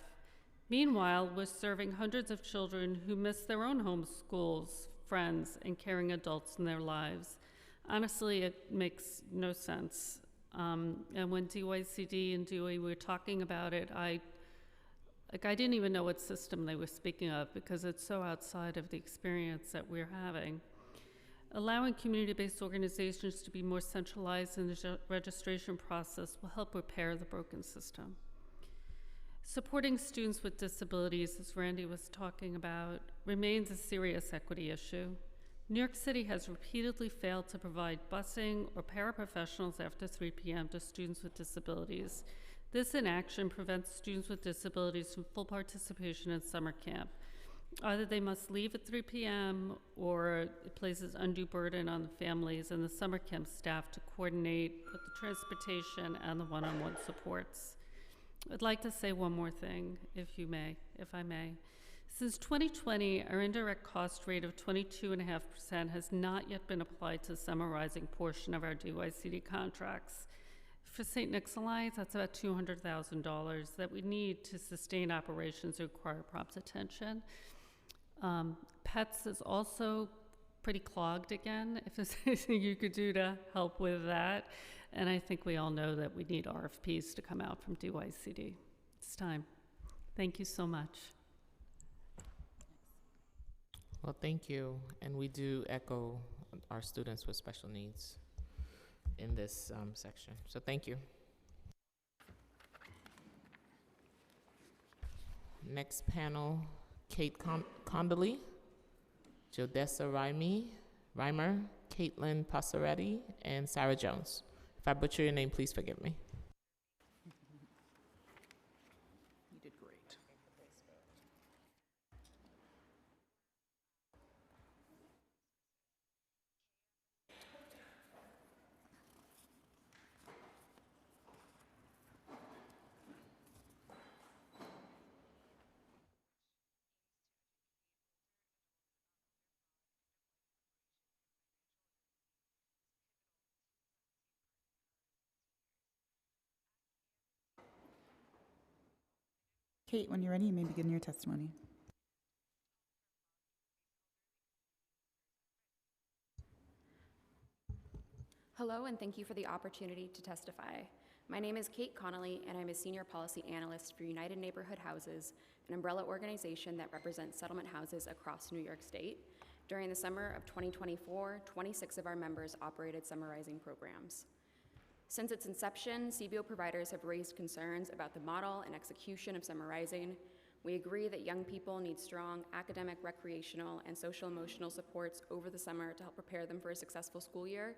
Meanwhile, we're serving hundreds of children who miss their own home schools, friends, and caring adults in their lives. Honestly, it makes no sense. And when DYCD and DOE were talking about it, I didn't even know what system they were speaking of because it's so outside of the experience that we're having. Allowing community-based organizations to be more centralized in the registration process will help repair the broken system. Supporting students with disabilities, as Randy was talking about, remains a serious equity issue. New York City has repeatedly failed to provide busing or paraprofessionals after 3 p.m. to students with disabilities. This inaction prevents students with disabilities from full participation in summer camp. Either they must leave at 3 p.m. or it places undue burden on the families and the summer camp staff to coordinate with the transportation and the one-on-one supports. I'd like to say one more thing, if I may. Since 2020, our indirect cost rate of 22.5% has not yet been applied to the Summer Rising portion of our DYCD contracts. For St. Nick's Alliance, that's about $200,000 that we need to sustain operations that require prompt attention. PETS is also pretty clogged again, if there's anything you could do to help with that. And I think we all know that we need RFPs to come out from DYCD. It's time. Thank you so much. Well, thank you. And we do echo our students with special needs in this section. So thank you. Next panel, Kate Condolly, Jodessa Reimer, Caitlin Passaretti, and Sarah Jones. If I butcher your name, please forgive me. You did great. Kate, when you're ready, you may begin your testimony. Hello, and thank you for the opportunity to testify. My name is Kate Connolly, and I'm a senior policy analyst for United Neighborhood Houses, an umbrella organization that represents settlement houses across New York State. During the summer of 2024, 26 of our members operated summer rising programs. Since its inception, CBO providers have raised concerns about the model and execution of summer rising. We agree that young people need strong academic, recreational, and social-emotional supports over the summer to help prepare them for a successful school year.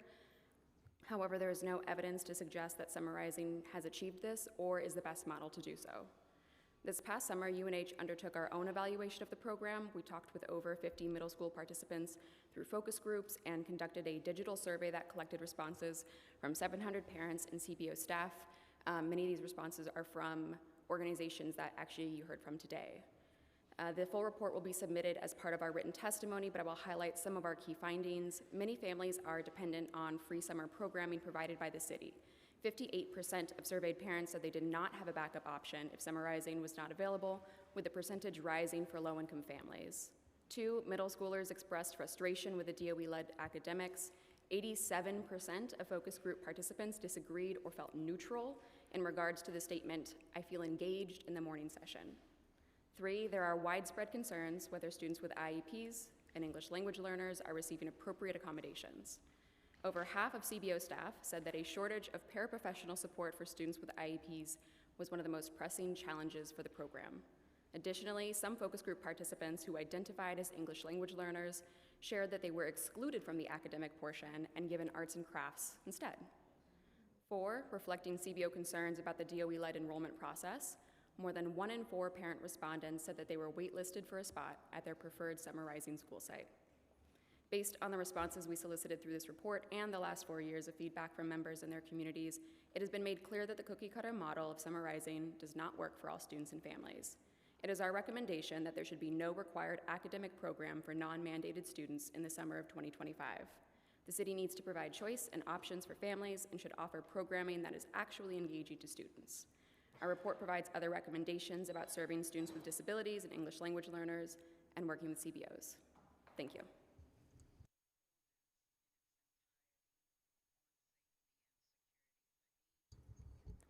However, there is no evidence to suggest that summer rising has achieved this or is the best model to do so. This past summer, UNH undertook our own evaluation of the program. We talked with over 50 middle school participants through focus groups and conducted a digital survey that collected responses from 700 parents and CBO staff. Many of these responses are from organizations that actually you heard from today. The full report will be submitted as part of our written testimony, but I will highlight some of our key findings. Many families are dependent on free summer programming provided by the city. 58% of surveyed parents said they did not have a backup option if summer rising was not available, with the percentage rising for low-income families. 2, middle schoolers expressed frustration with the DOE-led academics. 87% of focus group participants disagreed or felt neutral in regards to the statement, "I feel engaged in the morning session." 3, there are widespread concerns whether students with IEPs and English language learners are receiving appropriate accommodations. Over half of CBO staff said that a shortage of paraprofessional support for students with IEPs was one of the most pressing challenges for the program. Additionally, some focus group participants who identified as English language learners shared that they were excluded from the academic portion and given arts and crafts instead. 4, reflecting CBO concerns about the DOE-led enrollment process, more than 1 in 4 parent respondents said that they were waitlisted for a spot at their preferred summer rising school site. Based on the responses we solicited through this report and the last 4 years of feedback from members in their communities, it has been made clear that the cookie-cutter model of summer rising does not work for all students and families. It is our recommendation that there should be no required academic program for non-mandated students in the summer of 2025. The city needs to provide choice and options for families and should offer programming that is actually engaging to students. Our report provides other recommendations about serving students with disabilities and English language learners and working with CBOs. Thank you.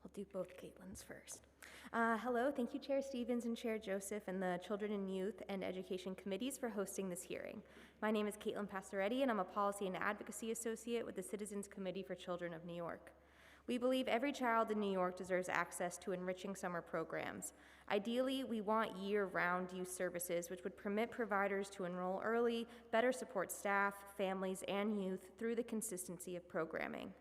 I'll do both Caitlin's first. Hello, thank you Chair Stevens and Chair Joseph and the Children and Youth and Education Committees for hosting this hearing. My name is Caitlin Pastoretti and I'm a Policy and Advocacy Associate with the Citizens Committee for Children of New York. We believe every child in New York deserves access to enriching summer programs. Ideally, we want year-round youth services which would permit providers to enroll early, better support staff, families, and youth through the consistency of programming.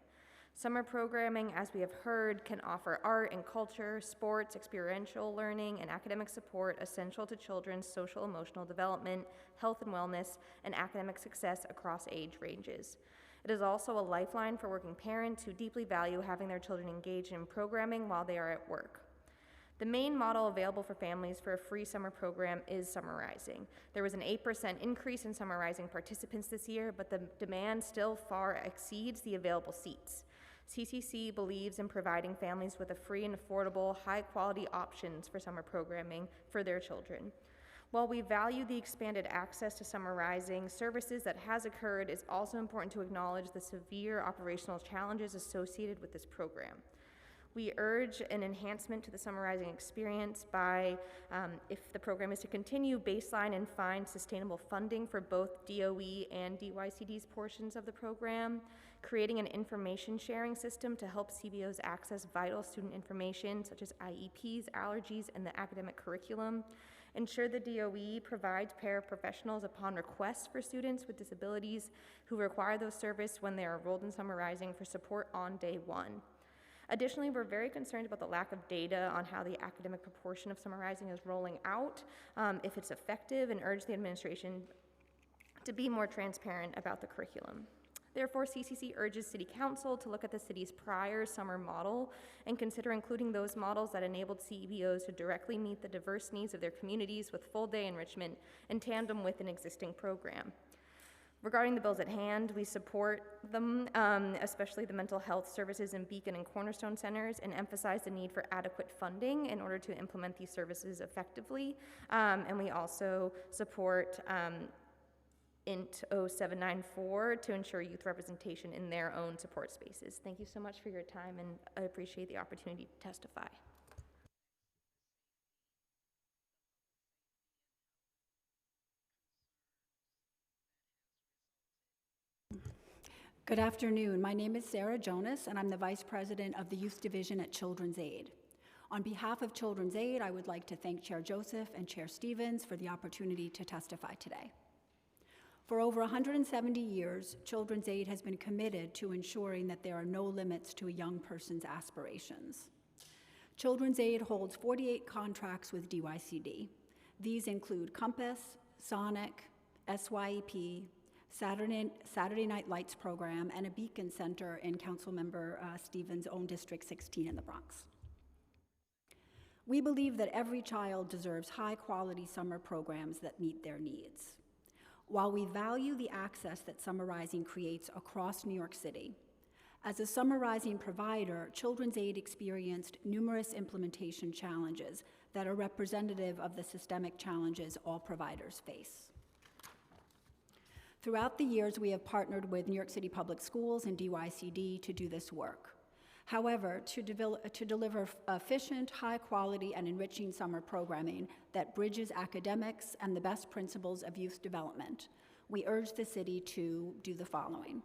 Summer programming, as we have heard, can offer art and culture, sports, experiential learning, and academic support essential to children's social emotional development, health and wellness, and academic success across age ranges. It is also a lifeline for working parents who deeply value having their children engaged in programming while they are at work. The main model available for families for a free summer program is Summer Rising. There was an 8% increase in Summer Rising participants this year, but the demand still far exceeds the available seats. CCC believes in providing families with a free and affordable, high-quality options for summer programming for their children. While we value the expanded access to Summer Rising services that has occurred, it's also important to acknowledge the severe operational challenges associated with this program. We urge an enhancement to the Summer Rising experience by, if the program is to continue, baseline and find sustainable funding for both DOE and DYCD's portions of the program, creating an information sharing system to help CBOs access vital student information such as IEPs, allergies, and the academic curriculum, ensure the DOE provides paraprofessionals upon request for students with disabilities who require those services when they are enrolled in Summer Rising for support on day one. Additionally, we're very concerned about the lack of data on how the academic proportion of Summer Rising is rolling out, if it's effective, and urge the administration to be more transparent about the curriculum. Therefore, CCC urges City Council to look at the city's prior summer model and consider including those models that enabled CBOs to directly meet the diverse needs of their communities with full-day enrichment in tandem with an existing program. Regarding the bills at hand, we support them, especially the mental health services in Beacon and Cornerstone centers, and emphasize the need for adequate funding in order to implement these services effectively. And we also support INT 0794 to ensure youth representation in their own support spaces. Thank you so much for your time, and I appreciate the opportunity to testify. Good afternoon. My name is Sarah Jonas, and I'm the Vice President of the Youth Division at Children's Aid. On behalf of Children's Aid, I would like to thank Chair Joseph and Chair Stevens for the opportunity to testify today. For over 170 years, Children's Aid has been committed to ensuring that there are no limits to a young person's aspirations. Children's Aid holds 48 contracts with DYCD. These include Compass, Sonic, SYEP, Saturday Night Lights program, and a Beacon Center in Councilmember Stevens' own District 16 in the Bronx. We believe that every child deserves high-quality summer programs that meet their needs. While we value the access that Summer Rising creates across New York City, as a Summer Rising provider, Children's Aid experienced numerous implementation challenges that are representative of the systemic challenges all providers face. Throughout the years, we have partnered with New York City Public Schools and DYCD to do this work. However, to deliver efficient, high-quality, and enriching summer programming that bridges academics and the best principles of youth development, we urge the city to do the following.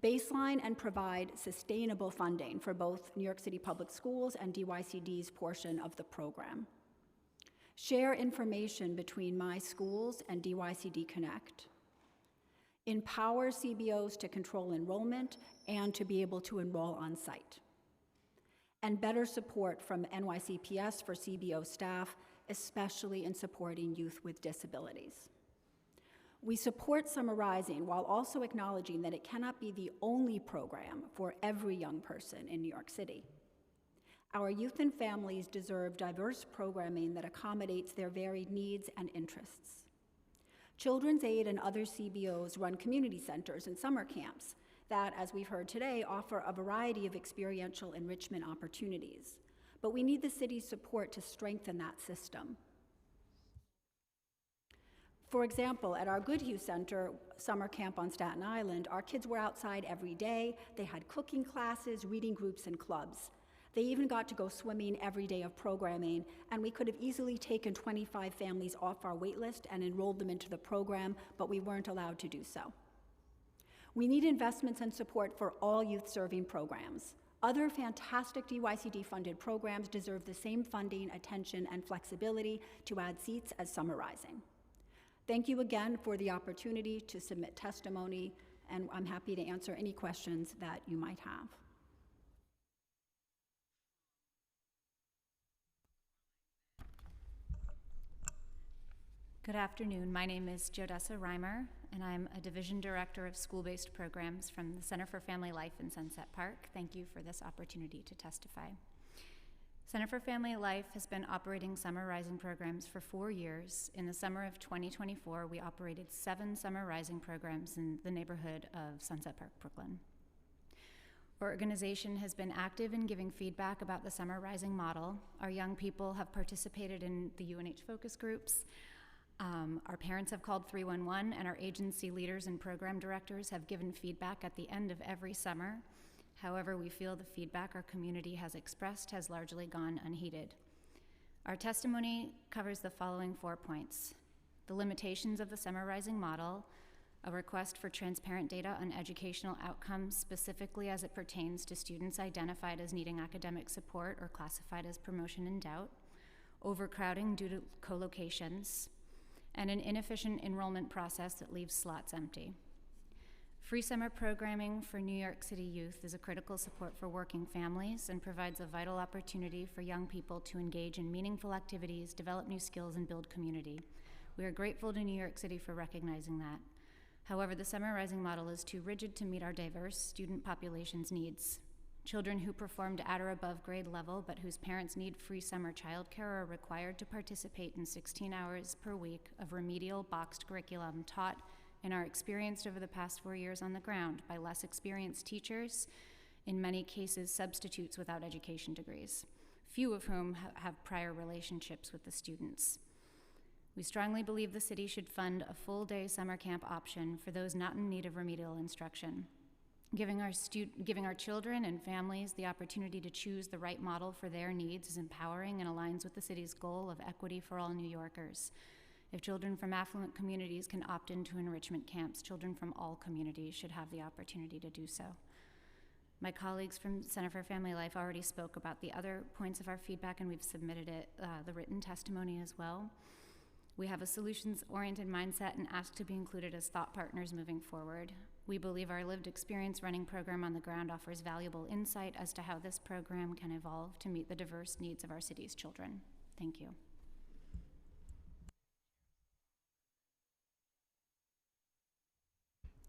Baseline and provide sustainable funding for both New York City Public Schools and DYCD's portion of the program. Share information between My Schools and DYCD Connect. Empower CBOs to control enrollment and to be able to enroll on site. And better support from NYCPS for CBO staff, especially in supporting youth with disabilities. We support Summer Rising while also acknowledging that it cannot be the only program for every young person in New York City. Our youth and families deserve diverse programming that accommodates their varied needs and interests. Children's Aid and other CBOs run community centers and summer camps that, as we've heard today, offer a variety of experiential enrichment opportunities. But we need the city's support to strengthen that system. For example, at our Goodhue Center summer camp on Staten Island, our kids were outside every day. They had cooking classes, reading groups, and clubs. They even got to go swimming every day of programming, and we could have easily taken 25 families off our wait list and enrolled them into the program, but we weren't allowed to do so. We need investments and support for all youth-serving programs. Other fantastic DYCD-funded programs deserve the same funding, attention, and flexibility to add seats as Summer Rising. Thank you again for the opportunity to submit testimony, and I'm happy to answer any questions that you might have. Good afternoon. My name is Jodessa Reimer, and I'm a Division Director of School-Based Programs from the Center for Family Life in Sunset Park. Thank you for this opportunity to testify. Center for Family Life has been operating Summer Rising programs for 4 years. In the summer of 2024, we operated 7 Summer Rising programs in the neighborhood of Sunset Park, Brooklyn. Our organization has been active in giving feedback about the Summer Rising model. Our young people have participated in the UNH focus groups. Our parents have called 311, and our agency leaders and program directors have given feedback at the end of every summer. However, we feel the feedback our community has expressed has largely gone unheeded. Our testimony covers the following 4 points: the limitations of the Summer Rising model, a request for transparent data on educational outcomes, specifically as it pertains to students identified as needing academic support or classified as promotion in doubt, overcrowding due to co-locations, and an inefficient enrollment process that leaves slots empty. Free summer programming for New York City youth is a critical support for working families and provides a vital opportunity for young people to engage in meaningful activities, develop new skills, and build community. We are grateful to New York City for recognizing that. However, the Summer Rising model is too rigid to meet our diverse student population's needs. Children who performed at or above grade level but whose parents need free summer childcare are required to participate in 16 hours per week of remedial boxed curriculum taught and are experienced over the past 4 years on the ground by less experienced teachers, in many cases substitutes without education degrees, few of whom have prior relationships with the students. We strongly believe the city should fund a full-day summer camp option for those not in need of remedial instruction. Giving our children and families the opportunity to choose the right model for their needs is empowering and aligns with the city's goal of equity for all New Yorkers. If children from affluent communities can opt into enrichment camps, children from all communities should have the opportunity to do so. My colleagues from Center for Family Life already spoke about the other points of our feedback, and we've submitted the written testimony as well. We have a solutions-oriented mindset and ask to be included as thought partners moving forward. We believe our lived experience running program on the ground offers valuable insight as to how this program can evolve to meet the diverse needs of our city's children. Thank you.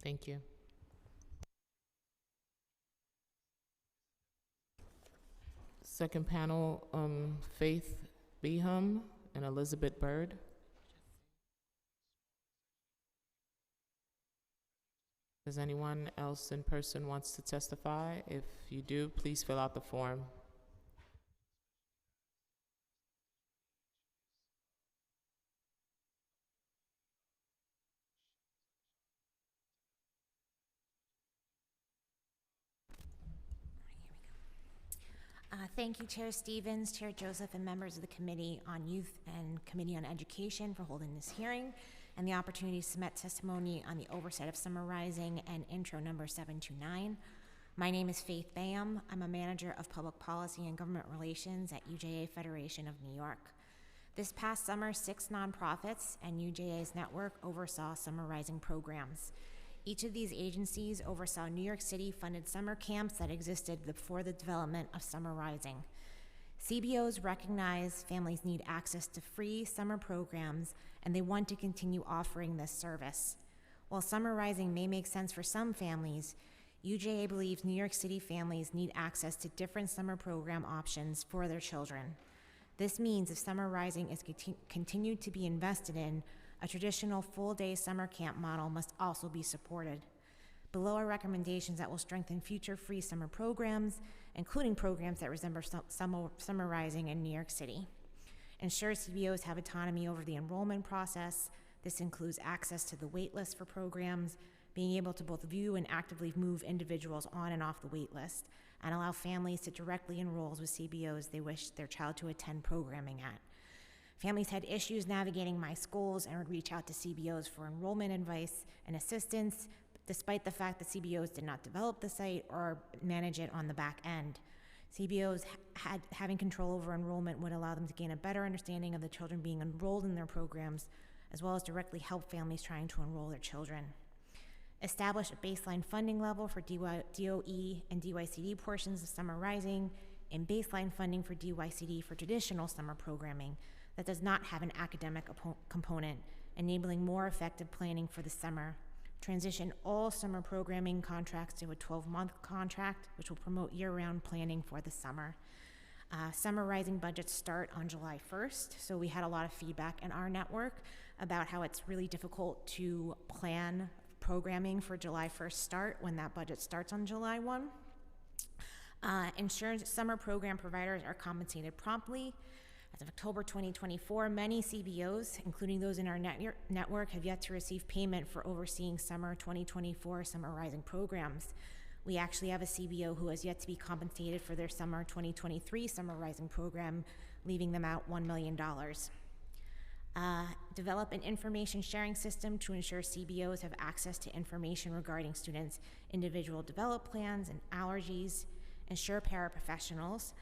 Thank you. Second panel, Faith Beham and Elizabeth Bird. Does anyone else in person wants to testify? If you do, please fill out the form. Thank you, Chair Stevens, Chair Joseph, and members of the Committee on Youth and Committee on Education for holding this hearing and the opportunity to submit testimony on the oversight of Summer Rising and intro number 729. My name is Faith Bayham. I'm a manager of public policy and government relations at UJA Federation of New York. This past summer, 6 nonprofits and UJA's network oversaw Summer Rising programs. Each of these agencies oversaw New York City funded summer camps that existed before the development of Summer Rising. CBOs recognize families need access to free summer programs, and they want to continue offering this service. While Summer Rising may make sense for some families, UJA believes New York City families need access to different summer program options for their children. This means if Summer Rising is continued to be invested in, a traditional full-day summer camp model must also be supported. Below are recommendations that will strengthen future free summer programs, including programs that resemble Summer Rising in New York City. Ensure CBOs have autonomy over the enrollment process. This includes access to the wait list for programs, being able to both view and actively move individuals on and off the wait list, and allow families to directly enroll with CBOs they wish their child to attend programming at. Families had issues navigating My Schools and would reach out to CBOs for enrollment advice and assistance, despite the fact that CBOs did not develop the site or manage it on the back end. CBOs having control over enrollment would allow them to gain a better understanding of the children being enrolled in their programs, as well as directly help families trying to enroll their children. Establish a baseline funding level for DOE and DYCD portions of Summer Rising, and baseline funding for DYCD for traditional summer programming that does not have an academic component, enabling more effective planning for the summer. Transition all summer programming contracts to a 12-month contract, which will promote year-round planning for the summer. Summer Rising budgets start on July 1st, so we had a lot of feedback in our network about how it's really difficult to plan programming for July 1st start when that budget starts on July 1. Ensure summer program providers are compensated promptly. As of October 2024, many CBOs, including those in our network, have yet to receive payment for overseeing summer 2024 Summer Rising programs. We actually have a CBO who has yet to be compensated for their summer 2023 Summer Rising program, leaving them out $1 million. Develop an information sharing system to ensure CBOs have access to information regarding students' individual development plans and allergies. Ensure paraprofessionals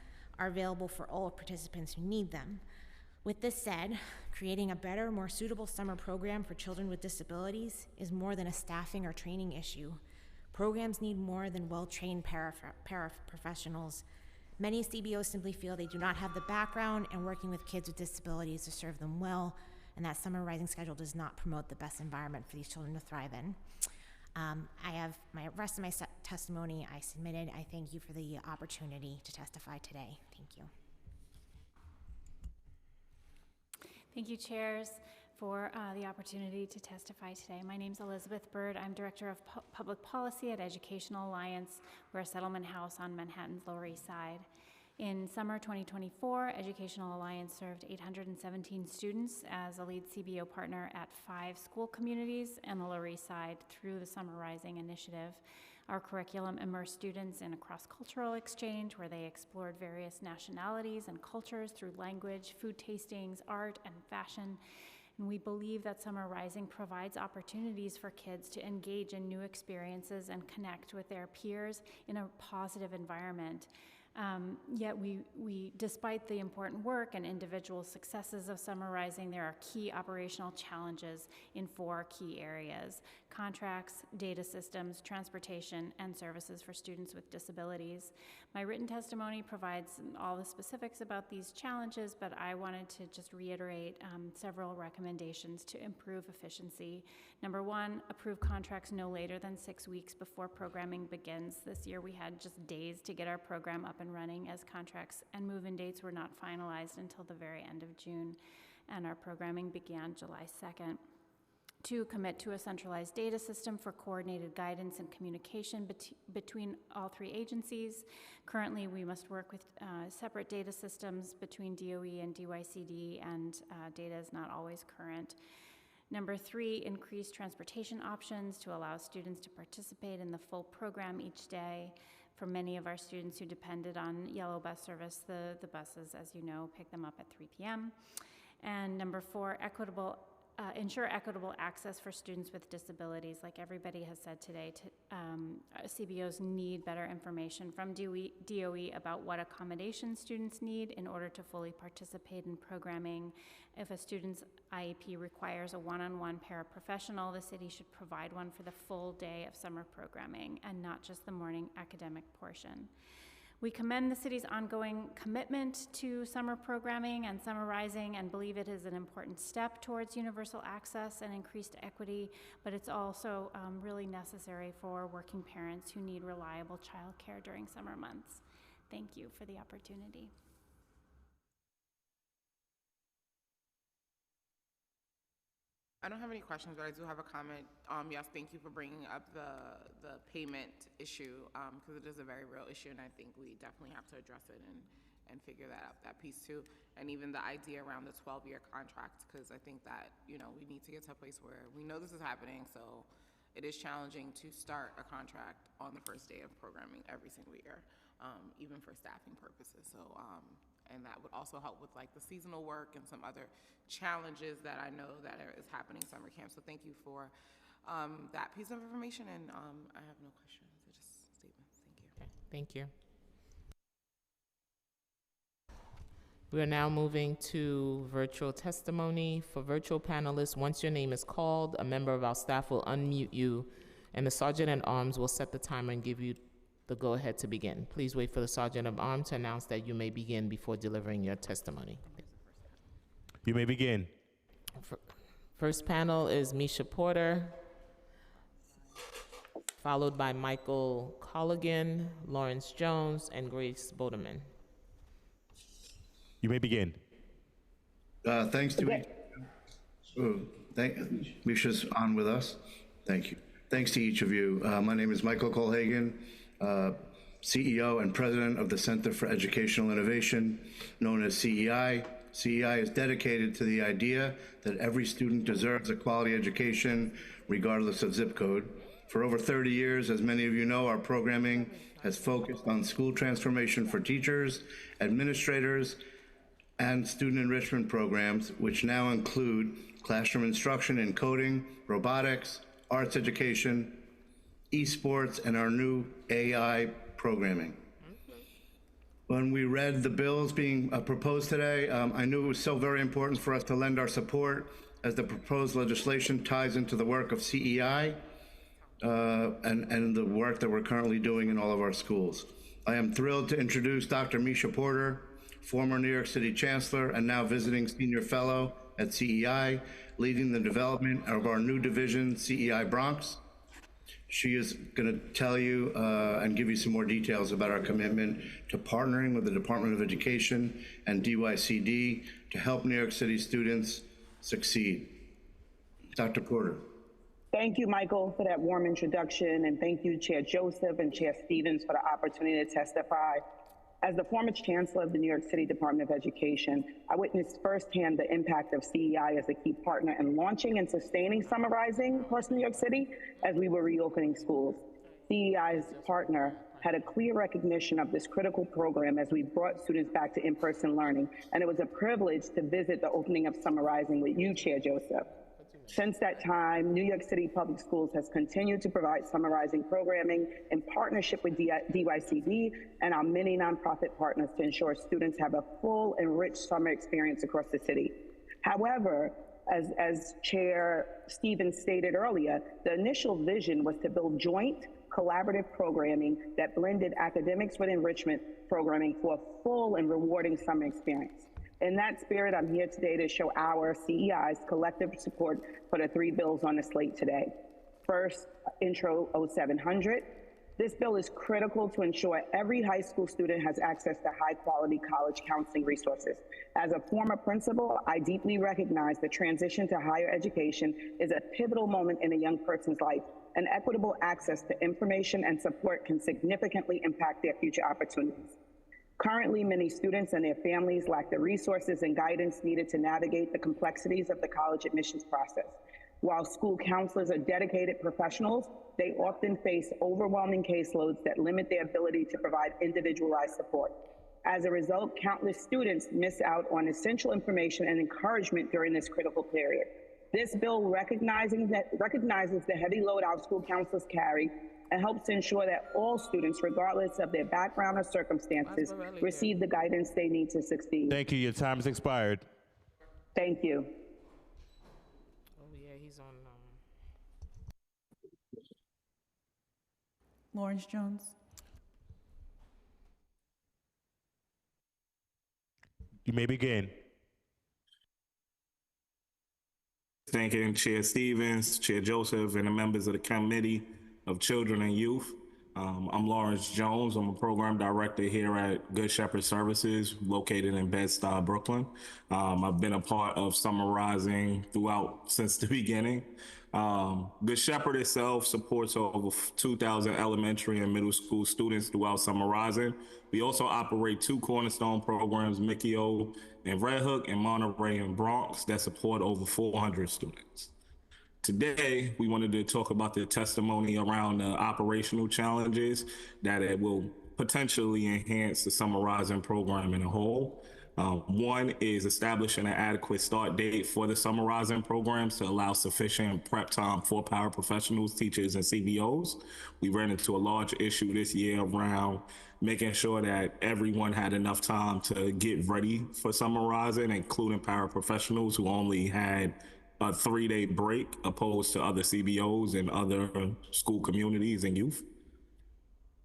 are available for all participants who need them. With this said, creating a better, more suitable summer program for children with disabilities is more than a staffing or training issue. Programs need more than well-trained paraprofessionals. Many CBOs simply feel they do not have the background in working with kids with disabilities to serve them well, and that Summer Rising schedule does not promote the best environment for these children to thrive in. I have my rest of my testimony I submitted. I thank you for the opportunity to testify today. Thank you. Thank you, chairs, for the opportunity to testify today. My name is Elizabeth Bird. I'm Director of Public Policy at Educational Alliance. We're a settlement house on Manhattan's Lower East Side. In summer 2024, Educational Alliance served 817 students as a lead CBO partner at 5 school communities in the Lower East Side through the Summer Rising initiative. Our curriculum immersed students in a cross-cultural exchange where they explored various nationalities and cultures through language, food tastings, art, and fashion. And we believe that Summer Rising provides opportunities for kids to engage in new experiences and connect with their peers in a positive environment. Yet despite the important work and individual successes of Summer Rising, there are key operational challenges in 4 key areas: contracts, data systems, transportation, and services for students with disabilities. My written testimony provides all the specifics about these challenges, but I wanted to just reiterate several recommendations to improve efficiency. Number 1, approve contracts no later than 6 weeks before programming begins. This year we had just days to get our program up and running, as contracts and move-in dates were not finalized until the very end of June, and our programming began July 2nd. 2, commit to a centralized data system for coordinated guidance and communication between all 3 agencies. Currently, we must work with separate data systems between DOE and DYCD, and data is not always current. Number 3, increase transportation options to allow students to participate in the full program each day. For many of our students who depended on yellow bus service, the buses, as you know, pick them up at 3 p.m. And number 4, ensure equitable access for students with disabilities. Like everybody has said today, CBOs need better information from DOE about what accommodations students need in order to fully participate in programming. If a student's IEP requires a one-on-one paraprofessional, the city should provide one for the full day of summer programming and not just the morning academic portion. We commend the city's ongoing commitment to summer programming and Summer Rising and believe it is an important step towards universal access and increased equity, but it's also really necessary for working parents who need reliable childcare during summer months. Thank you for the opportunity. I don't have any questions, but I do have a comment. Yes, thank you for bringing up the payment issue, because it is a very real issue, and I think we definitely have to address it and figure that out, that piece too. And even the idea around the 12-year contract, because I think that, we need to get to a place where we know this is happening, so it is challenging to start a contract on the first day of programming every single year, even for staffing purposes. So, and that would also help with like the seasonal work and some other challenges that I know that is happening summer camp. So thank you for that piece of information, and I have no questions, just statements. Thank you. Okay, thank you. We are now moving to virtual testimony. For virtual panelists, once your name is called, a member of our staff will unmute you, and the Sergeant-at-Arms will set the timer and give you the go-ahead to begin. Please wait for the Sergeant-at-Arms to announce that you may begin before delivering your testimony. You may begin. First panel is Misha Porter, followed by Michael Colligan, Lawrence Jones, and Grace Bodeman. You may begin. Thanks to Misha's on with us. Thank you. Thanks to each of you. My name is Michael Colhagen, CEO and President of the Center for Educational Innovation, known as CEI. CEI is dedicated to the idea that every student deserves a quality education, regardless of zip code. For over 30 years, as many of you know, our programming has focused on school transformation for teachers, administrators, and student enrichment programs, which now include classroom instruction in coding, robotics, arts education, esports, and our new AI programming. When we read the bills being proposed today, I knew it was so very important for us to lend our support, as the proposed legislation ties into the work of CEI and the work that we're currently doing in all of our schools. I am thrilled to introduce Dr. Misha Porter, former New York City Chancellor and now visiting Senior Fellow at CEI, leading the development of our new division, CEI Bronx. She is going to tell you and give you some more details about our commitment to partnering with the Department of Education and DYCD to help New York City students succeed. Dr. Porter. Thank you, Michael, for that warm introduction, and thank you, Chair Joseph and Chair Stevens, for the opportunity to testify. As the former chancellor of the New York City Department of Education, I witnessed firsthand the impact of CEI as a key partner in launching and sustaining Summer Rising across New York City as we were reopening schools. CEI's partner had a clear recognition of this critical program as we brought students back to in-person learning, and it was a privilege to visit the opening of Summer Rising with you, Chair Joseph. Since that time, New York City Public Schools has continued to provide Summer Rising programming in partnership with DYCD and our many nonprofit partners to ensure students have a full and rich summer experience across the city. However, as Chair Stevens stated earlier, the initial vision was to build joint, collaborative programming that blended academics with enrichment programming for a full and rewarding summer experience. In that spirit, I'm here today to show our CEI's collective support for the 3 bills on the slate today. First, Intro 0700. This bill is critical to ensure every high school student has access to high-quality college counseling resources. As a former principal, I deeply recognize the transition to higher education is a pivotal moment in a young person's life, and equitable access to information and support can significantly impact their future opportunities. Currently, many students and their families lack the resources and guidance needed to navigate the complexities of the college admissions process. While school counselors are dedicated professionals, they often face overwhelming caseloads that limit their ability to provide individualized support. As a result, countless students miss out on essential information and encouragement during this critical period. This bill recognizes the heavy load our school counselors carry and helps ensure that all students, regardless of their background or circumstances, receive the guidance they need to succeed. Thank you. Your time has expired. Thank you. Oh yeah, he's on. Lawrence Jones. You may begin. Thanking Chair Stevens, Chair Joseph, and the members of the Committee of Children and Youth. I'm Lawrence Jones. I'm a program director here at Good Shepherd Services, located in Bed-Stuy, Brooklyn. I've been a part of Summer Rising throughout since the beginning. Good Shepherd itself supports over 2,000 elementary and middle school students throughout Summer Rising. We also operate 2 cornerstone programs, Mickey-O and Red Hook, and Monterey and Bronx, that support over 400 students. Today, we wanted to talk about the testimony around the operational challenges that it will potentially enhance the Summer Rising program in a whole. One is establishing an adequate start date for the Summer Rising programs to allow sufficient prep time for paraprofessionals, teachers, and CBOs. We ran into a large issue this year around making sure that everyone had enough time to get ready for Summer Rising, including paraprofessionals who only had a 3-day break opposed to other CBOs and other school communities and youth.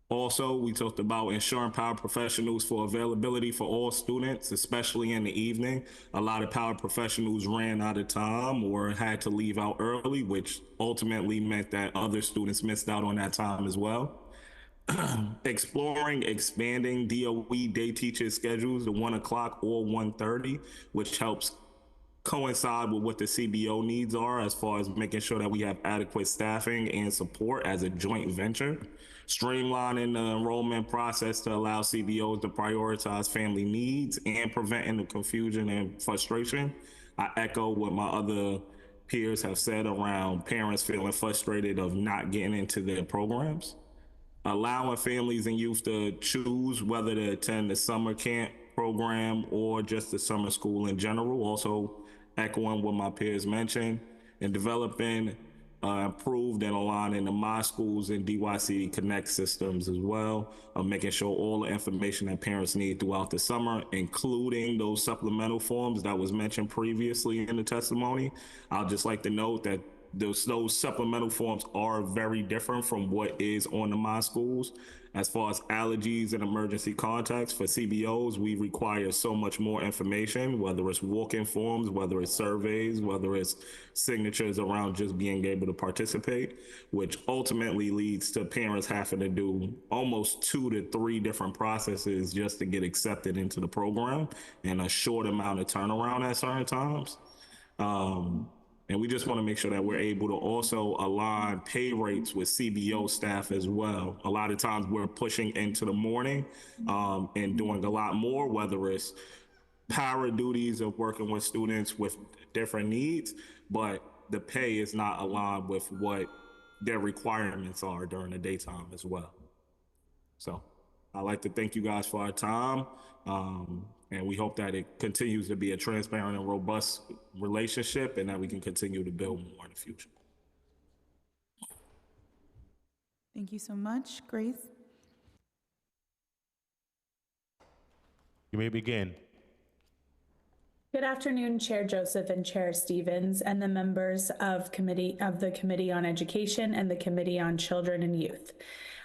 Also, we talked about ensuring paraprofessionals for availability for all students, especially in the evening. A lot of paraprofessionals ran out of time or had to leave out early, which ultimately meant that other students missed out on that time as well. Exploring expanding DOE day teacher schedules to 1 o'clock or 1:30, which helps coincide with what the CBO needs are as far as making sure that we have adequate staffing and support as a joint venture. Streamlining the enrollment process to allow CBOs to prioritize family needs and preventing the confusion and frustration. I echo what my other peers have said around parents feeling frustrated of not getting into their programs. Allowing families and youth to choose whether to attend the summer camp program or just the summer school in general. Also echoing what my peers mentioned, and developing improved and aligning the My Schools and DYC Connect systems as well, of making sure all the information that parents need throughout the summer, including those supplemental forms that was mentioned previously in the testimony. I'd just like to note that those supplemental forms are very different from what is on the My Schools. As far as allergies and emergency contacts for CBOs, we require so much more information, whether it's walk-in forms, whether it's surveys, whether it's signatures around just being able to participate, which ultimately leads to parents having to do almost 2 to 3 different processes just to get accepted into the program, and a short amount of turnaround at certain times. And we just want to make sure that we're able to also align pay rates with CBO staff as well. A lot of times we're pushing into the morning and doing a lot more, whether it's power duties of working with students with different needs, but the pay is not aligned with what their requirements are during the daytime as well. So I'd like to thank you guys for our time. And we hope that it continues to be a transparent and robust relationship and that we can continue to build more in the future. Thank you so much. Grace? You may begin. Good afternoon, Chair Joseph and Chair Stevens, and the members of the Committee on Education and the Committee on Children and Youth.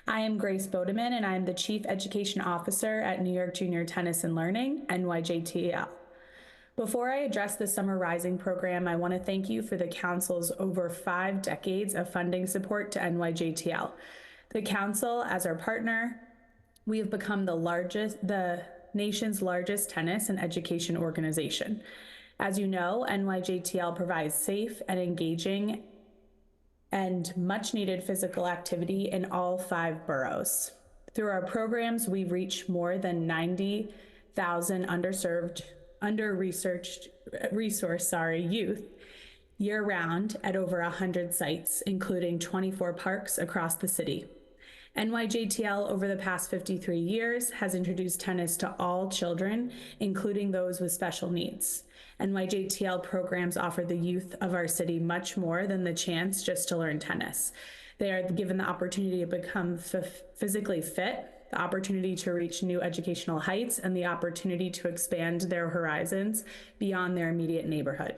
I am Grace Bodeman, and I am the Chief Education Officer at New York Junior Tennis and Learning, NYJTL. Before I address the Summer Rising program, I want to thank you for the Council's over 5 decades of funding support to NYJTL. The Council, as our partner, we have become the nation's largest tennis and education organization. As you know, NYJTL provides safe and engaging and much needed physical activity in all 5 boroughs. Through our programs, we reach more than 90,000 under-resourced youth year-round at over 100 sites, including 24 parks across the city. NYJTL over the past 53 years has introduced tennis to all children, including those with special needs. NYJTL programs offer the youth of our city much more than the chance just to learn tennis. They are given the opportunity to become physically fit, the opportunity to reach new educational heights, and the opportunity to expand their horizons beyond their immediate neighborhood.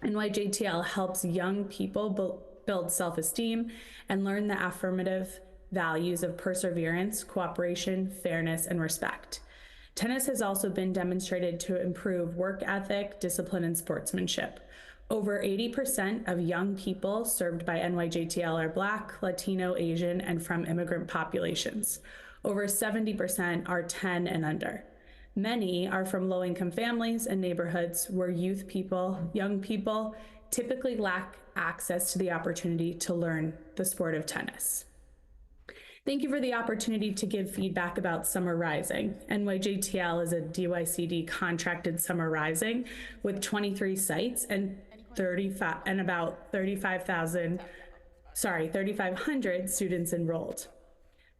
NYJTL helps young people build self-esteem and learn the affirmative values of perseverance, cooperation, fairness, and respect. Tennis has also been demonstrated to improve work ethic, discipline, and sportsmanship. Over 80% of young people served by NYJTL are Black, Latino, Asian, and from immigrant populations. Over 70% are 10 and under. Many are from low-income families and neighborhoods where young people typically lack access to the opportunity to learn the sport of tennis. Thank you for the opportunity to give feedback about Summer Rising. NYJTL is a DYCD contracted Summer Rising with 23 sites and 3,500 students enrolled.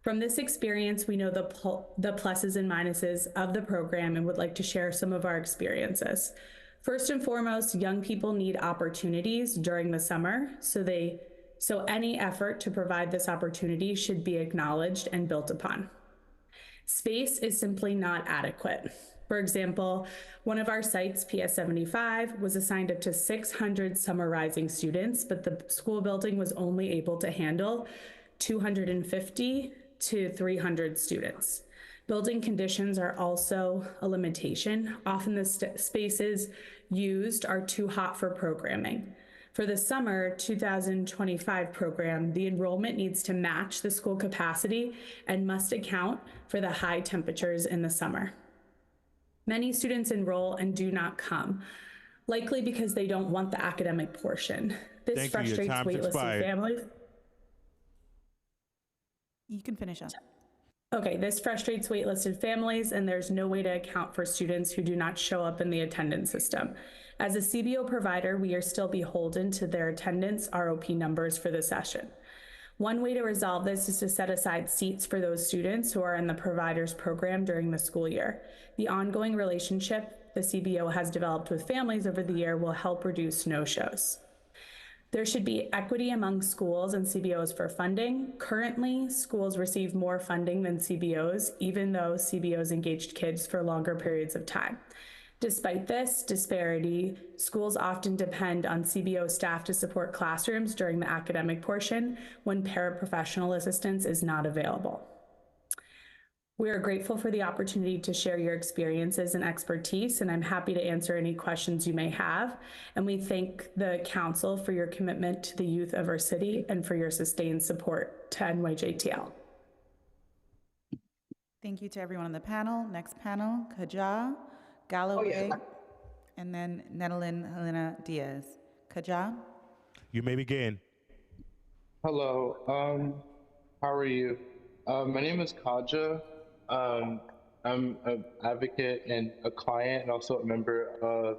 From this experience, we know the pluses and minuses of the program and would like to share some of our experiences. First and foremost, young people need opportunities during the summer, so any effort to provide this opportunity should be acknowledged and built upon. Space is simply not adequate. For example, one of our sites, PS 75, was assigned up to 600 Summer Rising students, but the school building was only able to handle 250 to 300 students. Building conditions are also a limitation. Often the spaces used are too hot for programming. For the summer 2025 program, the enrollment needs to match the school capacity and must account for the high temperatures in the summer. Many students enroll and do not come, likely because they don't want the academic portion. This frustrates waitlisted families. You can finish up. Okay, this frustrates waitlisted families, and there's no way to account for students who do not show up in the attendance system. As a CBO provider, we are still beholden to their attendance ROP numbers for the session. One way to resolve this is to set aside seats for those students who are in the provider's program during the school year. The ongoing relationship the CBO has developed with families over the year will help reduce no-shows. There should be equity among schools and CBOs for funding. Currently, schools receive more funding than CBOs, even though CBOs engaged kids for longer periods of time. Despite this disparity, schools often depend on CBO staff to support classrooms during the academic portion when paraprofessional assistance is not available. We are grateful for the opportunity to share your experiences and expertise, and I'm happy to answer any questions you may have. And we thank the Council for your commitment to the youth of our city and for your sustained support to NYJTL. Thank you to everyone on the panel. Next panel, Kaja, Galloway, and then Nedelyn Helena Diaz. Kajab? You may begin. Hello, how are you? My name is Kaja. I'm an advocate and a client and also a member of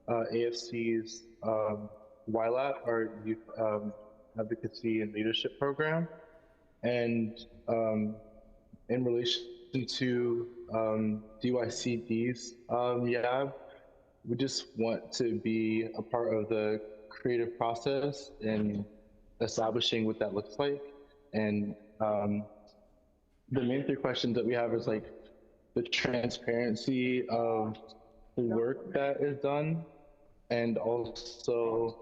AFC's YLAP, our Youth Advocacy and Leadership Program. And in relation to DYCD's YAB, we just want to be a part of the creative process and establishing what that looks like. And the main three questions that we have is like the transparency of the work that is done, and also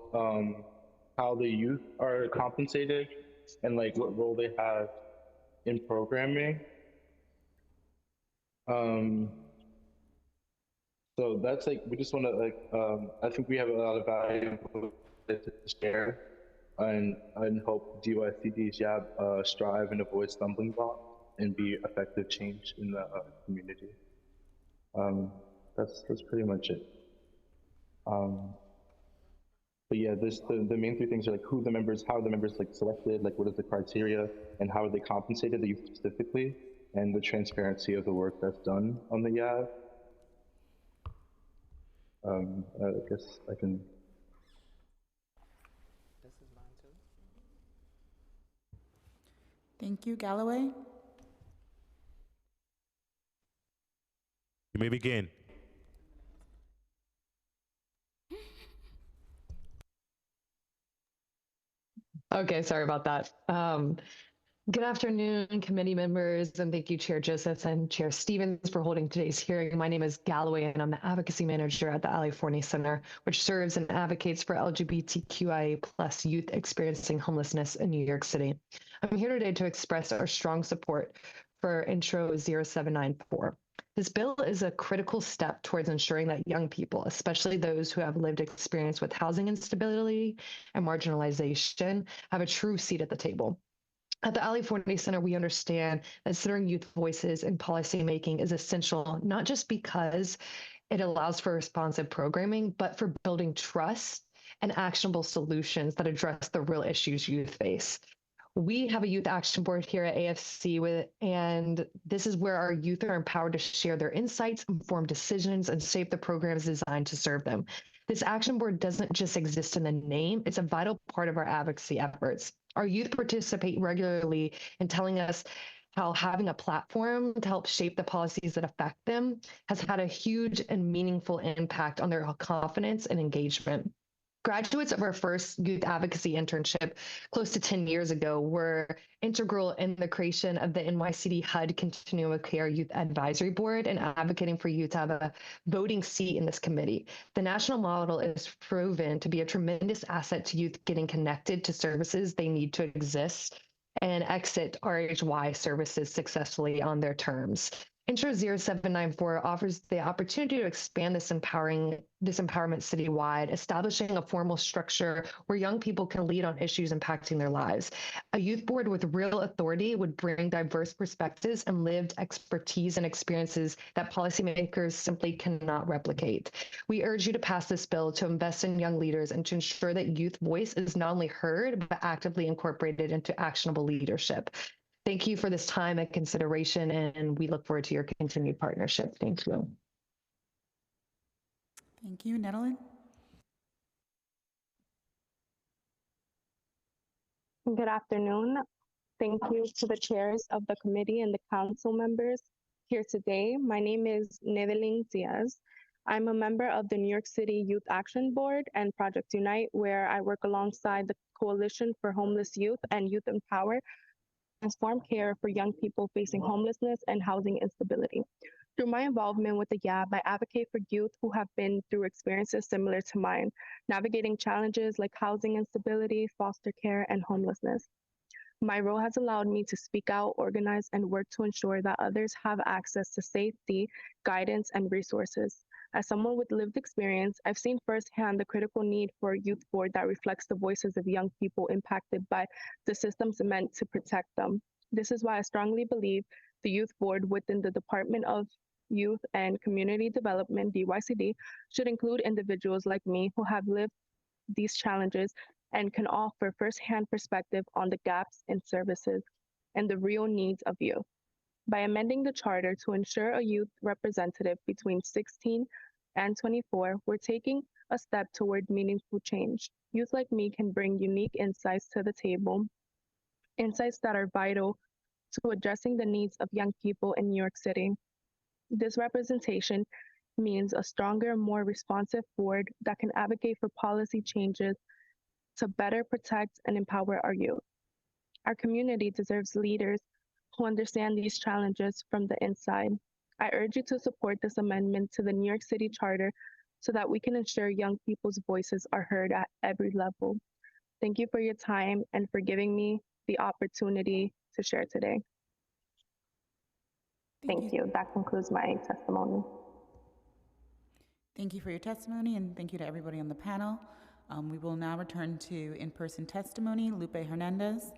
how the youth are compensated and like what role they have in programming. So that's like, we just want to like, I think we have a lot of value to share, and hope DYCD's YAB strive and avoid stumbling blocks and be effective change in the community. That's pretty much it. But yeah, the main three things are like who the members, how are the members like selected, like what is the criteria, and how are they compensated, the youth specifically, and the transparency of the work that's done on the YAB. I guess I can. This is mine too. Thank you. Galloway? You may begin. Okay, sorry about that. Good afternoon, committee members, and thank you, Chair Joseph and Chair Stevens, for holding today's hearing. My name is Galloway, and I'm the Advocacy Manager at the Ali Forney Center, which serves and advocates for LGBTQIA+ youth experiencing homelessness in New York City. I'm here today to express our strong support for Intro 0794. This bill is a critical step towards ensuring that young people, especially those who have lived experience with housing instability and marginalization, have a true seat at the table. At the Ali Forney Center, we understand that centering youth voices in policymaking is essential, not just because it allows for responsive programming, but for building trust and actionable solutions that address the real issues youth face. We have a youth action board here at AFC, and this is where our youth are empowered to share their insights, inform decisions, and shape the programs designed to serve them. This action board doesn't just exist in the name, it's a vital part of our advocacy efforts. Our youth participate regularly in telling us how having a platform to help shape the policies that affect them has had a huge and meaningful impact on their confidence and engagement. Graduates of our first youth advocacy internship close to 10 years ago were integral in the creation of the NYCD HUD Continuum of Care Youth Advisory Board and advocating for youth to have a voting seat in this committee. The national model is proven to be a tremendous asset to youth getting connected to services they need to exist and exit RHY services successfully on their terms. Intro 0794 offers the opportunity to expand this empowerment citywide, establishing a formal structure where young people can lead on issues impacting their lives. A youth board with real authority would bring diverse perspectives and lived expertise and experiences that policymakers simply cannot replicate. We urge you to pass this bill to invest in young leaders and to ensure that youth voice is not only heard, but actively incorporated into actionable leadership. Thank you for this time and consideration, and we look forward to your continued partnership. Thank you. Thank you. Nedeline? Good afternoon. Thank you to the chairs of the committee and the council members here today. My name is Nedeline Diaz. I'm a member of the New York City Youth Action Board and Project Unite, where I work alongside the Coalition for Homeless Youth and Youth Empower transform care for young people facing homelessness and housing instability. Through my involvement with the YAB, I advocate for youth who have been through experiences similar to mine, navigating challenges like housing instability, foster care, and homelessness. My role has allowed me to speak out, organize, and work to ensure that others have access to safety, guidance, and resources. As someone with lived experience, I've seen firsthand the critical need for a youth board that reflects the voices of young people impacted by the systems meant to protect them. This is why I strongly believe the youth board within the Department of Youth and Community Development, DYCD, should include individuals like me who have lived these challenges and can offer firsthand perspective on the gaps in services and the real needs of youth. By amending the charter to ensure a youth representative between 16 and 24, we're taking a step toward meaningful change. Youth like me can bring unique insights to the table, insights that are vital to addressing the needs of young people in New York City. This representation means a stronger, more responsive board that can advocate for policy changes to better protect and empower our youth. Our community deserves leaders who understand these challenges from the inside. I urge you to support this amendment to the New York City Charter so that we can ensure young people's voices are heard at every level. Thank you for your time and for giving me the opportunity to share today. Thank you. That concludes my testimony. Thank you for your testimony, and thank you to everybody on the panel. We will now return to in-person testimony. Lupe Hernandez.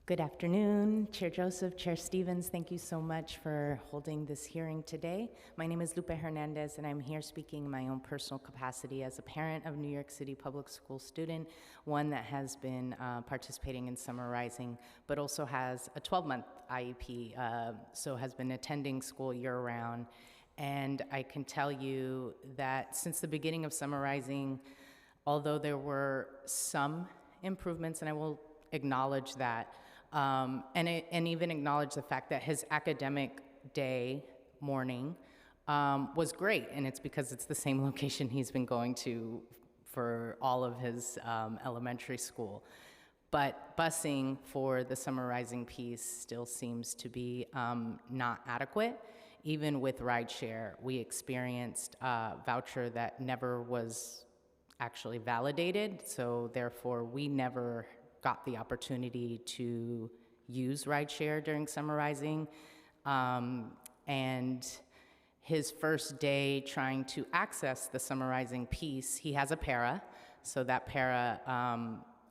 Good afternoon, Chair Joseph, Chair Stevens. Thank you so much for holding this hearing today. My name is Lupe Hernandez, and I'm here speaking in my own personal capacity as a parent of New York City public school student, one that has been participating in Summer Rising, but also has a 12-month IEP, so has been attending school year-round. And I can tell you that since the beginning of Summer Rising, although there were some improvements, and I will acknowledge that, and even acknowledge the fact that his academic day morning was great, and it's because it's the same location he's been going to for all of his elementary school. But busing for the Summer Rising piece still seems to be not adequate. Even with rideshare, we experienced a voucher that never was actually validated, so therefore we never got the opportunity to use rideshare during Summer Rising. And his first day trying to access the Summer Rising piece, he has a para, so that para,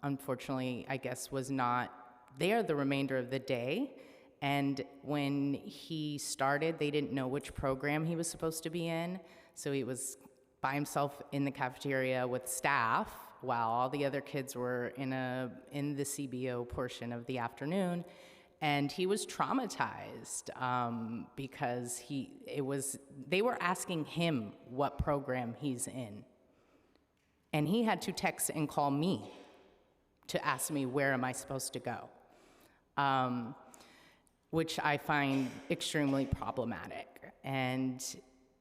unfortunately, I guess, was not there the remainder of the day. And when he started, they didn't know which program he was supposed to be in, so he was by himself in the cafeteria with staff, while all the other kids were in the CBO portion of the afternoon, and he was traumatized because they were asking him what program he's in, and he had to text and call me to ask me where am I supposed to go, which I find extremely problematic, and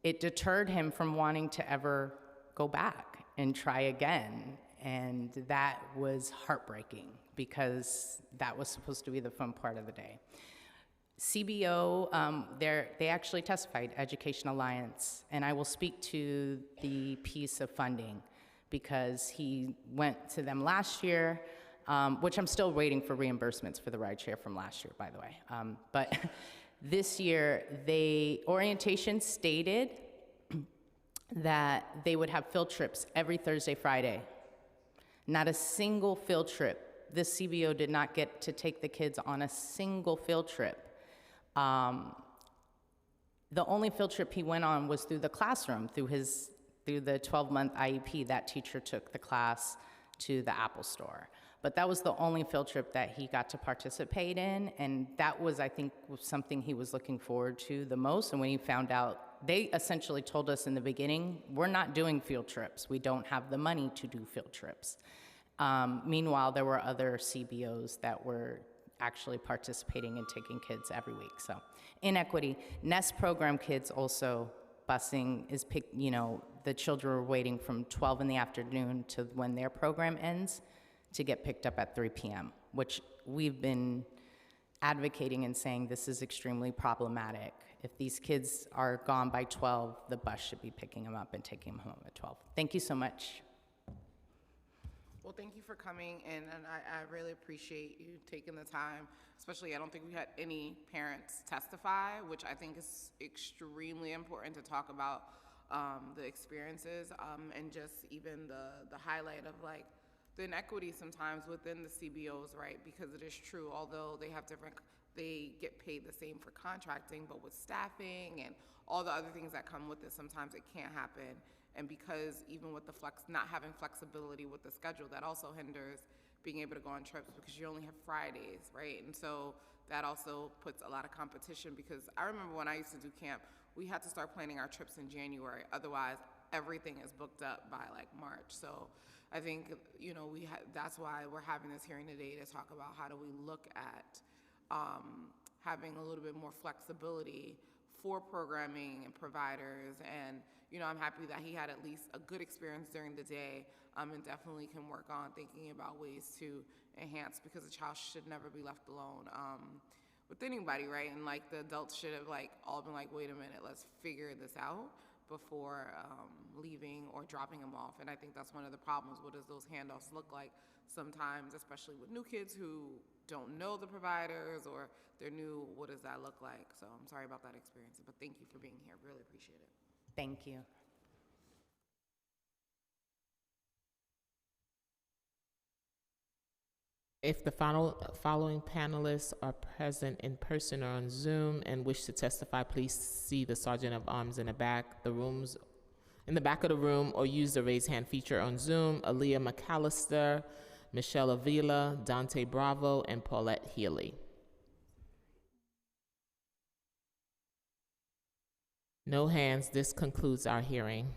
it deterred him from wanting to ever go back and try again. And that was heartbreaking because that was supposed to be the fun part of the day. CBO, they actually testified, Education Alliance, and I will speak to the piece of funding because he went to them last year, which I'm still waiting for reimbursements for the rideshare from last year, by the way. But this year, orientation stated that they would have field trips every Thursday, Friday. Not a single field trip. This CBO did not get to take the kids on a single field trip. The only field trip he went on was through the classroom, through the 12-month IEP. That teacher took the class to the Apple Store. But that was the only field trip that he got to participate in, and that was, I think, something he was looking forward to the most. And when he found out, they essentially told us in the beginning, we're not doing field trips. We don't have the money to do field trips. Meanwhile, there were other CBOs that were actually participating and taking kids every week. So inequity. NEST program kids also, busing is the children were waiting from 12 in the afternoon to when their program ends to get picked up at 3 p.m., which we've been advocating and saying this is extremely problematic. If these kids are gone by 12, the bus should be picking them up and taking them home at 12. Thank you so much. Well, thank you for coming in, and I really appreciate you taking the time, especially I don't think we had any parents testify, which I think is extremely important to talk about the experiences and just even the highlight of like inequity sometimes within the CBOs, right? Because it is true, although they get paid the same for contracting, but with staffing and all the other things that come with it, sometimes it can't happen. And because even with the not having flexibility with the schedule, that also hinders being able to go on trips because you only have Fridays, right? And so that also puts a lot of competition, because I remember when I used to do camp, we had to start planning our trips in January. Otherwise, everything is booked up by like March. So I think, you know, that's why we're having this hearing today, to talk about how do we look at having a little bit more flexibility for programming and providers. And, you know, I'm happy that he had at least a good experience during the day, and definitely can work on thinking about ways to enhance, because a child should never be left alone with anybody, right? And like the adults should have like all been like, wait a minute, let's figure this out before leaving or dropping them off. And I think that's one of the problems. What does those handoffs look like sometimes, especially with new kids who don't know the providers or they're new? What does that look like? So I'm sorry about that experience, but thank you for being here. Really appreciate it. Thank you. If the following panelists are present in person or on Zoom and wish to testify, please see the Sergeant of Arms in the back of the room, or use the raise hand feature on Zoom. Aaliyah McAllister, Michelle Avila, Dante Bravo, and Paulette Healy. No hands. This concludes our hearing.